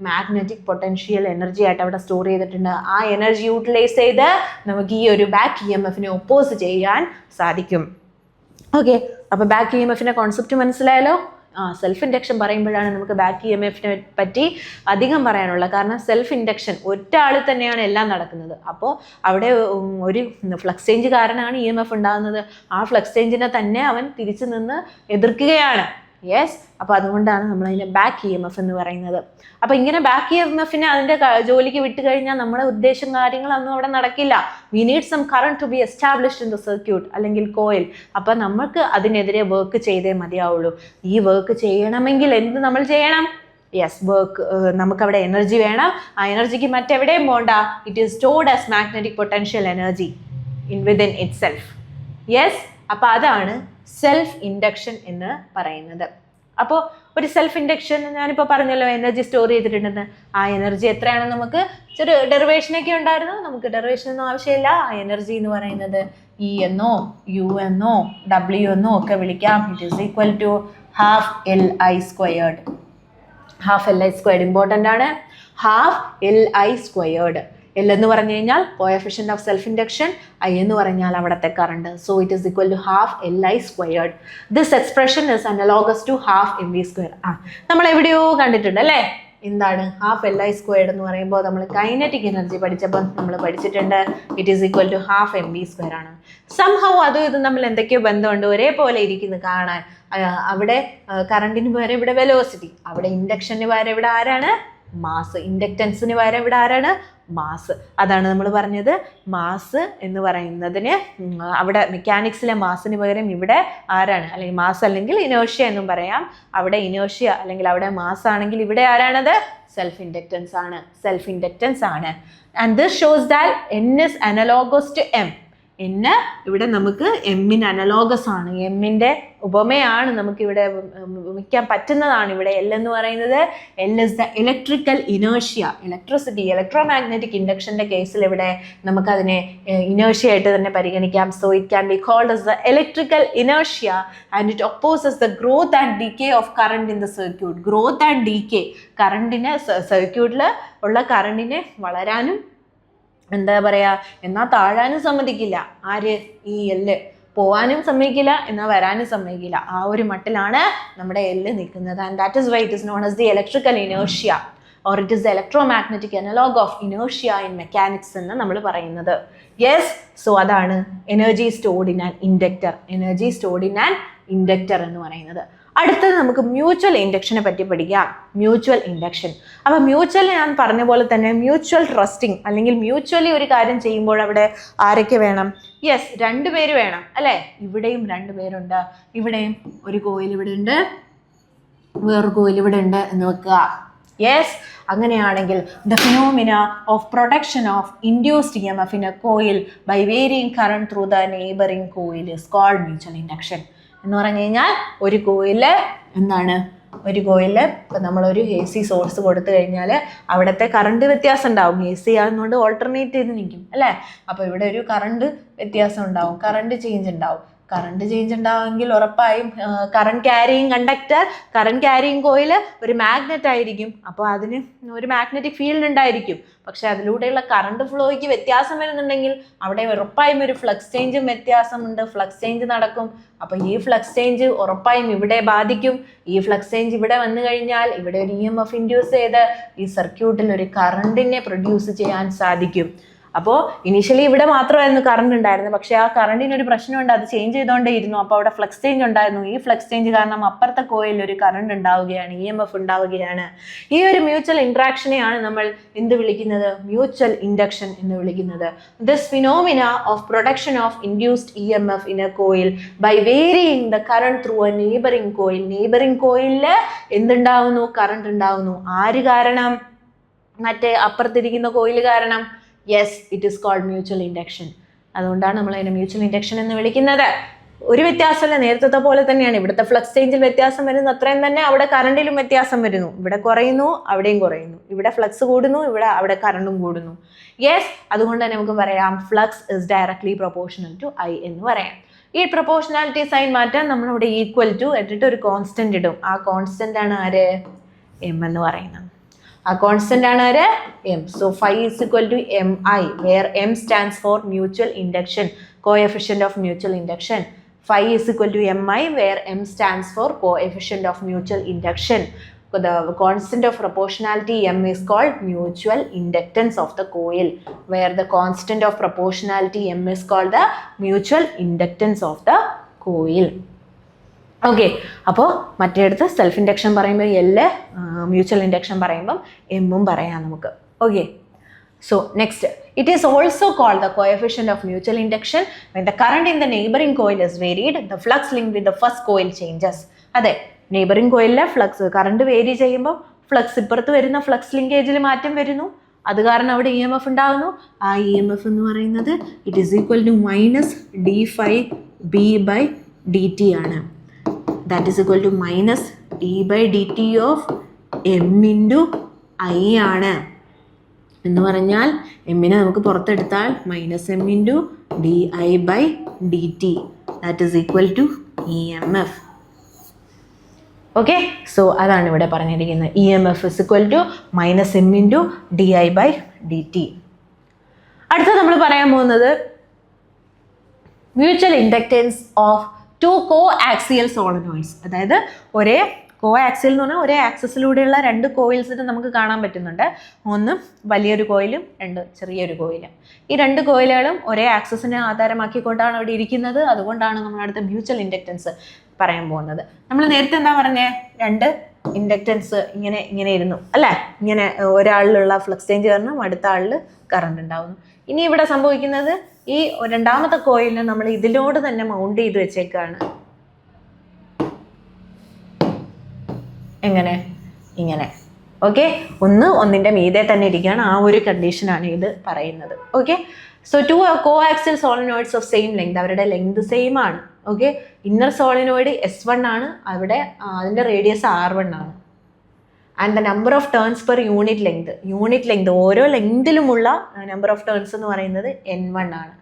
[SPEAKER 1] magnetic potential energy ആയിട്ട് അവിടെ സ്റ്റോർ ചെയ്തിട്ടുണ്ട്. ആ എനർജി യൂട്ടിലൈസ് ചെയ്ത് നമുക്ക് ഈ ഒരു ബാക്ക് EMFനെ ഒപ്പോസ് ചെയ്യാൻ സാധിക്കും. ഓക്കെ, അപ്പോൾ ബാക്ക് EMFന്റെ കോൺസെപ്റ്റ് മനസ്സിലായല്ലോ. സെൽഫ് ഇൻഡക്ഷൻ പറയുമ്പോഴാണ് നമുക്ക് ബാക്ക് EMFനെ പറ്റി അധികം പറയാനുള്ളത്. കാരണം സെൽഫ് ഇൻഡക്ഷൻ ഒറ്റ തന്നെയാണ് എല്ലാം നടക്കുന്നത്. അപ്പോൾ അവിടെ ഒരു ഫ്ലക്സ് ചേഞ്ച് കാരണമാണ് EMF ഉണ്ടാകുന്നത്. ആ ഫ്ലക്സ് ചേഞ്ചിനെ തന്നെ അവൻ തിരിച്ചു നിന്ന് എതിർക്കുകയാണ്. യെസ്, അപ്പോൾ അതുകൊണ്ടാണ് നമ്മളതിനെ ബാക്ക് EMF എന്ന് പറയുന്നത്. അപ്പോൾ ഇങ്ങനെ ബാക്ക് EMFനെ അതിൻ്റെ ജോലിക്ക് വിട്ട് കഴിഞ്ഞാൽ നമ്മുടെ ഉദ്ദേശം കാര്യങ്ങളൊന്നും അവിടെ നടക്കില്ല. We need some current to be established in the circuit അല്ലെങ്കിൽ കോയിൽ. അപ്പോൾ നമുക്ക് അതിനെതിരെ വർക്ക് ചെയ്തേ മതിയാവുള്ളൂ. ഈ വർക്ക് ചെയ്യണമെങ്കിൽ എന്ത് നമ്മൾ ചെയ്യണം? യെസ്, വർക്ക്, നമുക്കവിടെ എനർജി വേണം. ആ എനർജിക്ക് മറ്റെവിടെയും പോകണ്ട. It is stored as magnetic potential energy within it self. Yes, അപ്പോൾ അതാണ് സെൽഫ് ഇൻഡക്ഷൻ എന്ന് പറയുന്നത്. അപ്പോൾ ഒരു സെൽഫ് ഇൻഡക്ഷൻ ഞാനിപ്പോൾ പറഞ്ഞല്ലോ, എനർജി സ്റ്റോർ ചെയ്തിട്ടുണ്ടെന്ന്. ആ എനർജി എത്രയാണെന്ന് നമുക്ക് ചെറിയ ഡെറിവേഷനൊക്കെ ഉണ്ടായിരുന്നു. നമുക്ക് ഡെറിവേഷനൊന്നും ആവശ്യമില്ല. ആ എനർജി എന്ന് പറയുന്നത് E എന്നോ U എന്നോ W എന്നോ ഒക്കെ വിളിക്കാം. It is equal to ½ Li². ½ Li² important ആണ്. ½ Li². L എന്ന് പറഞ്ഞു കഴിഞ്ഞാൽ coefficient of self induction, I എന്ന് പറഞ്ഞാൽ അവിടുത്തെ current. So it is equal to ½ Li². This expression is analogous to ½ mv². നമ്മൾ എവിടെയോ കണ്ടിട്ടുണ്ട് അല്ലേ? എന്താണ് ½ Li² എന്ന് പറയുമ്പോൾ നമ്മൾ കൈനറ്റിക് എനർജി പഠിച്ചപ്പോൾ നമ്മൾ പഠിച്ചിട്ടുണ്ട്. It is equal to ½ mv² ആണ്. സംഹൗ അതും ഇതും തമ്മിൽ എന്തൊക്കെയോ ബന്ധമുണ്ട്, ഒരേപോലെ ഇരിക്കുന്നു കാണാൻ. അവിടെ കറണ്ടിന് പകരം ഇവിടെ വെലോസിറ്റി, അവിടെ ഇൻഡക്ഷന് പകരം ഇവിടെ ആരാണ്? മാസ്. ഇൻഡക്റ്റൻസിന് പകരം ഇവിടെ ആരാണ്? മാസ്. അതാണ് നമ്മൾ പറഞ്ഞത്. മാസ് എന്ന് പറയുന്നതിന് അവിടെ മെക്കാനിക്സിലെ മാസിന് പകരം ഇവിടെ ആരാണ്? അല്ലെങ്കിൽ മാസ് അല്ലെങ്കിൽ ഇനേർഷ്യ എന്നും പറയാം. അവിടെ ഇനേർഷ്യ അല്ലെങ്കിൽ അവിടെ മാസ് ആണെങ്കിൽ ഇവിടെ ആരാണത്? സെൽഫ് ഇൻഡക്റ്റൻസ് ആണ്. And this shows that N is analogous to M. N ഇവിടെ നമുക്ക് എമ്മിന് അനലോഗസ് ആണ്. എമ്മിൻ്റെ ഉപമയാണ് നമുക്കിവിടെ ഉപമിക്കാൻ പറ്റുന്നതാണ്. ഇവിടെ L എന്ന് പറയുന്നത് L is the electrical inertia. Electricity, electromagnetic ഇൻഡക്ഷൻ്റെ കേസിൽ ഇവിടെ നമുക്കതിനെ ഇനേർഷ്യ ആയിട്ട് തന്നെ പരിഗണിക്കാം. So it can be called as the electrical inertia and it opposes the growth and decay of current in the circuit. Growth and decay, കറണ്ടിനെ സർക്യൂട്ടിൽ ഉള്ള കറണ്ടിനെ വളരാനും എന്താ പറയുക, എന്നാൽ താഴാനും സമ്മതിക്കില്ല. ആര്? ഈ എല്ല്. പോവാനും സമ്മതിക്കില്ല, എന്നാൽ വരാനും സമ്മതിക്കില്ല. ആ ഒരു മട്ടിലാണ് നമ്മുടെ എല്ല് നിൽക്കുന്നത്. And that is why it is known as the electrical inertia or it is the electromagnetic analogue of inertia in mechanics എന്ന് നമ്മൾ പറയുന്നത്. യെസ്, സോ അതാണ് energy stored in an inductor. Energy stored in an inductor എന്ന് പറയുന്നത്. അടുത്തത് നമുക്ക് മ്യൂച്വൽ ഇൻഡക്ഷനെ പറ്റി പഠിക്കാം. Mutual induction. അപ്പോൾ മ്യൂച്വൽ ഞാൻ പറഞ്ഞ പോലെ തന്നെ മ്യൂച്വൽ ട്രസ്റ്റിംഗ് അല്ലെങ്കിൽ മ്യൂച്വലി ഒരു കാര്യം ചെയ്യുമ്പോൾ അവിടെ ആരൊക്കെ വേണം? യെസ്, 2 പേര് വേണം അല്ലേ? ഇവിടെയും 2 പേരുണ്ട്. ഇവിടെയും ഒരു കോയിൽ ഇവിടെ ഉണ്ട്, വേറൊരു കോയിൽ ഇവിടെ ഉണ്ട് എന്ന് വെക്കുക. യെസ്, അങ്ങനെയാണെങ്കിൽ the phenomena of production of induced EMF in a coil by varying current through the neighbouring coil is called mutual induction എന്ന് പറഞ്ഞു കഴിഞ്ഞാൽ ഒരു കോയില് എന്താണ് ഒരു കോയിലിൽ ഇപ്പം നമ്മളൊരു AC സോഴ്സ് കൊടുത്തു കഴിഞ്ഞാൽ അവിടുത്തെ കറണ്ട് വ്യത്യാസം ഉണ്ടാവും. AC ആകുന്നതുകൊണ്ട് ഓൾട്ടർനേറ്റ് ചെയ്ത് നിൽക്കും അല്ലേ. അപ്പോൾ ഇവിടെ ഒരു കറണ്ട് വ്യത്യാസം ഉണ്ടാവും, കറണ്ട് ചേഞ്ച് ഉണ്ടാവും. കറണ്ട് ചേഞ്ച് ഉണ്ടാവുമെങ്കിൽ ഉറപ്പായും കറണ്ട് ക്യാരിയിങ് കോയിൽ ഒരു മാഗ്നറ്റ് ആയിരിക്കും. അപ്പോൾ അതിന് ഒരു മാഗ്നറ്റിക് ഫീൽഡ് ഉണ്ടായിരിക്കും. പക്ഷെ അതിലൂടെയുള്ള കറണ്ട് ഫ്ലോയ്ക്ക് വ്യത്യാസം വരുന്നുണ്ടെങ്കിൽ അവിടെ ഉറപ്പായും ഒരു ഫ്ലക്സ് ചേഞ്ചും വ്യത്യാസമുണ്ട്, ഫ്ലക്സ് ചേഞ്ച് നടക്കും. അപ്പോൾ ഈ ഫ്ലക്സ് ചേഞ്ച് ഉറപ്പായും ഇവിടെ ബാധിക്കും. ഈ ഫ്ലക്സ് ചേഞ്ച് ഇവിടെ വന്നു കഴിഞ്ഞാൽ ഇവിടെ ഒരു EMF ഇൻഡ്യൂസ് ചെയ്ത് ഈ സർക്യൂട്ടിൽ ഒരു കറണ്ടിനെ പ്രൊഡ്യൂസ് ചെയ്യാൻ സാധിക്കും. അപ്പോൾ ഇനീഷ്യലി ഇവിടെ മാത്രമായിരുന്നു കറണ്ട് ഉണ്ടായിരുന്നത്. പക്ഷേ ആ കറണ്ടിനൊരു പ്രശ്നമുണ്ട്, അത് ചേഞ്ച് ചെയ്തുകൊണ്ടേയിരുന്നു. അപ്പോൾ അവിടെ ഫ്ലക്സ് ചേഞ്ച് ഉണ്ടായിരുന്നു. ഈ ഫ്ലക്സ് ചേഞ്ച് കാരണം അപ്പുറത്തെ കോയിലിൽ ഒരു കറണ്ട് ഉണ്ടാവുകയാണ്, EMF ഉണ്ടാവുകയാണ്. ഈ ഒരു മ്യൂച്വൽ ഇൻട്രാക്ഷനെയാണ് നമ്മൾ എന്ത് വിളിക്കുന്നത്? മ്യൂച്വൽ ഇൻഡക്ഷൻ എന്ന് വിളിക്കുന്നത്. This phenomena of production of induced EMF in a coil by varying the current through a neighbouring coil. Neighbouring കോയിലിൽ എന്തുണ്ടാവുന്നു? കറണ്ട് ഉണ്ടാവുന്നു. ആര് കാരണം? മറ്റേ അപ്പുറത്തിരിക്കുന്ന കോയിൽ കാരണം. Yes, it is called mutual induction. അതുകൊണ്ടാണ് നമ്മൾ അതിനെ മ്യൂച്വൽ ഇൻഡക്ഷൻ എന്ന് വിളിക്കുന്നത്. ഒരു വ്യത്യാസമല്ല, നേരത്തെ പോലെ തന്നെയാണ്. ഇവിടുത്തെ ഫ്ലക്സ് ചേഞ്ചിൽ വ്യത്യാസം വരുന്നു, അത്രയും തന്നെ അവിടെ കറണ്ടിലും വ്യത്യാസം വരുന്നു. ഇവിടെ കുറയുന്നു, അവിടെയും കുറയുന്നു. ഇവിടെ ഫ്ലക്സ് കൂടുന്നു, അവിടെ കറണ്ടും കൂടുന്നു. യെസ്, അതുകൊണ്ട് തന്നെ നമുക്ക് പറയാം flux is directly proportional to I എന്ന് പറയാം. ഈ പ്രൊപ്പോർഷണാലിറ്റി സൈൻ മാറ്റാൻ നമ്മളിവിടെ ഈക്വൽ ടു ഇട്ടിട്ട് ഒരു കോൺസ്റ്റന്റ് ഇടും. ആ കോൺസ്റ്റന്റ് ആണ് ആര്? M എന്ന് പറയുന്നത്. ആ കോൺസ്റ്റന്റ് ആണ് ആര്? M. So phi is equal to MI, where M stands for mutual induction, coefficient of mutual induction. Phi is equal to MI, where M stands for coefficient of mutual induction. The constant of proportionality M is called mutual inductance of the coil, where the constant of proportionality M is called the mutual inductance of the coil. Okay, അപ്പോൾ മറ്റേടത്ത് സെൽഫ് ഇൻഡക്ഷൻ പറയുമ്പോൾ L, മ്യൂച്വൽ ഇൻഡക്ഷൻ പറയുമ്പം എമ്മും പറയാം നമുക്ക്. Okay, so next, it is also called the coefficient of mutual induction when the current in the neighbouring coil is varied, the flux link with the first coil changes. അതെ, നെയ്ബറിംഗ് കോയിലിലെ ഫ്ലക്സ് കറണ്ട് വേരി ചെയ്യുമ്പോൾ ഫ്ലക്സ് ഇപ്പുറത്ത് വരുന്ന ഫ്ലക്സ് ലിങ്കേജിൽ മാറ്റം വരുന്നു. അത് കാരണം അവിടെ EMF ഉണ്ടാകുന്നു. ആ EMF എന്ന് പറയുന്നത് it is equal to -d∅B/dt ആണ്. That is equal to -d/dt of M into I ആണ്. എന്ന് പറഞ്ഞാൽ എമ്മിനെ നമുക്ക് പുറത്തെടുത്താൽ -M into di/dt. That is equal to EMF. Okay, so അതാണ് ഇവിടെ പറഞ്ഞിരിക്കുന്നത്. EMF is equal to -M into di/dt. അടുത്ത നമ്മൾ പറയാൻ പോകുന്നത് mutual inductance of two coaxial solenoids. അതായത് ഒരേ കോ-ആക്സിയൽ എന്ന് പറഞ്ഞാൽ ഒരേ ആക്സിസിലൂടെയുള്ള രണ്ട് കോയിൽസിന് നമുക്ക് കാണാൻ പറ്റുന്നുണ്ട്. ഒന്ന് വലിയൊരു കോയിലും രണ്ട് ചെറിയൊരു കോയിലും. ഈ രണ്ട് കോയിലുകളും ഒരേ ആക്സിസിനെ ആധാരമാക്കിക്കൊണ്ടാണ് അവിടെ ഇരിക്കുന്നത്. അതുകൊണ്ടാണ് നമ്മൾ അടുത്ത മ്യൂച്വൽ ഇൻഡക്റ്റൻസ് പറയാൻ പോകുന്നത്. നമ്മൾ നേരത്തെ എന്താ പറഞ്ഞേ? രണ്ട് ഇൻഡക്റ്റൻസ് ഇങ്ങനെ ഇരുന്നു അല്ലേ? ഇങ്ങനെ ഒരാളിലുള്ള ഫ്ലക്സ് ചേഞ്ച് കാരണം അടുത്ത ആളിൽ കറണ്ട് ഉണ്ടാവുന്നു. ഇനി ഇവിടെ സംഭവിക്കുന്നത് ഈ രണ്ടാമത്തെ കോയിലിനെ നമ്മൾ ഇതിലോട് തന്നെ മൗണ്ട് ചെയ്ത് വെച്ചേക്കാണ്. എങ്ങനെ? ഇങ്ങനെ. ഓക്കെ, ഒന്നിൻ്റെ മീതെ തന്നെ ഇരിക്കുകയാണ്. ആ ഒരു കണ്ടീഷനാണ് ഇത് പറയുന്നത്. Okay, so two coaxial solenoids of same length, അവരുടെ ലെങ്ത് സെയിം ആണ്. ഓക്കെ, ഇന്നർ സോളിനോയിഡ് S1 ആണ്, അവിടെ അതിൻ്റെ റേഡിയസ് R1 ആണ്. And the number of turns per unit length ഓരോ ലെങ്തിലുമുള്ള നമ്പർ ഓഫ് ടേൺസ് എന്ന് പറയുന്നത് N1 ആണ്.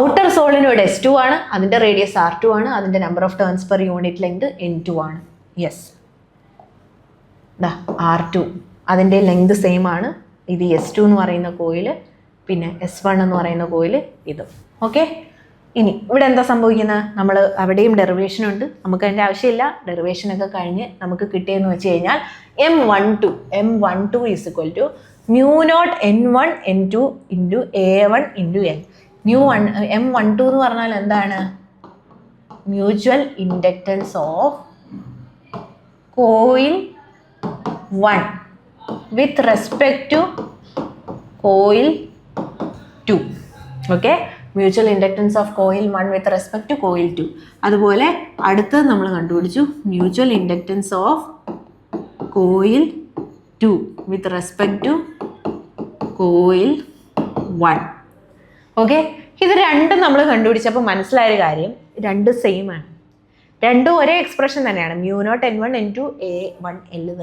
[SPEAKER 1] ഔട്ടർ സോളിനോയിഡ് S2 ആണ്, അതിൻ്റെ റേഡിയസ് R2 ആണ്, അതിൻ്റെ number of turns per unit length N2 ആണ്. യെസ്, R2 അതിൻ്റെ ലെങ്ത് സെയിം ആണ്. ഇത് S2 എന്ന് പറയുന്ന കോയിൽ, പിന്നെ S1 എന്ന് പറയുന്ന കോയിൽ ഇതും. ഓക്കെ, ഇനി ഇവിടെ എന്താ സംഭവിക്കുന്നത്? നമ്മൾ അവിടെയും ഡെറിവേഷൻ ഉണ്ട്, നമുക്ക് അതിൻ്റെ ആവശ്യമില്ല. ഡെറിവേഷനൊക്കെ കഴിഞ്ഞ് നമുക്ക് കിട്ടിയെന്ന് വെച്ച് കഴിഞ്ഞാൽ M12 is equal to μ0 N1 N2 into A1 into N. M12 എന്ന് പറഞ്ഞാൽ എന്താണ്? Mutual inductance of coil 1 with respect to coil 2. Okay, mutual inductance of coil 1 with respect to coil 2. അതുപോലെ അടുത്തത് നമ്മൾ കണ്ടുപിടിച്ചു mutual inductance of coil 2 with respect to coil 1. Okay, ഇത് രണ്ടും നമ്മൾ കണ്ടുപിടിച്ചപ്പോൾ മനസ്സിലായൊരു കാര്യം, രണ്ട് സെയിം ആണ്, രണ്ടും ഒരേ എക്സ്പ്രഷൻ തന്നെയാണ്. μ0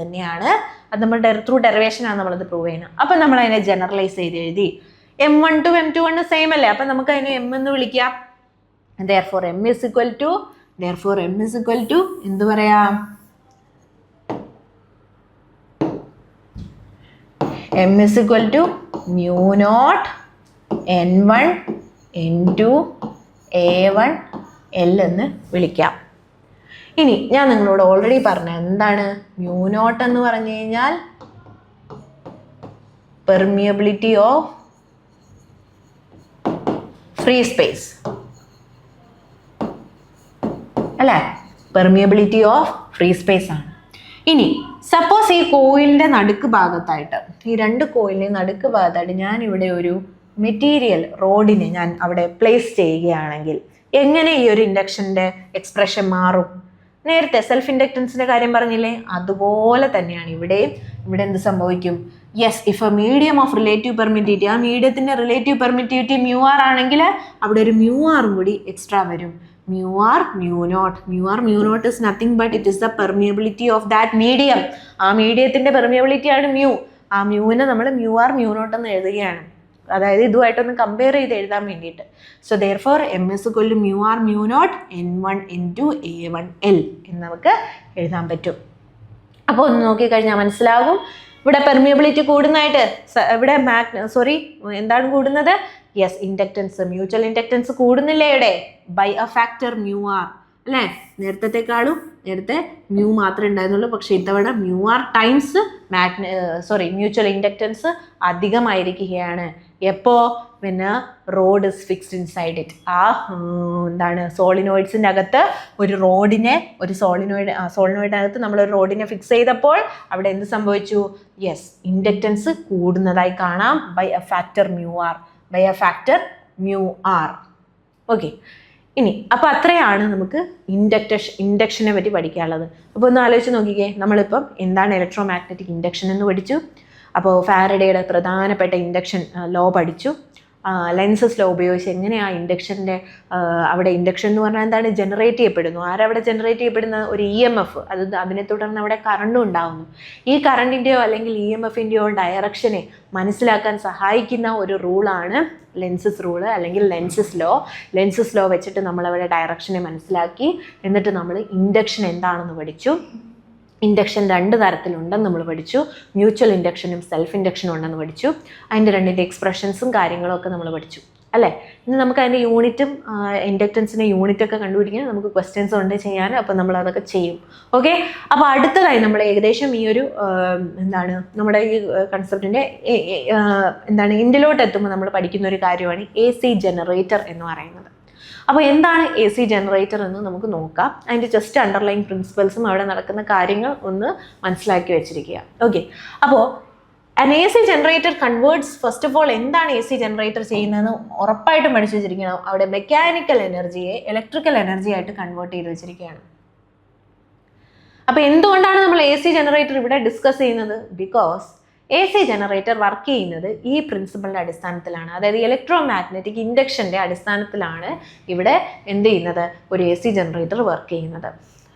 [SPEAKER 1] തന്നെയാണ്. അത് നമ്മൾ ത്രൂ ഡെറിവേഷനാണ് നമ്മളത് പ്രൂവ് ചെയ്യുന്നത്. അപ്പം നമ്മൾ അതിനെ ജനറലൈസ് ചെയ്ത് എഴുതി. M12 M21 സെയിം അല്ലേ, അപ്പം നമുക്ക് അതിനെ M എന്ന് വിളിക്കാം. therefore M is equal to എന്ത് പറയാം, M is equal to μ0 N1 N2 A1 L എന്ന് വിളിക്കാം. ഇനി ഞാൻ നിങ്ങളോട് ഓൾറെഡി പറഞ്ഞ എന്താണ് μ0 എന്ന് പറഞ്ഞു കഴിഞ്ഞാൽ പെർമിയബിലിറ്റി ഓഫ് ഫ്രീ സ്പേസ് അല്ലേ, പെർമിയബിലിറ്റി ഓഫ് ഫ്രീ സ്പേസ് ആണ്. ഇനി സപ്പോസ് ഈ കോയിലിൻ്റെ നടുക്ക് ഭാഗത്തായിട്ട്, ഈ രണ്ട് കോയിലിൻ്റെ നടുക്ക് ഭാഗത്തായിട്ട് ഞാൻ ഇവിടെ ഒരു മെറ്റീരിയൽ റോഡിനെ ഞാൻ അവിടെ പ്ലേസ് ചെയ്യുകയാണെങ്കിൽ എങ്ങനെ ഈ ഒരു ഇൻഡക്ഷൻ്റെ എക്സ്പ്രഷൻ മാറും? നേരത്തെ സെൽഫ് ഇൻഡക്റ്റൻസിൻ്റെ കാര്യം പറഞ്ഞില്ലേ, അതുപോലെ തന്നെയാണ് ഇവിടെയും. ഇവിടെ എന്ത് സംഭവിക്കും? Yes, if A medium of relative permittivity, ആ മീഡിയത്തിൻ്റെ റിലേറ്റീവ് പെർമിറ്റിവിറ്റി μr ആണെങ്കിൽ അവിടെ ഒരു μr കൂടി എക്സ്ട്രാ വരും. μr μ0 is nothing but it is the permeability of that medium. ആ മീഡിയത്തിൻ്റെ പെർമിയബിലിറ്റി ആണ് മ്യൂ. ആ മ്യൂവിനെ നമ്മൾ μr μ0 എന്ന് എഴുതുകയാണ്, അതായത് ഇതുമായിട്ടൊന്ന് കമ്പയർ ചെയ്ത് എഴുതാൻ വേണ്ടിയിട്ട്. So therefore M is equal to μr μ0 N1 N2 A1 L എന്ന് നമുക്ക് എഴുതാൻ പറ്റും. അപ്പോൾ ഒന്ന് നോക്കിക്കഴിഞ്ഞാൽ മനസ്സിലാകും, ഇവിടെ പെർമിയബിലിറ്റി കൂടുന്നതായിട്ട് ഇവിടെ എന്താണ് കൂടുന്നത്? യെസ്, ഇൻഡക്റ്റൻസ്, മ്യൂച്വൽ ഇൻഡക്റ്റൻസ് കൂടുന്നില്ലേ ഇവിടെ ബൈ എ ഫാക്ടർ μr അല്ലേ? നേരത്തെ മ്യൂ മാത്രമേ ഉണ്ടായിരുന്നുള്ളൂ, പക്ഷെ ഇത്തവണ μr ടൈംസ് മ്യൂച്വൽ ഇൻഡക്റ്റൻസ് അധികമായിരിക്കുകയാണ്. എപ്പോ? പിന്നെ road is fixed inside it. ആ സോളിനോയിഡ്സിൻ്റെ അകത്ത് ഒരു സോളിനോയിഡിനകത്ത് നമ്മൾ ഒരു റോഡിനെ ഫിക്സ് ചെയ്തപ്പോൾ അവിടെ എന്ത് സംഭവിച്ചു? യെസ്, ഇൻഡക്റ്റൻസ് കൂടുന്നതായി കാണാം by a factor μr. Okay, ഇനി അപ്പോൾ അത്രയാണ് നമുക്ക് ഇൻഡക്ഷനെ പറ്റി പഠിക്കാനുള്ളത്. അപ്പോൾ ഒന്ന് ആലോചിച്ച് നോക്കിക്കേ, നമ്മളിപ്പം എന്താണ് ഇലക്ട്രോ മാഗ്നറ്റിക് ഇൻഡക്ഷൻ എന്ന് പഠിച്ചു. അപ്പോൾ ഫാരഡേയുടെ പ്രധാനപ്പെട്ട ഇൻഡക്ഷൻ ലോ പഠിച്ചു. ലെൻസസ് ലോ ഉപയോഗിച്ച് എങ്ങനെയാണ് ഇൻഡക്ഷൻ്റെ അവിടെ ഇൻഡക്ഷൻ എന്ന് പറഞ്ഞാൽ എന്താണ് ജനറേറ്റ് ചെയ്യപ്പെടുന്നു. ആരവിടെ ജനറേറ്റ് ചെയ്യപ്പെടുന്ന ഒരു EMF, അതിനെ തുടർന്ന് അവിടെ കറണ്ടും ഉണ്ടാകുന്നു. ഈ കറണ്ടിൻ്റെയോ അല്ലെങ്കിൽ EMFൻ്റെയോ ഡയറക്ഷനെ മനസ്സിലാക്കാൻ സഹായിക്കുന്ന ഒരു റൂളാണ് ലെൻസസ് റൂള് അല്ലെങ്കിൽ ലെൻസസ് ലോ വെച്ചിട്ട് നമ്മളവിടെ ഡയറക്ഷനെ മനസ്സിലാക്കി. എന്നിട്ട് നമ്മൾ ഇൻഡക്ഷൻ എന്താണെന്ന് പഠിച്ചു. ഇൻഡക്ഷൻ രണ്ട് തരത്തിലുണ്ടെന്ന് നമ്മൾ പഠിച്ചു. മ്യൂച്വൽ ഇൻഡക്ഷനും സെൽഫ് ഇൻഡക്ഷനും ഉണ്ടെന്ന് പഠിച്ചു. അതിൻ്റെ രണ്ടിൻ്റെ എക്സ്പ്രഷൻസും കാര്യങ്ങളും ഒക്കെ നമ്മൾ പഠിച്ചു അല്ലേ. ഇനി നമുക്ക് അതിൻ്റെ യൂണിറ്റും ഇൻഡക്റ്റൻസിൻ്റെ യൂണിറ്റൊക്കെ കണ്ടുപിടിക്കാൻ നമുക്ക് ക്വസ്റ്റ്യൻസ് ഉണ്ട് ചെയ്യാൻ. അപ്പോൾ നമ്മൾ അതൊക്കെ ചെയ്യും. ഓക്കെ, അപ്പോൾ അടുത്തതായി നമ്മൾ ഏകദേശം ഈ ഒരു നമ്മുടെ ഈ കൺസെപ്റ്റിൻ്റെ എൻഡിലോട്ട് എത്തുമ്പോൾ നമ്മൾ പഠിക്കുന്ന ഒരു കാര്യമാണ് AC ജനറേറ്റർ എന്ന് പറയുന്നത്. അപ്പോൾ എന്താണ് AC ജനറേറ്റർ എന്ന് നമുക്ക് നോക്കാം. അതിൻ്റെ ജസ്റ്റ് അണ്ടർലൈൻ പ്രിൻസിപ്പൽസും അവിടെ നടക്കുന്ന കാര്യങ്ങൾ ഒന്ന് മനസ്സിലാക്കി വെച്ചിരിക്കുക. ഓക്കെ, അപ്പോൾ an AC generator converts, first of all എന്താണ് AC ജനറേറ്റർ ചെയ്യുന്നതെന്ന് ഉറപ്പായിട്ടും പഠിച്ചു വെച്ചിരിക്കണം. അവിടെ മെക്കാനിക്കൽ എനർജിയെ ഇലക്ട്രിക്കൽ എനർജി ആയിട്ട് കൺവേർട്ട് ചെയ്ത് വെച്ചിരിക്കുകയാണ്. അപ്പോൾ എന്തുകൊണ്ടാണ് നമ്മൾ AC ജനറേറ്റർ ഇവിടെ ഡിസ്കസ് ചെയ്യുന്നത്? ബിക്കോസ് AC ജനറേറ്റർ വർക്ക് ചെയ്യുന്നത് ഈ പ്രിൻസിപ്പളിൻ്റെ അടിസ്ഥാനത്തിലാണ്, അതായത് ഇലക്ട്രോ മാഗ്നറ്റിക് ഇൻഡക്ഷൻ്റെ അടിസ്ഥാനത്തിലാണ് ഇവിടെ എന്ത് ചെയ്യുന്നത്, ഒരു AC ജനറേറ്റർ വർക്ക് ചെയ്യുന്നത്.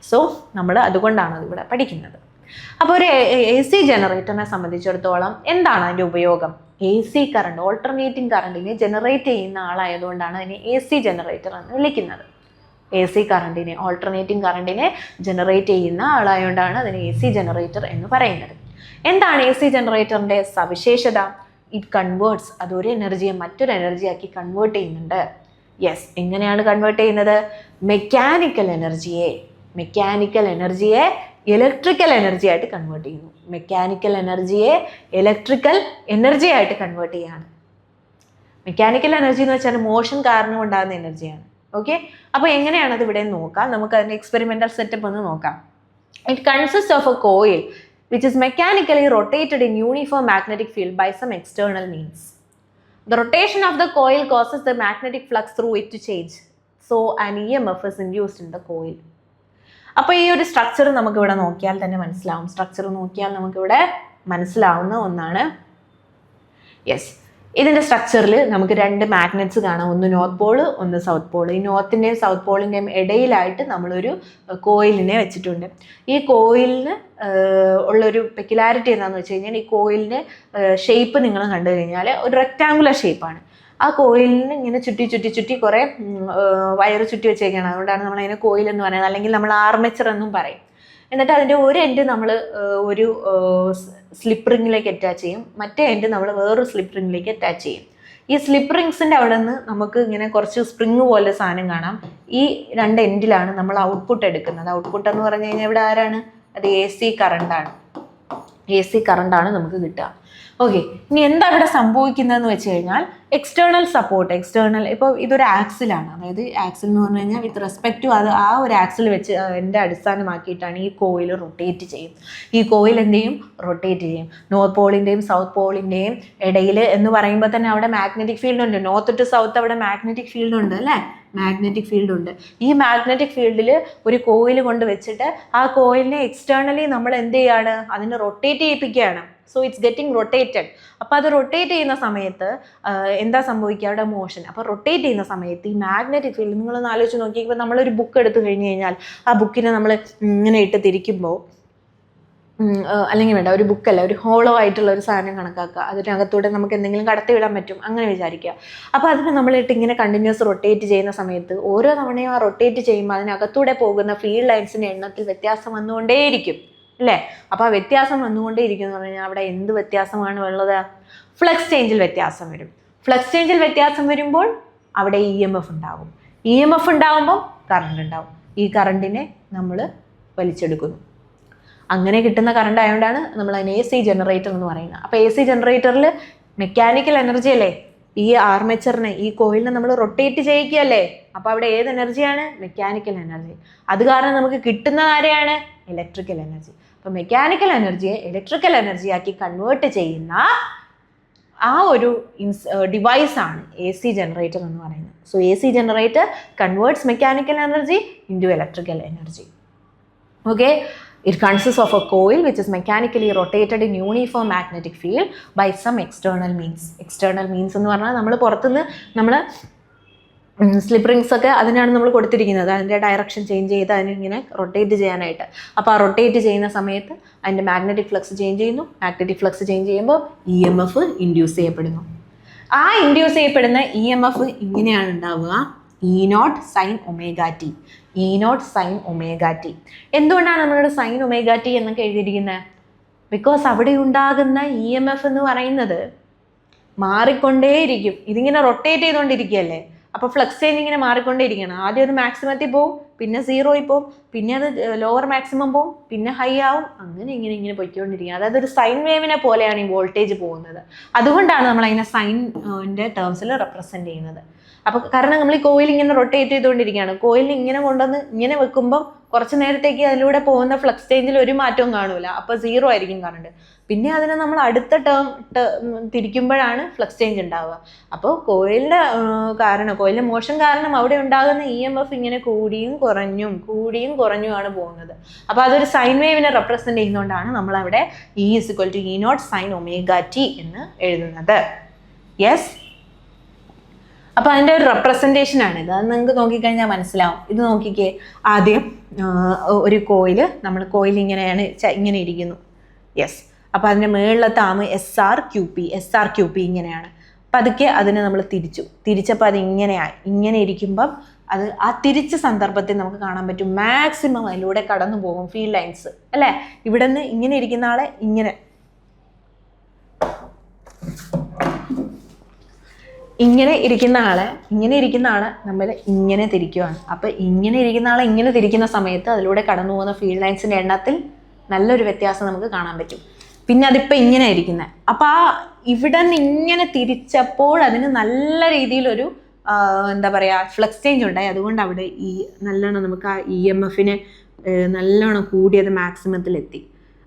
[SPEAKER 1] സോ നമ്മൾ അതുകൊണ്ടാണ് ഇവിടെ പഠിക്കുന്നത്. അപ്പോൾ ഒരു AC ജനറേറ്ററിനെ സംബന്ധിച്ചിടത്തോളം എന്താണ് അതിൻ്റെ ഉപയോഗം? AC കറണ്ട്, ഓൾട്ടർനേറ്റിംഗ് കറണ്ടിനെ ജനറേറ്റ് ചെയ്യുന്ന ആളായതുകൊണ്ടാണ് അതിനെ AC ജനറേറ്റർ എന്ന് വിളിക്കുന്നത്. AC കറണ്ടിനെ, ഓൾട്ടർനേറ്റിംഗ് കറണ്ടിനെ ജനറേറ്റ് ചെയ്യുന്ന ആളായതുകൊണ്ടാണ് അതിനെ AC ജനറേറ്റർ എന്ന് പറയുന്നത്. എന്താണ് AC ജനറേറ്ററിൻ്റെ സവിശേഷത? ഇറ്റ് കൺവേർട്സ്, അതൊരു എനർജിയെ മറ്റൊരു എനർജിയാക്കി കൺവേർട്ട് ചെയ്യുന്നുണ്ട്. യെസ്, എങ്ങനെയാണ് കൺവേർട്ട് ചെയ്യുന്നത്? മെക്കാനിക്കൽ എനർജിയെ ഇലക്ട്രിക്കൽ എനർജി ആയിട്ട് കൺവേർട്ട് ചെയ്യുന്നു. മെക്കാനിക്കൽ എനർജിയെ ഇലക്ട്രിക്കൽ എനർജി ആയിട്ട് കൺവേർട്ട് ചെയ്യാണ്. മെക്കാനിക്കൽ എനർജി എന്ന് വെച്ചാൽ മോഷൻ കാരണം ഉണ്ടാകുന്ന എനർജിയാണ്. ഓക്കെ, അപ്പോൾ എങ്ങനെയാണ് അത് ഇവിടെ നോക്കാം. നമുക്ക് അതിൻ്റെ എക്സ്പെരിമെൻ്റൽ സെറ്റപ്പ് ഒന്ന് നോക്കാം. It consist of A coil which is mechanically rotated in uniform magnetic field by some external means. The rotation of the coil causes the magnetic flux through it to change. So an EMF is induced in the coil. അപ്പോൾ ഈ ഒരു സ്ട്രക്ചർ നമുക്കിവിടെ നോക്കിയാൽ തന്നെ മനസ്സിലാവും. നമുക്കിവിടെ മനസ്സിലാവുന്ന ഒന്നാണ്. യെസ്, ഇതിൻ്റെ സ്ട്രക്ചറിൽ നമുക്ക് 2 മാഗ്നറ്റ്സ് കാണാം, ഒന്ന് നോർത്ത് പോള്, ഒന്ന് സൗത്ത് പോള്. ഈ നോർത്തിൻ്റെയും സൗത്ത് പോളിൻ്റെയും ഇടയിലായിട്ട് നമ്മളൊരു കോയിലിനെ വെച്ചിട്ടുണ്ട്. ഈ കോയിലിന് ഉള്ളൊരു പെക്യുലാരിറ്റി എന്താണെന്ന് വെച്ച് കഴിഞ്ഞാൽ, ഈ കോയിലിൻ്റെ ഷേപ്പ് നിങ്ങൾ കണ്ടു കഴിഞ്ഞാൽ ഒരു റെക്റ്റാങ്കുലർ ഷേപ്പാണ്. ആ കോയിലിന് ഇങ്ങനെ ചുറ്റി കുറേ വയറ് ചുറ്റി വെച്ചേക്കാണ്. അതുകൊണ്ടാണ് നമ്മളതിനെ കോയിൽ എന്ന് പറയുന്നത്, അല്ലെങ്കിൽ നമ്മൾ ആർമേച്ചർ എന്നും പറയും. എന്നിട്ട് അതിൻ്റെ ഒരു എൻഡ് നമ്മൾ ഒരു സ്ലിപ്പ് റിങ്ങിലേക്ക് അറ്റാച്ച് ചെയ്യും, മറ്റേ എൻഡ് നമ്മൾ വേറൊരു സ്ലിപ്പ് റിങ്ങിലേക്ക് അറ്റാച്ച് ചെയ്യും. ഈ സ്ലിപ്പ് റിങ്സിൻ്റെ അവിടെ നിന്ന് നമുക്ക് ഇങ്ങനെ കുറച്ച് സ്പ്രിങ് പോലെ സാധനം കാണാം. ഈ 2 എൻഡിലാണ് നമ്മൾ ഔട്ട്പുട്ട് എടുക്കുന്നത്. ഔട്ട്പുട്ട് എന്ന് പറഞ്ഞു കഴിഞ്ഞാൽ ഇവിടെ ആരാണ്? അത് AC കറണ്ടാണ്. AC കറണ്ടാണ് നമുക്ക് കിട്ടുക. ഓക്കെ, ഇനി എന്താ ഇവിടെ സംഭവിക്കുന്നതെന്ന് വെച്ച് കഴിഞ്ഞാൽ, എക്സ്റ്റേണൽ സപ്പോർട്ട്, ഇപ്പോൾ ഇതൊരു ആക്സിലാണ്. അതായത് ആക്സിൽ എന്ന് പറഞ്ഞു കഴിഞ്ഞാൽ വിത്ത് റെസ്പെക്ട് ടു അത് ആ ഒരു ആക്സിൽ വെച്ച് എൻ്റെ അടിസ്ഥാനമാക്കിയിട്ടാണ് ഈ കോയിൽ റൊട്ടേറ്റ് ചെയ്യും. ഈ കോയിൽ എന്ത് ചെയ്യും? റൊട്ടേറ്റ് ചെയ്യും. നോർത്ത് പോളിൻ്റെയും സൗത്ത് പോളിൻ്റെയും ഇടയിൽ എന്ന് പറയുമ്പോൾ തന്നെ അവിടെ മാഗ്നറ്റിക് ഫീൽഡ് ഉണ്ട്. നോർത്ത് ടു സൗത്ത് അവിടെ മാഗ്നറ്റിക് ഫീൽഡ് ഉണ്ട് അല്ലേ? മാഗ്നറ്റിക് ഫീൽഡ് ഉണ്ട്. ഈ മാഗ്നറ്റിക് ഫീൽഡിൽ ഒരു കോയിൽ കൊണ്ട് വെച്ചിട്ട് ആ കോയിലിനെ എക്സ്റ്റേണലി നമ്മൾ എന്ത് ചെയ്യാണ്? അതിനെ റൊട്ടേറ്റ് ചെയ്യിപ്പിക്കുകയാണ്. So it's getting rotated. അപ്പോൾ അത് റൊട്ടേറ്റ് ചെയ്യുന്ന സമയത്ത് എന്താ സംഭവിക്കുക? അവിടെ മോഷൻ. അപ്പോൾ റൊട്ടേറ്റ് ചെയ്യുന്ന സമയത്ത് ഈ മാഗ്നറ്റിക് ഫീൽഡ് നിങ്ങളൊന്ന് ആലോചിച്ച് നോക്കി. ഇപ്പോൾ നമ്മളൊരു ബുക്ക് എടുത്തു കഴിഞ്ഞ് കഴിഞ്ഞാൽ ആ ബുക്കിനെ നമ്മൾ ഇങ്ങനെ ഇട്ട് തിരിക്കുമ്പോൾ, അല്ലെങ്കിൽ വേണ്ട, ഒരു ബുക്കല്ല, ഒരു ഹോളോ ആയിട്ടുള്ള ഒരു സാധനം കണക്കാക്കുക. അതിനകത്തൂടെ നമുക്ക് എന്തെങ്കിലും കടത്തി വിടാൻ പറ്റും, അങ്ങനെ വിചാരിക്കുക. അപ്പോൾ അതിന് നമ്മളിട്ട് ഇങ്ങനെ കണ്ടിന്യൂസ് റൊട്ടേറ്റ് ചെയ്യുന്ന സമയത്ത് ഓരോ തവണയും ആ റൊട്ടേറ്റ് ചെയ്യുമ്പോൾ അതിനകത്തൂടെ പോകുന്ന ഫീൽഡ് ലൈൻസിൻ്റെ എണ്ണത്തിൽ വ്യത്യാസം വന്നുകൊണ്ടേയിരിക്കും അല്ലേ? അപ്പോൾ ആ വ്യത്യാസം വന്നുകൊണ്ടേയിരിക്കും എന്ന് പറഞ്ഞാൽ അവിടെ എന്ത് വ്യത്യാസമാണ് ഉള്ളത്? ഫ്ലക്സ് ചേഞ്ചിൽ വ്യത്യാസം വരും. ഫ്ലക്സ് ചേഞ്ചിൽ വ്യത്യാസം വരുമ്പോൾ അവിടെ EMF ഉണ്ടാകും. EMF ഉണ്ടാകുമ്പോൾ കറണ്ട് ഉണ്ടാകും. ഈ കറണ്ടിനെ നമ്മൾ വലിച്ചെടുക്കുന്നു. അങ്ങനെ കിട്ടുന്ന കറണ്ട് ആയതുകൊണ്ടാണ് നമ്മൾ അതിന് AC ജനറേറ്റർ എന്ന് പറയുന്നത്. അപ്പോൾ AC ജനറേറ്ററിൽ മെക്കാനിക്കൽ എനർജി അല്ലേ? ഈ ആർമേച്ചറിനെ, ഈ കോയിലിനെ നമ്മൾ റൊട്ടേറ്റ് ചെയ്യിക്കുകയല്ലേ? അപ്പോൾ അവിടെ ഏത് എനർജിയാണ്? Mechanical energy. അത് കാരണം നമുക്ക് കിട്ടുന്ന ആരെയാണ്? Electrical energy. അപ്പോൾ മെക്കാനിക്കൽ എനർജിയെ ഇലക്ട്രിക്കൽ എനർജിയാക്കി കൺവേർട്ട് ചെയ്യുന്ന ആ ഒരു ഡിവൈസാണ് AC ജനറേറ്റർ എന്ന് പറയുന്നത്. So AC generator converts mechanical energy into electrical energy. Okay, it consists of a coil which is mechanically rotated in uniform magnetic field by some external means. External means എന്ന് പറഞ്ഞാൽ നമ്മൾ പുറത്തുനിന്ന് നമ്മൾ സ്ലിപ്പ് റിങ്സ് ഒക്കെ അതിനാണ് നമ്മൾ കൊടുത്തിരിക്കുന്നത്. അതിൻ്റെ ഡയറക്ഷൻ ചേഞ്ച് ചെയ്ത് അതിനിങ്ങനെ റൊട്ടേറ്റ് ചെയ്യാനായിട്ട്. അപ്പോൾ ആ റൊട്ടേറ്റ് ചെയ്യുന്ന സമയത്ത് അതിൻ്റെ മാഗ്നറ്റിക് ഫ്ലക്സ് ചേഞ്ച് ചെയ്യുന്നു. മാഗ്നറ്റിക് ഫ്ലക്സ് ചേഞ്ച് ചെയ്യുമ്പോൾ EMF ഇൻഡ്യൂസ് ചെയ്യപ്പെടുന്നു. ആ ഇൻഡ്യൂസ് ചെയ്യപ്പെടുന്ന EMF ഇങ്ങനെയാണ് ഉണ്ടാവുക: E0 sin ωt. E0 sin ωt. എന്തുകൊണ്ടാണ് നമ്മളുടെ sin ωt എന്നൊക്കെ എഴുതിയിരിക്കുന്നത്? ബിക്കോസ് അവിടെ ഉണ്ടാകുന്ന EMF എന്ന് പറയുന്നത് മാറിക്കൊണ്ടേയിരിക്കും. ഇതിങ്ങനെ റൊട്ടേറ്റ് ചെയ്തുകൊണ്ടിരിക്കുകയല്ലേ. അപ്പോൾ ഫ്ലക്സ് ചേഞ്ച് ഇങ്ങനെ മാറിക്കൊണ്ടേയിരിക്കണം. ആദ്യം അത് മാക്സിമത്തിൽ പോവും, പിന്നെ 0 പോവും, പിന്നെ അത് ലോവർ മാക്സിമം പോവും, പിന്നെ ഹൈ ആവും, അങ്ങനെ ഇങ്ങനെ പോയിക്കൊണ്ടിരിക്കുക. അതായത് ഒരു സൈൻ വേവിനെ പോലെയാണ് ഈ വോൾട്ടേജ് പോകുന്നത്. അതുകൊണ്ടാണ് നമ്മൾ അതിനെ സൈനിൻ്റെ ടേംസിൽ റെപ്രസെൻറ്റ് ചെയ്യുന്നത്. അപ്പോൾ കാരണം നമ്മൾ ഈ കോയിൽ ഇങ്ങനെ റൊട്ടേറ്റ് ചെയ്തുകൊണ്ടിരിക്കുകയാണ്. കോയിൽ ഇങ്ങനെ കൊണ്ടുവന്ന് ഇങ്ങനെ വെക്കുമ്പം കുറച്ച് നേരത്തേക്ക് അതിലൂടെ പോകുന്ന ഫ്ലക്സ് ചേഞ്ചിൽ ഒരു മാറ്റവും കാണൂല. അപ്പോൾ 0 ആയിരിക്കും കറണ്ട്. പിന്നെ അതിനെ നമ്മൾ അടുത്ത ടേം തിരിക്കുമ്പോഴാണ് ഫ്ലക്സ് ചേഞ്ച് ഉണ്ടാവുക. അപ്പോൾ കോയിലിൻ്റെ കോയിലിൻ്റെ മോഷൻ കാരണം അവിടെ ഉണ്ടാകുന്ന EMF ഇങ്ങനെ കൂടിയും കുറഞ്ഞുമാണ് പോകുന്നത്. അപ്പോൾ അതൊരു സൈൻ വേവിനെ റെപ്രസെൻറ്റ് ചെയ്യുന്നതുകൊണ്ടാണ് നമ്മളവിടെ E = E0 sin ωt എന്ന് എഴുതുന്നത്. യെസ്, അപ്പോൾ അതിൻ്റെ ഒരു റെപ്രസെൻറ്റേഷനാണിത്. അത് നിങ്ങൾക്ക് നോക്കിക്കഴിഞ്ഞാൽ മനസ്സിലാവും. ഇത് നോക്കിക്കേ, ആദ്യം ഒരു കോയിൽ ഇങ്ങനെ ഇരിക്കുന്നു. യെസ്, അപ്പോൾ അതിൻ്റെ മുകളിലത്തെ ആമ് SR QP ഇങ്ങനെയാണ്. പതുക്കെ അതിനെ നമ്മൾ തിരിച്ചപ്പോൾ അത് ഇങ്ങനെ ഇരിക്കുമ്പം അത് ആ തിരിച്ച സന്ദർഭത്തിൽ നമുക്ക് കാണാൻ പറ്റും മാക്സിമം അതിലൂടെ കടന്നു പോകും ഫീൽഡ് ലൈൻസ് അല്ലേ. ഇവിടെ നിന്ന് ഇങ്ങനെ ഇരിക്കുന്ന ആളെ ഇങ്ങനെ ഇരിക്കുന്ന ആളെ നമ്മൾ ഇങ്ങനെ തിരിക്കുകയാണ്. അപ്പോൾ ഇങ്ങനെ ഇരിക്കുന്ന ആളെ ഇങ്ങനെ തിരിക്കുന്ന സമയത്ത് അതിലൂടെ കടന്നു പോകുന്ന ഫീൽഡ് ലൈൻസിൻ്റെ എണ്ണത്തിൽ നല്ലൊരു വ്യത്യാസം നമുക്ക് കാണാൻ പറ്റും. പിന്നെ അതിപ്പോൾ ഇങ്ങനെ ഇരിക്കുന്നത്. അപ്പോൾ ആ ഇവിടെ നിന്ന് ഇങ്ങനെ തിരിച്ചപ്പോൾ അതിന് നല്ല രീതിയിലൊരു എന്താ പറയുക ഫ്ലക്സ് ചേഞ്ച് ഉണ്ടായി. അതുകൊണ്ട് അവിടെ നല്ലോണം നമുക്ക് ആ EMFനെ നല്ലോണം കൂടിയത് മാക്സിമത്തിലെത്തി.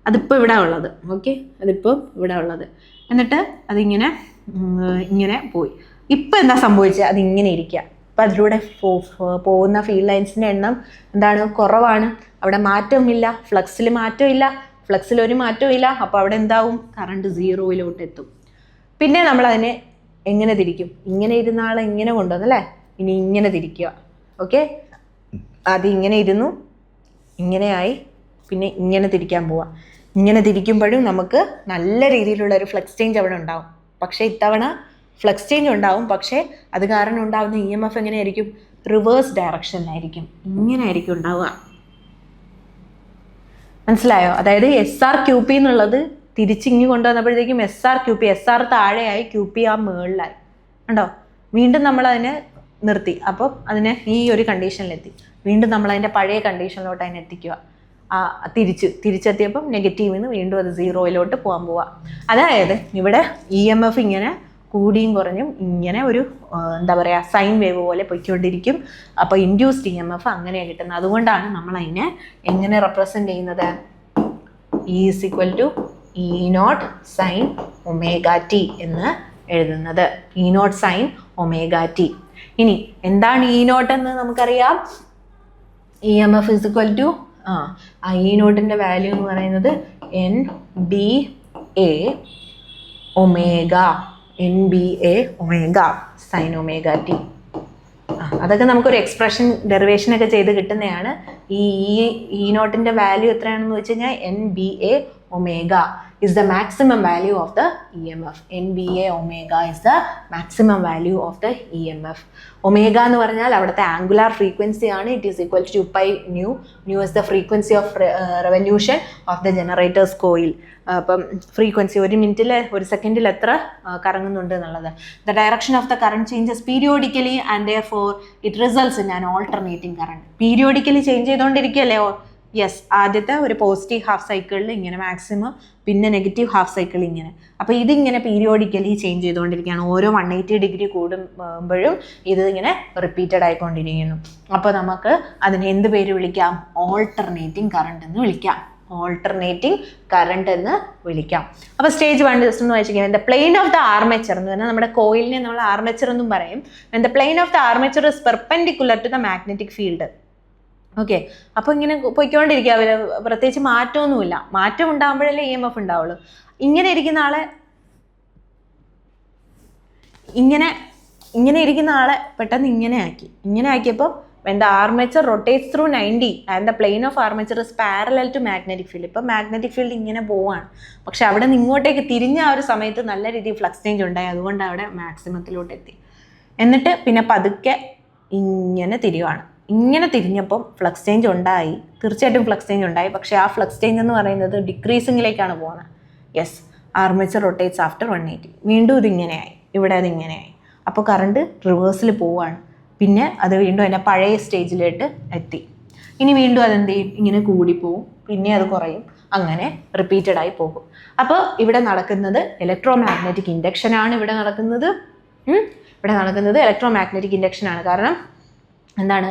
[SPEAKER 1] അതിപ്പോൾ ഇവിടെ ഉള്ളത്. ഓക്കെ, അതിപ്പോൾ ഇവിടെ ഉള്ളത്. എന്നിട്ട് അതിങ്ങനെ പോയി. ഇപ്പം എന്താ സംഭവിച്ചത്? അതിങ്ങനെ ഇരിക്കുക. അപ്പം അതിലൂടെ പോകുന്ന ഫീൽഡ് ലൈൻസിൻ്റെ എണ്ണം കുറവാണ്. അവിടെ മാറ്റമില്ല, ഫ്ലക്സിൽ മാറ്റമില്ല, ഫ്ലക്സിൽ ഒരു മാറ്റവും ഇല്ല. അപ്പോൾ അവിടെ എന്താവും? കറണ്ട് 0 എത്തും. പിന്നെ നമ്മളതിനെ എങ്ങനെ തിരിക്കും? ഇങ്ങനെ ഇരുന്ന ആളെ ഇങ്ങനെ കൊണ്ടുവന്നല്ലേ, ഇനി ഇങ്ങനെ തിരിക്കുക. ഓക്കെ, ആദ്യം ഇങ്ങനെ ഇരുന്നു, ഇങ്ങനെയായി, പിന്നെ ഇങ്ങനെ തിരിക്കാൻ പോവാം. ഇങ്ങനെ തിരിക്കുമ്പോഴും നമുക്ക് നല്ല രീതിയിലുള്ള ഒരു ഫ്ലക്സ് ചേഞ്ച് അവിടെ ഉണ്ടാവും. പക്ഷേ ഇത്തവണ ഫ്ലക്സ് ചേഞ്ച് ഉണ്ടാവും, പക്ഷേ അത് കാരണം ഉണ്ടാകുന്ന EMF എങ്ങനെയായിരിക്കും? റിവേഴ്സ് ഡയറക്ഷനിലായിരിക്കും, ഇങ്ങനെ ആയിരിക്കും ഉണ്ടാവുക. മനസ്സിലായോ? അതായത് SR-QP എന്നുള്ളത് തിരിച്ചിങ്ങ് കൊണ്ടുവന്നപ്പോഴത്തേക്കും SR-QP, SR താഴെയായി, QP ആ മുകളിലായി. ഉണ്ടോ? വീണ്ടും നമ്മളതിനെ നിർത്തി, അപ്പോൾ അതിനെ ഈ ഒരു കണ്ടീഷനിലെത്തി. വീണ്ടും നമ്മളതിൻ്റെ പഴയ കണ്ടീഷനിലോട്ട് അതിനെ എത്തിക്കുക. തിരിച്ചെത്തിയപ്പം നെഗറ്റീവിൽ നിന്ന് വീണ്ടും അത് 0-യിലോട്ട് പോകാൻ പോവുക. അതായത് ഇവിടെ EMF ഇങ്ങനെ കൂടിയും കുറഞ്ഞും ഇങ്ങനെ ഒരു എന്താ പറയുക, സൈൻ വേവ് പോലെ പൊയ്ക്കൊണ്ടിരിക്കും. അപ്പോൾ ഇൻഡ്യൂസ്ഡ് EMF അങ്ങനെയാണ് കിട്ടുന്നത്. അതുകൊണ്ടാണ് നമ്മളതിനെ എങ്ങനെ റെപ്രസെൻ്റ് ചെയ്യുന്നത്? E E0 sin ωt എന്ന് എഴുതുന്നത്. E0 sin ωt. ഇനി എന്താണ് E0 എന്ന് നമുക്കറിയാം. EMF ആ E0ൻ്റെ വാല്യൂ എന്ന് പറയുന്നത് NBA omega, NBA omega sine ωt. അതൊക്കെ നമുക്കൊരു എക്സ്പ്രഷൻ ഡെറിവേഷനൊക്കെ ചെയ്ത് കിട്ടുന്നതാണ്. ഈ E0ൻ്റെ വാല്യൂ എത്രയാണെന്ന് വെച്ച് കഴിഞ്ഞാൽ NBA omega is the maximum value of the EMF. NBA omega is the maximum value of the EMF. Omega എന്ന് പറഞ്ഞാൽ അവിടുത്തെ ആംഗുലാർ ഫ്രീക്വൻസി ആണ്. It is equal to 2π nu. Nu is the frequency of revolution of the generator's coil. അപ്പം ഫ്രീക്വൻസി ഒരു മിനിറ്റിൽ, ഒരു സെക്കൻഡിൽ എത്ര കറങ്ങുന്നുണ്ട് എന്നുള്ളത്. The direction of the current changes periodically and therefore it results in an alternating current. Periodically change ചെയ്തുകൊണ്ടിരിക്കുകയല്ലേ? യെസ്, ആദ്യത്തെ ഒരു പോസിറ്റീവ് ഹാഫ് സൈക്കിളിൽ ഇങ്ങനെ മാക്സിമം, പിന്നെ നെഗറ്റീവ് ഹാഫ് സൈക്കിൾ ഇങ്ങനെ. അപ്പോൾ ഇതിങ്ങനെ പീരിയോഡിക്കലി ചേഞ്ച് ചെയ്തുകൊണ്ടിരിക്കുകയാണ്. ഓരോ 180 ഡിഗ്രി കൂടുമ്പോഴും ഇത് ഇങ്ങനെ റിപ്പീറ്റഡ് ആയിക്കൊണ്ടിരിക്കുന്നു. അപ്പോൾ നമുക്ക് അതിനെ എന്ത് പേര് വിളിക്കാം? ഓൾട്ടർനേറ്റിംഗ് കറണ്ട് എന്ന് വിളിക്കാം. ഓൾട്ടർനേറ്റിംഗ് കറണ്ട് എന്ന് വിളിക്കാം. അപ്പോൾ സ്റ്റേജ് 1 ജസ്റ്റ് ഒന്ന് വായിച്ചിരിക്കുന്നത്, the plane of the armature എന്ന് പറഞ്ഞാൽ നമ്മുടെ കോയിലിനെ നമ്മൾ ആർമേച്ചർ എന്നും പറയും. The plane of the armature is perpendicular to the magnetic field. Okay, അപ്പോൾ ഇങ്ങനെ പോയിക്കൊണ്ടിരിക്കുക. അവർ പ്രത്യേകിച്ച് മാറ്റമൊന്നുമില്ല. മാറ്റം ഉണ്ടാകുമ്പോഴല്ലേ EMF ഉണ്ടാവുള്ളൂ. ഇങ്ങനെ ഇരിക്കുന്ന ആളെ ഇങ്ങനെ ഇരിക്കുന്ന ആളെ പെട്ടെന്ന് ഇങ്ങനെ ആക്കിയപ്പോൾ when the armature rotates through 90 and the plane of armature is parallel to magnetic field. ഇപ്പോൾ മാഗ്നറ്റിക് ഫീൽഡ് ഇങ്ങനെ പോവാണ്, പക്ഷെ അവിടെ നിന്ന് ഇങ്ങോട്ടേക്ക് തിരിഞ്ഞ ആ ഒരു സമയത്ത് നല്ല രീതിയിൽ ഫ്ലക്സ് ചേഞ്ച് ഉണ്ടായി. അതുകൊണ്ട് അവിടെ മാക്സിമത്തിലോട്ട് എത്തി. എന്നിട്ട് പിന്നെ പതുക്കെ ഇങ്ങനെ തിരിയുവാണ്. ഇങ്ങനെ തിരിഞ്ഞപ്പം ഫ്ലക്സ് ചേഞ്ച് ഉണ്ടായി, തീർച്ചയായിട്ടും ഫ്ലക്സ് ചേഞ്ച് ഉണ്ടായി. പക്ഷേ ആ ഫ്ലക്സ് ചേഞ്ച് എന്ന് പറയുന്നത് ഡിക്രീസിങ്ങിലേക്കാണ് പോകുന്നത്. Yes, armature rotates after 180. വീണ്ടും ഇതിങ്ങനെയായി, ഇവിടെ അതിങ്ങനെയായി. അപ്പോൾ കറണ്ട് റിവേഴ്സിൽ പോവുകയാണ്. പിന്നെ അത് വീണ്ടും അതിൻ്റെ പഴയ സ്റ്റേജിലേക്ക് എത്തി. ഇനി വീണ്ടും അതെന്ത് ചെയ്യും? ഇങ്ങനെ കൂടിപ്പോവും, പിന്നെ അത് കുറയും, അങ്ങനെ റിപ്പീറ്റഡ് ആയി പോകും. അപ്പോൾ ഇവിടെ നടക്കുന്നത് ഇലക്ട്രോ മാഗ്നറ്റിക് ഇൻഡക്ഷനാണ്. ഇവിടെ നടക്കുന്നത് ഇലക്ട്രോ മാഗ്നറ്റിക് ഇൻഡക്ഷനാണ്. കാരണം എന്താണ്?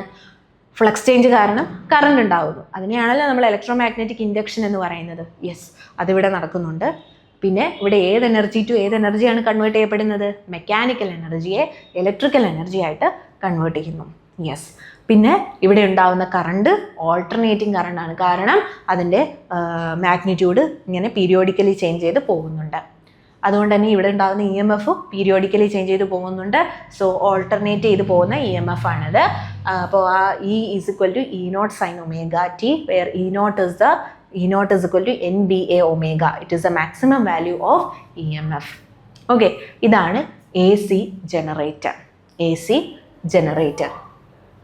[SPEAKER 1] ഫ്ലക്സ് ചേഞ്ച് കാരണം കറണ്ട് ഉണ്ടാവുന്നു. അതിനെയാണല്ലോ നമ്മൾ ഇലക്ട്രോ മാഗ്നറ്റിക് ഇൻഡക്ഷൻ എന്ന് പറയുന്നത്. യെസ്, അതിവിടെ നടക്കുന്നുണ്ട്. പിന്നെ ഇവിടെ ഏത് എനർജി ടു ഏത് എനർജിയാണ് കൺവേർട്ട് ചെയ്യപ്പെടുന്നത്? മെക്കാനിക്കൽ എനർജിയെ ഇലക്ട്രിക്കൽ എനർജി ആയിട്ട് കൺവേർട്ട് ചെയ്യുന്നു. യെസ്, പിന്നെ ഇവിടെ ഉണ്ടാവുന്ന കറണ്ട് ഓൾട്ടർനേറ്റിംഗ് കറണ്ടാണ്. കാരണം അതിൻ്റെ മാഗ്നിറ്റ്യൂഡ് ഇങ്ങനെ പീരിയോഡിക്കലി ചേഞ്ച് ചെയ്ത് പോകുന്നുണ്ട്. അതുകൊണ്ട് തന്നെ ഇവിടെ ഉണ്ടാകുന്ന EMF പീരിയോഡിക്കലി ചേഞ്ച് ചെയ്ത് പോകുന്നുണ്ട്. സോ ഓൾട്ടർനേറ്റ് ചെയ്ത് പോകുന്ന EMF ആണിത്. അപ്പോൾ ആ E is equal to E0 sin ωt, where E0 is equal to NBA omega. It is the maximum value of EMF. Okay, ഇതാണ് AC ജനറേറ്റർ.